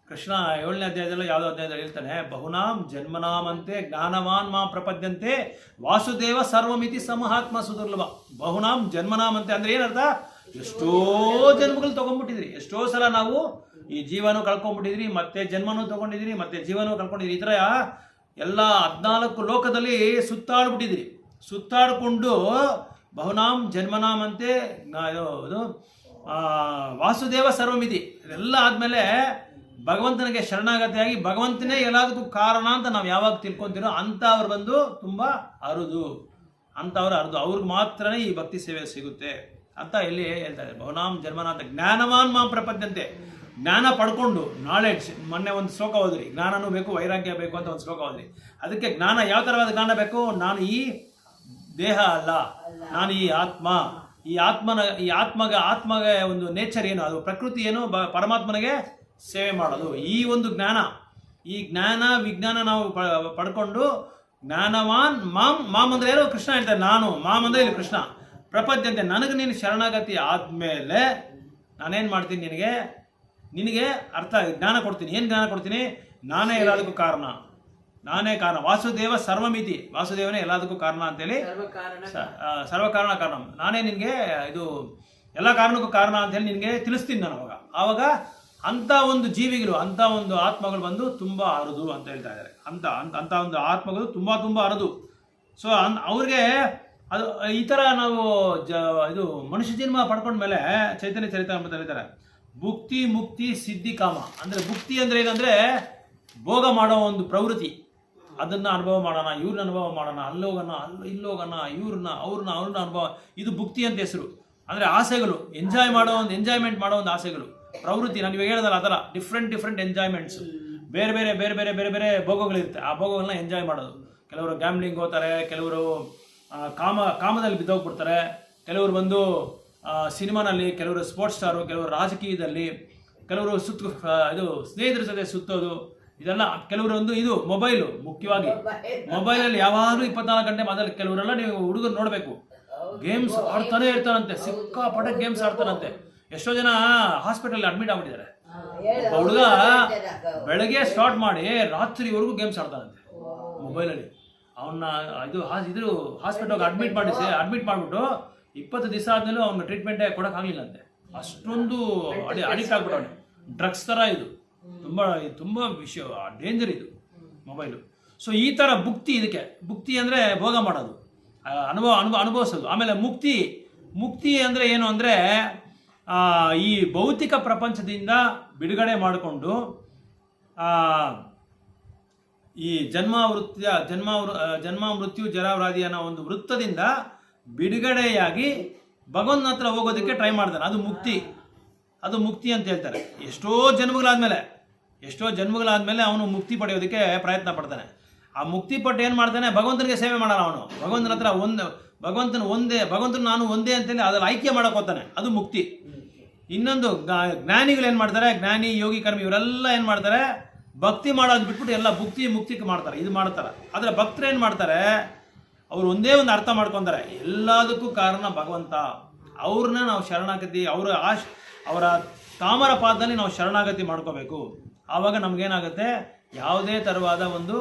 ಕೃಷ್ಣ 7ನೇ ಅಧ್ಯಾಯದಲ್ಲಿ ಯಾವುದೋ ಅಧ್ಯಾಯದಲ್ಲಿ ಹೇಳ್ತಾನೆ, ಬಹುನಾಂ ಜನ್ಮನಾಮಂತೆ ಜ್ಞಾನವಾನ್ ಮಾ ಪ್ರಪದ್ಯಂತೆ ವಾಸುದೇವ ಸರ್ವಮಿತಿ ಸಮಹಾತ್ಮ ಸುದುರ್ಲಭ. ಬಹುನಾಂ ಜನ್ಮನಾಮಂತೆ ಅಂದರೆ ಏನರ್ಥ, ಎಷ್ಟೋ ಜನ್ಮಗಳು ತೊಗೊಂಡ್ಬಿಟ್ಟಿದ್ರಿ, ಎಷ್ಟೋ ಸಲ ನಾವು ಈ ಜೀವನೂ ಕಳ್ಕೊಂಡ್ಬಿಟ್ಟಿದ್ರಿ, ಮತ್ತೆ ಜನ್ಮನೂ ತೊಗೊಂಡಿದ್ರಿ, ಮತ್ತೆ ಜೀವನೂ ಕಳ್ಕೊಂಡಿದ್ರಿ. ಈ ಥರ ಎಲ್ಲ 14 ಲೋಕದಲ್ಲಿ ಸುತ್ತಾಡ್ಬಿಟ್ಟಿದ್ರಿ. ಸುತ್ತಾಡಿಕೊಂಡು ಬಹುನಾಂ ಜನ್ಮನಾಮಂತೆ ವಾಸುದೇವ ಸರ್ವಮಿತಿ ಇದೆಲ್ಲ ಆದಮೇಲೆ ಭಗವಂತನಿಗೆ ಶರಣಾಗತಿಯಾಗಿ ಭಗವಂತನೇ ಎಲ್ಲದಕ್ಕೂ ಕಾರಣ ಅಂತ ನಾವು ಯಾವಾಗ ತಿಳ್ಕೊತೀರೋ ಅಂಥವ್ರು ಬಂದು ತುಂಬ ಅರುದು. ಅವ್ರಿಗೆ ಮಾತ್ರನೇ ಈ ಭಕ್ತಿ ಸೇವೆ ಸಿಗುತ್ತೆ ಅಂತ ಇಲ್ಲಿ ಹೇಳ್ತಾರೆ. ಬಹುನಾಂ ಜನ್ಮನಾಥ ಜ್ಞಾನವಾನ್ ಮಾಂ ಪ್ರಪದ್ಯಂತೆ. ಜ್ಞಾನ ಪಡ್ಕೊಂಡು ನಾಲೆಡ್ಜ್, ಮೊನ್ನೆ ಒಂದು ಶ್ಲೋಕ ಓದ್ರಿ, ಜ್ಞಾನನೂ ಬೇಕು ವೈರಾಗ್ಯ ಬೇಕು ಅಂತ ಒಂದು ಶ್ಲೋಕ ಓದ್ರಿ. ಅದಕ್ಕೆ ಜ್ಞಾನ ಯಾವ ಥರವಾದ ಜ್ಞಾನ ಬೇಕು, ನಾನು ಈ ದೇಹ ಅಲ್ಲ, ನಾನು ಈ ಆತ್ಮ, ಈ ಆತ್ಮಗೆ ಒಂದು ನೇಚರ್ ಏನು, ಅದು ಪ್ರಕೃತಿ ಏನು, ಪರಮಾತ್ಮನಿಗೆ ಸೇವೆ ಮಾಡೋದು. ಈ ಒಂದು ಈ ಜ್ಞಾನ ವಿಜ್ಞಾನ ನಾವು ಪಡ್ಕೊಂಡು ಜ್ಞಾನವಾನ್ ಮಾಮ್ ಅಂದರೆ ಏನು, ಕೃಷ್ಣ ಹೇಳ್ತಾರೆ. ನಾನು ಮಾಮ್ ಅಂದರೆ ಇಲ್ಲಿ ಕೃಷ್ಣ. ಪ್ರಪಂಚಂತೆ ನನಗೆ ನೀನು ಶರಣಾಗತಿ ಆದಮೇಲೆ ನಾನೇನು ಮಾಡ್ತೀನಿ, ನಿನಗೆ ಅರ್ಥ ಜ್ಞಾನ ಕೊಡ್ತೀನಿ. ಏನು ಜ್ಞಾನ ಕೊಡ್ತೀನಿ, ನಾನೇ ಎಲ್ಲದಕ್ಕೂ ಕಾರಣ, ನಾನೇ ಕಾರಣ. ವಾಸುದೇವ ಸರ್ವಮಿತಿ, ವಾಸುದೇವನೇ ಎಲ್ಲದಕ್ಕೂ ಕಾರಣ ಅಂತೇಳಿ, ಸರ್ವಕಾರಣ ನಾನೇ ನಿನಗೆ ಇದು ಎಲ್ಲ ಕಾರಣಕ್ಕೂ ಕಾರಣ ಅಂತೇಳಿ ನಿನಗೆ ತಿಳಿಸ್ತೀನಿ ನಾನು. ಆವಾಗ ಅಂಥ ಒಂದು ಜೀವಿಗಳು, ಅಂಥ ಒಂದು ಆತ್ಮಗಳು ಬಂದು ತುಂಬ ಅರುದು ಅಂತ ಹೇಳ್ತಾ ಇದ್ದಾರೆ. ಅಂಥ ಒಂದು ಆತ್ಮಗಳು ತುಂಬ ತುಂಬ ಅರುದು. ಸೊ ಅವ್ರಿಗೆ ಅದು ಈ ಥರ ನಾವು ಇದು ಮನುಷ್ಯ ಜನ್ಮ ಪಡ್ಕೊಂಡ್ಮೇಲೆ ಚೈತನ್ಯ ಚರಿತಾಮೃತ ಹೇಳ್ತಾರೆ, ಭುಕ್ತಿ ಮುಕ್ತಿ ಸಿದ್ಧಿ ಕಾಮ. ಅಂದರೆ ಭುಕ್ತಿ ಅಂದರೆ ಏನಂದರೆ ಭೋಗ ಮಾಡೋ ಒಂದು ಪ್ರವೃತ್ತಿ, ಅದನ್ನು ಅನುಭವ ಮಾಡೋಣ, ಇವ್ರನ್ನ ಅನುಭವ ಮಾಡೋಣ, ಅಲ್ಲೋಗೋಣ, ಇಲ್ಲೋಗೋಣ, ಅವ್ರನ್ನ ಅನುಭವ, ಇದು ಭುಕ್ತಿ ಅಂತ ಹೆಸರು. ಅಂದರೆ ಆಸೆಗಳು, ಎಂಜಾಯ್ಮೆಂಟ್ ಮಾಡೋ ಒಂದು ಆಸೆಗಳು, ಪ್ರವೃತ್ತಿ. ನಾನು ಇವಾಗ ಹೇಳೋದಲ್ಲ ಆ ಥರ ಡಿಫ್ರೆಂಟ್ ಎಂಜಾಯ್ಮೆಂಟ್ಸ್, ಬೇರೆ ಭೋಗಗಳಿರುತ್ತೆ. ಆ ಭೋಗಗಳನ್ನ ಎಂಜಾಯ್ ಮಾಡೋದು. ಕೆಲವರು ಗ್ಯಾಮ್ಲಿಂಗ್ ಹೋಗ್ತಾರೆ, ಕೆಲವರು ಕಾಮದಲ್ಲಿ ಬಿದ್ದೋಗ್ಬಿಡ್ತಾರೆ, ಕೆಲವರು ಬಂದು ಸಿನಿಮಾನಲ್ಲಿ, ಕೆಲವರು ಸ್ಪೋರ್ಟ್ಸ್ ಸ್ಟಾರು, ಕೆಲವರು ರಾಜಕೀಯದಲ್ಲಿ, ಕೆಲವರು ಇದು ಸ್ನೇಹಿತರ ಜೊತೆ ಸುತ್ತೋದು, ಇದೆಲ್ಲ. ಕೆಲವರು ಒಂದು ಇದು ಮೊಬೈಲು, ಮುಖ್ಯವಾಗಿ ಮೊಬೈಲಲ್ಲಿ ಯಾವಾಗಲೂ 24 ಗಂಟೆ ಮಾತಾಡಿ. ಕೆಲವರೆಲ್ಲ ನೀವು ಹುಡುಗರು ನೋಡಬೇಕು, ಗೇಮ್ಸ್ ಆಡ್ತಾನೆ ಇರ್ತಾರಂತೆ, ಸಿಕ್ಕಾಪಟ್ಟೆ ಗೇಮ್ಸ್ ಆಡ್ತಾರಂತೆ. ಎಷ್ಟೋ ಜನ ಹಾಸ್ಪಿಟಲ್ ಅಡ್ಮಿಟ್ ಆಗ್ಬಿಟ್ಟಿದ್ದಾರೆ. ಹುಡುಗ ಬೆಳಗ್ಗೆ ಸ್ಟಾರ್ಟ್ ಮಾಡಿ ರಾತ್ರಿವರೆಗೂ ಗೇಮ್ಸ್ ಆಡ್ತಾರಂತೆ ಮೊಬೈಲಲ್ಲಿ. ಅವನ್ನ ಇದು ಹಾಸ್ಪಿಟಲ್ಗೆ ಅಡ್ಮಿಟ್ ಮಾಡಿಬಿಟ್ಟು 20 ದಿವಸ ಆದ್ಮೇಲೆ ಅವ್ನ ಟ್ರೀಟ್ಮೆಂಟೇ ಕೊಡೋಕ್ಕಾಗಲಿಲ್ಲ ಅಂತೆ. ಅಷ್ಟೊಂದು ಅಡಿಕ್ಟ್ ಆಗ್ಬಿಟ್ಟವನೆ. ಡ್ರಗ್ಸ್ ಥರ ಇದು ತುಂಬ ವಿಷಯ, ಡೇಂಜರ್ ಇದು ಮೊಬೈಲು. ಸೊ ಈ ಥರ ಇದಕ್ಕೆ ಭುಕ್ತಿ ಅಂದರೆ ಭೋಗ ಮಾಡೋದು, ಅನುಭವಿಸೋದು. ಆಮೇಲೆ ಮುಕ್ತಿ ಅಂದರೆ ಏನು ಅಂದರೆ ಈ ಭೌತಿಕ ಪ್ರಪಂಚದಿಂದ ಬಿಡುಗಡೆ ಮಾಡಿಕೊಂಡು ಈ ಜನ್ಮ ಮೃತ್ಯು ಜರಾವ್ಯಾಧಿ ಅನ್ನೋ ಒಂದು ವೃತ್ತದಿಂದ ಬಿಡುಗಡೆಯಾಗಿ ಭಗವಂತನ ಹತ್ರ ಹೋಗೋದಕ್ಕೆ ಟ್ರೈ ಮಾಡ್ತಾನೆ. ಅದು ಮುಕ್ತಿ ಅಂತ ಹೇಳ್ತಾರೆ. ಎಷ್ಟೋ ಜನ್ಮಗಳಾದ್ಮೇಲೆ ಅವನು ಮುಕ್ತಿ ಪಡೆಯೋದಕ್ಕೆ ಪ್ರಯತ್ನ ಪಡ್ತಾನೆ. ಆ ಮುಕ್ತಿ ಪಟ್ಟು ಏನು ಮಾಡ್ತಾನೆ, ಭಗವಂತನಿಗೆ ಸೇವೆ ಮಾಡೋಣ. ಅವನು ಭಗವಂತನ ಹತ್ರ ಭಗವಂತನ ನಾನು ಒಂದೇ ಅಂತೇಳಿ ಅದ್ರಲ್ಲಿ ಐಕ್ಯ ಮಾಡಕ್ಕೆ ಹೋಗ್ತಾನೆ. ಅದು ಮುಕ್ತಿ. ಇನ್ನೊಂದು ಜ್ಞಾನಿಗಳು ಏನು ಮಾಡ್ತಾರೆ, ಜ್ಞಾನಿ, ಯೋಗಿ, ಕರ್ಮಿ, ಇವರೆಲ್ಲ ಏನು ಮಾಡ್ತಾರೆ, ಭಕ್ತಿ ಮಾಡೋದು ಬಿಟ್ಬಿಟ್ಟು ಎಲ್ಲ ಮುಕ್ತಿಗೆ ಮಾಡ್ತಾರೆ, ಇದು ಮಾಡ್ತಾರೆ. ಆದರೆ ಭಕ್ತರು ಏನು ಮಾಡ್ತಾರೆ, ಅವರು ಒಂದೇ ಒಂದು ಅರ್ಥ ಮಾಡ್ಕೊತಾರೆ, ಎಲ್ಲದಕ್ಕೂ ಕಾರಣ ಭಗವಂತ. ಅವ್ರನ್ನ ನಾವು ಶರಣಾಗತಿ, ಅವರ ತಾಮರ ಪಾದದಲ್ಲಿ ನಾವು ಶರಣಾಗತಿ ಮಾಡ್ಕೋಬೇಕು. ಆವಾಗ ನಮಗೇನಾಗುತ್ತೆ, ಯಾವುದೇ ಥರವಾದ ಒಂದು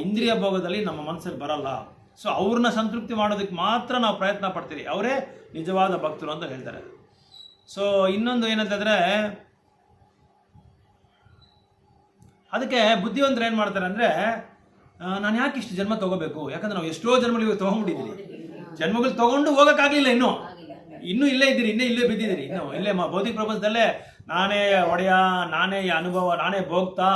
ಇಂದ್ರಿಯ ಭೋಗದಲ್ಲಿ ನಮ್ಮ ಮನಸ್ಸಲ್ಲಿ ಬರಲ್ಲ. ಸೊ ಅವ್ರನ್ನ ಸಂತೃಪ್ತಿ ಮಾಡೋದಕ್ಕೆ ಮಾತ್ರ ನಾವು ಪ್ರಯತ್ನ ಪಡ್ತೀವಿ. ಅವರೇ ನಿಜವಾದ ಭಕ್ತರು ಅಂತ ಹೇಳ್ತಾರೆ. ಸೊ ಇನ್ನೊಂದು ಏನಂತಂದರೆ, ಅದಕ್ಕೆ ಬುದ್ಧಿವಂತರು ಏನು ಮಾಡ್ತಾರೆ ಅಂದರೆ, ನಾನು ಯಾಕೆ ಇಷ್ಟು ಜನ್ಮ ತೊಗೋಬೇಕು, ಯಾಕಂದ್ರೆ ನಾವು ಎಷ್ಟೋ ಜನ್ಮಗಳು ತೊಗೊಂಡ್ಬಿಟ್ಟಿದ್ದೀರಿ, ಜನ್ಮಗಳು ತೊಗೊಂಡು ಹೋಗೋಕ್ಕಾಗಲಿಲ್ಲ, ಇನ್ನೂ ಇಲ್ಲೇ ಇದ್ದೀರಿ, ಇಲ್ಲೇ ಬಿದ್ದಿದ್ದೀರಿ, ಇಲ್ಲೇ ಭೌತಿಕ ಪ್ರಪಂಚದಲ್ಲೇ ನಾನೇ ಒಡೆಯ, ನಾನೇ ಅನುಭವ, ನಾನೇ ಭೋಗ್ತಾ.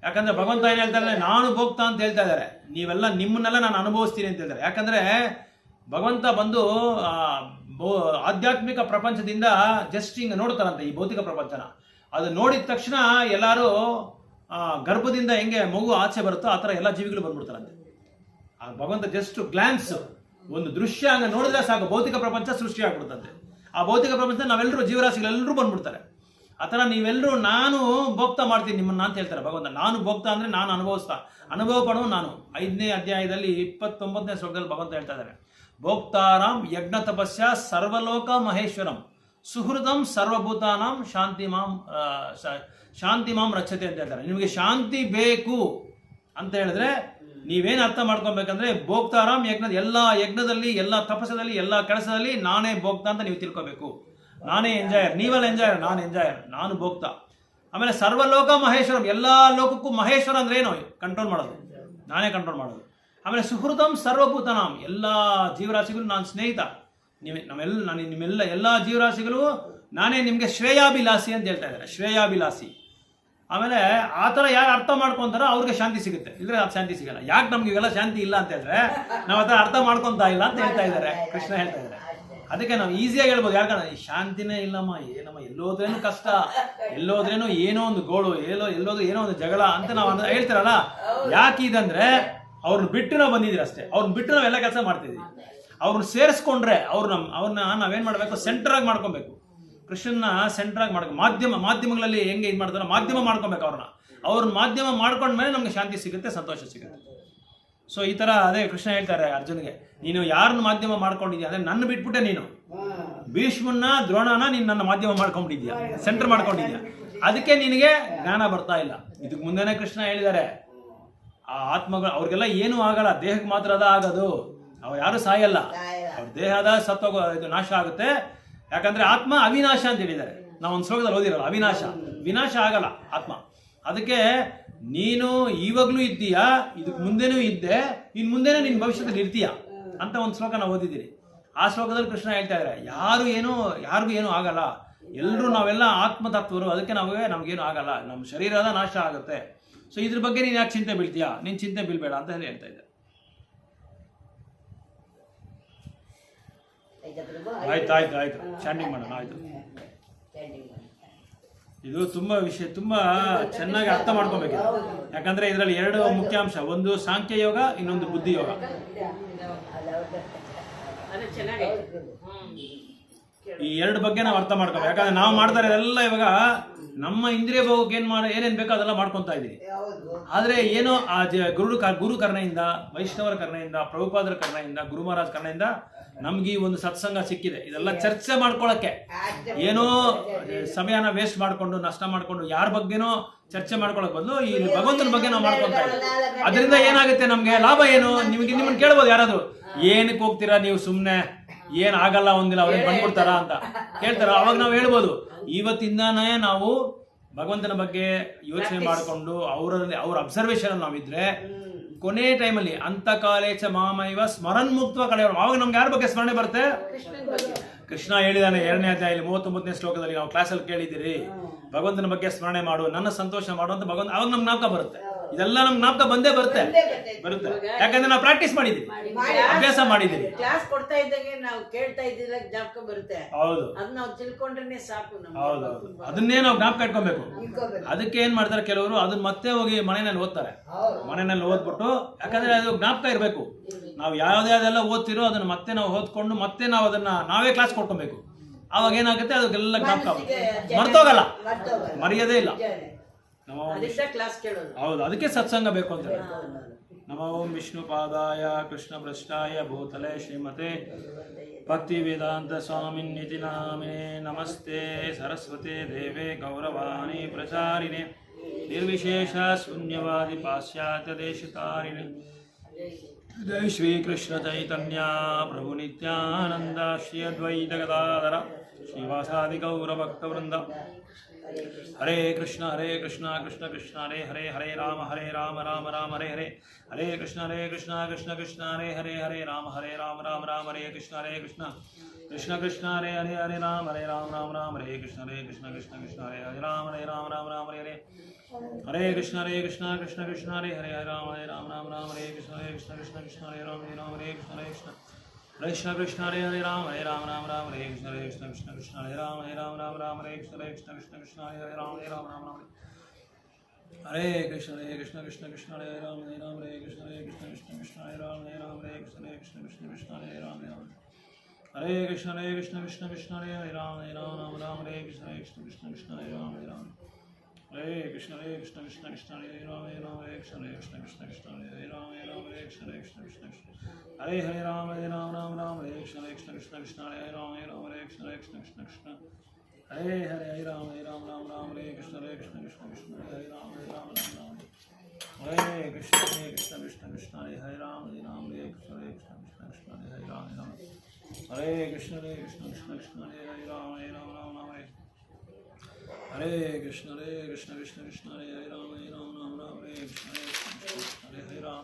ಯಾಕಂದರೆ ಭಗವಂತ ಏನು ಹೇಳ್ತಾರೆ, ನಾನು ಭೋಗ್ತಾ ಅಂತ ಹೇಳ್ತಾ ಇದ್ದಾರೆ. ನೀವೆಲ್ಲ ನಿಮ್ಮನ್ನೆಲ್ಲ ನಾನು ಅನುಭವಿಸ್ತೀನಿ ಅಂತ ಹೇಳ್ತಾರೆ. ಯಾಕಂದರೆ ಭಗವಂತ ಬಂದು ಆಧ್ಯಾತ್ಮಿಕ ಪ್ರಪಂಚದಿಂದ ಜಸ್ಟ್ ಹಿಂಗೆ ನೋಡ್ತಾರಂತೆ ಈ ಭೌತಿಕ ಪ್ರಪಂಚನ. ಅದು ನೋಡಿದ ತಕ್ಷಣ ಎಲ್ಲರೂ ಗರ್ಭದಿಂದ ಹೆಂಗೆ ಮಗು ಆಚೆ ಬರುತ್ತೋ ಆ ಥರ ಎಲ್ಲ ಜೀವಿಗಳು ಬಂದ್ಬಿಡ್ತಾರಂತೆ. ಆ ಭಗವಂತ ಜಸ್ಟ್ ಗ್ಲಾನ್ಸ್, ಒಂದು ದೃಶ್ಯ ಹಂಗೆ ನೋಡಿದ್ರೆ ಸಾಕು, ಭೌತಿಕ ಪ್ರಪಂಚ ಸೃಷ್ಟಿ ಆಗ್ಬಿಡುತ್ತಂತೆ. ಆ ಭೌತಿಕ ಪ್ರಪಂಚ ನಾವೆಲ್ಲರೂ ಜೀವರಾಶಿಗಳೆಲ್ಲರೂ ಬಂದ್ಬಿಡ್ತಾರೆ. ಆ ಥರ ನೀವೆಲ್ಲರೂ ನಾನು ಭೋಕ್ತಾ ಮಾಡ್ತೀನಿ ನಿಮ್ಮನ್ನ ಅಂತ ಹೇಳ್ತಾರೆ ಭಗವಂತ. ನಾನು ಭೋಕ್ತಾ ಅಂದರೆ ನಾನು ಅನುಭವ ಪಡುವ ನಾನು. 5ನೇ ಅಧ್ಯಾಯದಲ್ಲಿ 29ನೇ ಶ್ಲೋಕದಲ್ಲಿ ಭಗವಂತ ಹೇಳ್ತಾ ಇದ್ದಾರೆ, ಭೋಕ್ತಾರಾಂ ಯಜ್ಞ ತಪಸ್ಯ ಸರ್ವಲೋಕ ಮಹೇಶ್ವರಂ ಸುಹೃದಂ ಸರ್ವಭೂತಾನಾಂ ಶಾಂತಿ ಮಾಂ ರಕ್ಷತೆ ಅಂತ ಹೇಳ್ತಾರೆ. ನಿಮಗೆ ಶಾಂತಿ ಬೇಕು ಅಂತ ಹೇಳಿದ್ರೆ ನೀವೇನು ಅರ್ಥ ಮಾಡ್ಕೊಬೇಕಂದ್ರೆ, ಭೋಕ್ತಾರಾಮ್ ಎಲ್ಲ ಯಜ್ಞದಲ್ಲಿ, ಎಲ್ಲ ತಪಸ್ಸದಲ್ಲಿ, ಎಲ್ಲ ಕೆಲಸದಲ್ಲಿ ನಾನೇ ಭೋಕ್ತಾ ಅಂತ ನೀವು ತಿಳ್ಕೊಬೇಕು. ನಾನೇ ಎಂಜಾಯರ್, ನೀವೆಲ್ಲ ಎಂಜಾಯರ್, ನಾನು ಎಂಜಾಯರ್, ನಾನು ಭೋಕ್ತಾ. ಆಮೇಲೆ ಸರ್ವಲೋಕ ಮಹೇಶ್ವರಂ, ಎಲ್ಲ ಲೋಕಕ್ಕೂ ಮಹೇಶ್ವರ ಅಂದ್ರೆ ಏನು, ಕಂಟ್ರೋಲ್ ಮಾಡೋದು, ನಾನೇ ಕಂಟ್ರೋಲ್ ಮಾಡೋದು. ಆಮೇಲೆ ಸುಹೃದಂ ಸರ್ವಭೂತನಾಂ, ಎಲ್ಲ ಜೀವರಾಶಿಗಳು ನಾನು ಸ್ನೇಹಿತ, ನಿಮ್ಮೆಲ್ಲ ಎಲ್ಲ ಜೀವರಾಶಿಗಳು ನಾನೇ ನಿಮಗೆ ಶ್ರೇಯಾಭಿಲಾಸಿ ಅಂತ ಹೇಳ್ತಾ ಇದ್ದಾರೆ, ಶ್ರೇಯಾಭಿಲಾಸಿ. ಆಮೇಲೆ ಆ ಥರ ಯಾರು ಅರ್ಥ ಮಾಡ್ಕೊಂತಾರೋ ಅವ್ರಿಗೆ ಶಾಂತಿ ಸಿಗುತ್ತೆ, ಇದ್ರೆ ಅದು ಶಾಂತಿ ಸಿಗಲ್ಲ. ಯಾಕೆ ನಮ್ಗೆ ಇವೆಲ್ಲ ಶಾಂತಿ ಇಲ್ಲ ಅಂತ ಹೇಳಿದ್ರೆ ನಾವು ಆ ಥರ ಅರ್ಥ ಮಾಡ್ಕೊತಾ ಇಲ್ಲ ಅಂತ ಹೇಳ್ತಾ ಇದ್ದಾರೆ, ಕೃಷ್ಣ ಹೇಳ್ತಾ ಇದ್ದಾರೆ. ಅದಕ್ಕೆ ನಾವು ಈಸಿಯಾಗಿ ಹೇಳ್ಬೋದು, ಯಾಕಂದ್ರೆ ಈ ಶಾಂತಿನೇ ಇಲ್ಲಮ್ಮ, ಎಲ್ಲೋದ್ರೇನು ಕಷ್ಟ, ಎಲ್ಲೋದ್ರೇನು ಏನೋ ಒಂದು ಗೋಳು, ಎಲ್ಲೋದ್ರೂ ಏನೋ ಒಂದು ಜಗಳ ಅಂತ ನಾವು ಹೇಳ್ತಾರಲ್ಲ. ಯಾಕೆ ಇದಂದ್ರೆ ಅವ್ರನ್ನ ಬಿಟ್ಟು ನಾವು ಬಂದಿದ್ದೀರಿ ಅಷ್ಟೇ, ಅವ್ರನ್ನ ಬಿಟ್ಟು ನಾವೆಲ್ಲ ಕೆಲಸ ಮಾಡ್ತಿದ್ದೀವಿ. ಅವ್ರನ್ನ ಸೇರಿಸ್ಕೊಂಡ್ರೆ ಅವ್ರನ್ನ ನಾವೇನು ಮಾಡಬೇಕು, ಸೆಂಟ್ರಾಗಿ ಮಾಡ್ಕೊಬೇಕು. ಕೃಷ್ಣನ ಸೆಂಟ್ರಾಗಿ ಮಾಧ್ಯಮಗಳಲ್ಲಿ ಹೆಂಗೆ ಇದು ಮಾಡ್ತಾರೋ ಮಾಧ್ಯಮ ಮಾಡ್ಕೊಬೇಕು. ಅವ್ರನ್ನ ಮಾಧ್ಯಮ ಮಾಡ್ಕೊಂಡ್ಮೇಲೆ ನಮ್ಗೆ ಶಾಂತಿ ಸಿಗುತ್ತೆ, ಸಂತೋಷ ಸಿಗುತ್ತೆ. ಸೊ ಈ ಥರ ಅದೇ ಕೃಷ್ಣ ಹೇಳ್ತಾರೆ ಅರ್ಜುನ್ಗೆ, ನೀನು ಯಾರನ್ನ ಮಾಧ್ಯಮ ಮಾಡ್ಕೊಂಡಿದ್ಯಾ ಅಂದರೆ ನನ್ನ ಬಿಟ್ಬಿಟ್ಟೆ, ನೀನು ಭೀಷ್ಮನ್ನ ದ್ರೋಣನ ನೀನು ನನ್ನ ಮಾಧ್ಯಮ ಮಾಡ್ಕೊಂಡಿದ್ಯಾ, ಸೆಂಟರ್ ಮಾಡ್ಕೊಂಡಿದ್ಯಾ, ಅದಕ್ಕೆ ನಿನಗೆ ಜ್ಞಾನ ಬರ್ತಾ ಇಲ್ಲ. ಇದಕ್ಕೆ ಮುಂದೆನೇ ಕೃಷ್ಣ ಹೇಳಿದ್ದಾರೆ, ಆ ಆತ್ಮಗಳು ಅವ್ರಿಗೆಲ್ಲ ಏನೂ ಆಗಲ್ಲ, ದೇಹಕ್ಕೆ ಮಾತ್ರ ಅದ ಆಗೋದು, ಅವ್ರು ಯಾರು ಸಾಯಲ್ಲ, ಅವ್ರ ದೇಹದ ಇದು ನಾಶ ಆಗುತ್ತೆ. ಯಾಕಂದ್ರೆ ಆತ್ಮ ಅವಿನಾಶ ಅಂತ ಹೇಳಿದ್ದಾರೆ. ನಾವು ಒಂದು ಶ್ಲೋಕದಲ್ಲಿ ಓದಿರಲ್ಲ, ಅವಿನಾಶ, ವಿನಾಶ ಆಗಲ್ಲ ಆತ್ಮ. ಅದಕ್ಕೆ ನೀನು ಇವಾಗಲೂ ಇದ್ದೀಯಾ, ಇದಕ್ಕೆ ಮುಂದೆನೂ ಇದ್ದೆ, ಇನ್ನು ಮುಂದೆನೂ ನಿನ್ನ ಭವಿಷ್ಯದಲ್ಲಿ ಇರ್ತೀಯ ಅಂತ ಒಂದು ಶ್ಲೋಕ ನಾವು ಓದಿದ್ದೀರಿ. ಆ ಶ್ಲೋಕದಲ್ಲಿ ಕೃಷ್ಣ ಹೇಳ್ತಾ ಇದ್ದಾರೆ, ಯಾರಿಗೂ ಏನೂ ಆಗಲ್ಲ, ಎಲ್ಲರೂ ನಾವೆಲ್ಲ ಆತ್ಮತತ್ವರು, ಅದಕ್ಕೆ ನಮಗೇನು ಆಗಲ್ಲ, ನಮ್ಮ ಶರೀರದ ನಾಶ ಆಗುತ್ತೆ. ಸೊ ಇದ್ರ ಬಗ್ಗೆ ನೀನು ಯಾಕೆ ಚಿಂತೆ ಬೀಳ್ತೀಯಾ, ನೀನು ಚಿಂತೆ ಬೀಳ್ಬೇಡ ಅಂತ ಹೇಳ್ತಾ ಇದ್ದಾರೆ. ಆಯ್ತು ಚಾಂಡಿಂಗ್ ಮಾಡೋಣ. ಆಯ್ತು, ಇದು ತುಂಬಾ ವಿಷಯ, ತುಂಬಾ ಚೆನ್ನಾಗಿ ಅರ್ಥ ಮಾಡ್ಕೊಬೇಕು. ಯಾಕಂದ್ರೆ ಇದರಲ್ಲಿ ಎರಡು ಮುಖ್ಯಾಂಶ, ಒಂದು ಸಾಂಖ್ಯ ಯೋಗ, ಇನ್ನೊಂದು ಬುದ್ಧಿ ಯೋಗ. ಈ ಎರಡು ಬಗ್ಗೆ ನಾವು ಅರ್ಥ ಮಾಡ್ಕೋಬೇಕು. ಯಾಕಂದ್ರೆ ನಾವು ಮಾಡ್ತಾ ಇರೋದೆಲ್ಲ ಇವಾಗ ನಮ್ಮ ಇಂದ್ರಿಯ ಭೋಗಕ್ಕೆ ಏನೇನ್ ಬೇಕೋ ಅದೆಲ್ಲ ಮಾಡ್ಕೊತಾ ಇದೀವಿ. ಆದ್ರೆ ಏನೋ ಆ ಗುರು ಕರ್ಣೆಯಿಂದ, ವೈಷ್ಣವರ ಕರ್ಣೆಯಿಂದ, ಪ್ರಭುಪಾದರ ಕರ್ಣೆಯಿಂದ, ಗುರು ಮಹಾರಾಜ್ ಕರ್ಣೆಯಿಂದ ನಮ್ಗೆ ಈ ಒಂದು ಸತ್ಸಂಗ ಸಿಕ್ಕಿದೆ. ಇದೆಲ್ಲ ಚರ್ಚೆ ಮಾಡ್ಕೊಳಕ್ಕೆ, ಏನೋ ಸಮಯನ ವೇಸ್ಟ್ ಮಾಡ್ಕೊಂಡು, ನಷ್ಟ ಮಾಡ್ಕೊಂಡು, ಯಾರ ಬಗ್ಗೆನೋ ಚರ್ಚೆ ಮಾಡ್ಕೊಳಕ್ ಬದಲು ಈ ಭಗವಂತನ ಬಗ್ಗೆ ನಾವು ಮಾಡ್ಕೊತಾ ಇದ್ದೀವಿ. ಅದರಿಂದ ಏನಾಗುತ್ತೆ, ನಮ್ಗೆ ಲಾಭ ಏನು? ನಿಮ್ಮನ್ನ ಕೇಳ್ಬೋದು ಯಾರಾದ್ರು, ಏನಕ್ಕೆ ಹೋಗ್ತೀರಾ ನೀವು ಸುಮ್ನೆ, ಏನ್ ಆಗಲ್ಲ ಒಂದಿಲ್ಲ, ಅವ್ರೇನ್ ಬಂದ್ಬಿಡ್ತಾರ ಅಂತ ಕೇಳ್ತಾರ. ಅವಾಗ ನಾವು ಹೇಳ್ಬೋದು, ಇವತ್ತಿಂದಾನೇ ನಾವು ಭಗವಂತನ ಬಗ್ಗೆ ಯೋಚನೆ ಮಾಡಿಕೊಂಡು ಅವ್ರ ಅಬ್ಸರ್ವೇಷನ್ ನಾವಿದ್ರೆ, ಕೊನೆ ಟೈಮಲ್ಲಿ ಅಂತ ಕಾಲೇಚ ಮಾಮೈವ ಸ್ಮರನ್ ಮುಕ್ತ ಕಳೆ, ಅವಾಗ ನಮ್ಗೆ ಯಾರ ಬಗ್ಗೆ ಸ್ಮರಣೆ ಬರುತ್ತೆ? ಕೃಷ್ಣ ಹೇಳಿದಾನೆ 2ನೇ ಅಧ್ಯಾಯ 39ನೇ ಶ್ಲೋಕದಲ್ಲಿ, ನಾವು ಕ್ಲಾಸಲ್ಲಿ ಕೇಳಿದ್ದೀರಿ, ಭಗವಂತನ ಬಗ್ಗೆ ಸ್ಮರಣೆ ಮಾಡು, ನನ್ನ ಸಂತೋಷ ಮಾಡು ಅಂತ ಭಗವಂತ. ಅವಾಗ ನಮ್ಗೆ ಜ್ಞಾಪಕ ಬರುತ್ತೆ. ಇದೆಲ್ಲ ನಮ್ಗೆ ಜ್ಞಾಪಕ ಬಂದೇ ಬರುತ್ತೆ. ಯಾಕಂದ್ರೆ ನಾವು ಪ್ರಾಕ್ಟೀಸ್ ಮಾಡಿದೀವಿ, ಅಭ್ಯಾಸ ಮಾಡಿದೀವಿ. ಕ್ಲಾಸ್ ಕೊಡ್ತಾ ಇದ್ದಂಗೆ ನಾವು ಕೇಳ್ತಾ ಇದ್ದಿಲ್ಲ, ಜ್ಞಾಪಕ ಬರುತ್ತೆ. ಹೌದು, ಅದ್ ನಾವು ತಿಳ್ಕೊಂಡ್ರೆ ಸಾಕು. ಹೌದು, ಅದನ್ನೇ ನಾವು ಜ್ಞಾಪಕ ಇಟ್ಕೊಬೇಕು. ಅದಕ್ಕೆ ಏನ್ ಮಾಡ್ತಾರೆ ಕೆಲವರು, ಅದನ್ನ ಮತ್ತೆ ಹೋಗಿ ಮನೆಯಲ್ಲಿ ಓದ್ತಾರೆ. ಮನೆಯಲ್ಲಿ ಓದ್ಬಿಟ್ಟು, ಯಾಕಂದ್ರೆ ಅದು ಜ್ಞಾಪಕ ಇರಬೇಕು. ನಾವು ಯಾವ್ದೆಲ್ಲ ಓದ್ತಿರೋ ಅದನ್ನ ಮತ್ತೆ ನಾವು ಓದ್ಕೊಂಡು ಮತ್ತೆ ನಾವು ಅದನ್ನ ನಾವೇ ಕ್ಲಾಸ್ ಕೊಟ್ಕೊಬೇಕು. ಅವಾಗ ಏನಾಗುತ್ತೆ, ಅದಕ್ಕೆಲ್ಲ ಜ್ಞಾಪಕ ಮರ್ತೋಗಲ್ಲ, ಮರೆಯೋದೇ ಇಲ್ಲ. ಹೌದು, ಅದಕ್ಕೆ ಸತ್ಸಂಗ ಬೇಕು ಅಂತ. ನಮೋ ಓಂ ವಿಷ್ಣು ಪಾದಾಯ ಕೃಷ್ಣ ಪೃಷ್ಠಾಯ ಭೂತಲೆ ಶ್ರೀಮತೆ ಭಕ್ತಿ ವೇದಾಂತ ಸ್ವಾಮಿನ್ನಿತಿ ನಾಮಿನೇ ನಮಸ್ತೆ ಸರಸ್ವತಿ ದೇವೆ ಗೌರವಾಣಿ ಪ್ರಚಾರಿಣೆ ನಿರ್ವಿಶೇಷ ಶೂನ್ಯವಾದಿ ಪಾಶ್ಚಾತ್ಯ ದೇಶತಾರಿಣೆ. ಜೈ ಶ್ರೀ ಕೃಷ್ಣ ಚೈತನ್ಯ ಪ್ರಭು ನಿತ್ಯಾನಂದ ಶ್ರೀ ಅದ್ವೈತ ಗದಾಧರ ಶ್ರೀವಾಸಾದಿ ಗೌರ ಭಕ್ತವೃಂದ. ಹರೇ ಕೃಷ್ಣ ಕೃಷ್ಣ ಕೃಷ್ಣ ಹರೇ ಹರೇ, ಹರೇ ರಾಮ ರಾಮ ರಾಮ ಹರೇ ಹರೇ, ಹರೇ ಕೃಷ್ಣ ಕೃಷ್ಣ ಕೃಷ್ಣ ಹರೇ ಹರೇ, ಹರೇ ರಾಮ ರಾಮ ರಾಮ ಹರೇ ಕೃಷ್ಣ ಕೃಷ್ಣ ಕೃಷ್ಣ ಹರೇ ಹರೇ, ಹರೇ ರಾಮ ರಾಮ ಹರೇ ಕೃಷ್ಣ ಕೃಷ್ಣ ಕೃಷ್ಣ ಹರೇ ಹರೇ ರಾಮ ರಾಮ ಹರೇ ಹರೇ, ಹರೇ ಕೃಷ್ಣ ಕೃಷ್ಣ ಕೃಷ್ಣ ಹರೇ ಹರೇ, ಹರೇ ರಾಮ ರಾಮ ಹರೇ ಕೃಷ್ಣ ಕೃಷ್ಣ ಕೃಷ್ಣ ಹರೇ ರಾಮ ಹರೇ ಕೃಷ್ಣ ಕೃಷ್ಣ ಕೃಷ್ಣ ಹರೇ ಹರೇ ರಾಮ ರಾಮ ಹರೇ ಕೃಷ್ಣ ಕೃಷ್ಣ ಕೃಷ್ಣ ಹರೇ ರಾಮ ಹರೇ ಕೃಷ್ಣ ಕೃಷ್ಣ ಕೃಷ್ಣ ಹರೇ ರಾಮ ರಾಮ ಹರೇ ಕೃಷ್ಣ ಕೃಷ್ಣ ಕೃಷ್ಣ ಹರೇ ರಾಮ ಹರೇ ಕೃಷ್ಣ ಕೃಷ್ಣ ಕೃಷ್ಣ ಹರೇ ರಾಮ ಹರೇ ಕೃಷ್ಣ ಕೃಷ್ಣ ಕೃಷ್ಣ ಹರೇ ರಾಮ ಹರೇ ಕೃಷ್ಣ ಕೃಷ್ಣ ಕೃಷ್ಣ ಹರೇ ರಾಮ ರಾಮ ಹರೇ ಕೃಷ್ಣ ಕೃಷ್ಣ ಕೃಷ್ಣ ಹರೇ ರಾಮ ಹರೇ ಕೃಷ್ಣ ಕೃಷ್ಣ ಕೃಷ್ಣ ಹರೇ ರಾಮ ಹರೇ ಕೃಷ್ಣ ಕೃಷ್ಣ ಕೃಷ್ಣ ಹರೇ ರಾಮ ಹರೇ ಕೃಷ್ಣ ಕೃಷ್ಣ ಕೃಷ್ಣ ಹರೇ ಹರೇ ರಾಮ ರಾಮ ಹರೇ ಕೃಷ್ಣ ಕೃಷ್ಣ ಕೃಷ್ಣ ಹರೇ ರಾಮ ಹರೇ ಕೃಷ್ಣ ಕೃಷ್ಣ ಕೃಷ್ಣ ಹರೇ ಹರೇ ರಾಮ ಹರೇ ಕೃಷ್ಣ ಕೃಷ್ಣ ಕೃಷ್ಣ ಹರೇ ರಾಮ ಹರೇ ಕೃಷ್ಣ ಕೃಷ್ಣ ಕೃಷ್ಣ ಹರೇ ಹರೇ ರಾಮ ಹರೇ ಕೃಷ್ಣ ಕೃಷ್ಣ ಕೃಷ್ಣ ಹರೇ ರಾಮ ಹರೇ ಕೃಷ್ಣ ಕೃಷ್ಣ ಕೃಷ್ಣ ಹರೇ ಹರೇ ರಾಮ ರಾಮ ಹರೇ ಕೃಷ್ಣ ಕೃಷ್ಣ ಕೃಷ್ಣ ಹರೇ ಹರೇ ರಾಮ ಹರೇ ಕೃಷ್ಣ ಕೃಷ್ಣ ಕೃಷ್ಣ ಹರೇ ಹರೇ ರಾಮ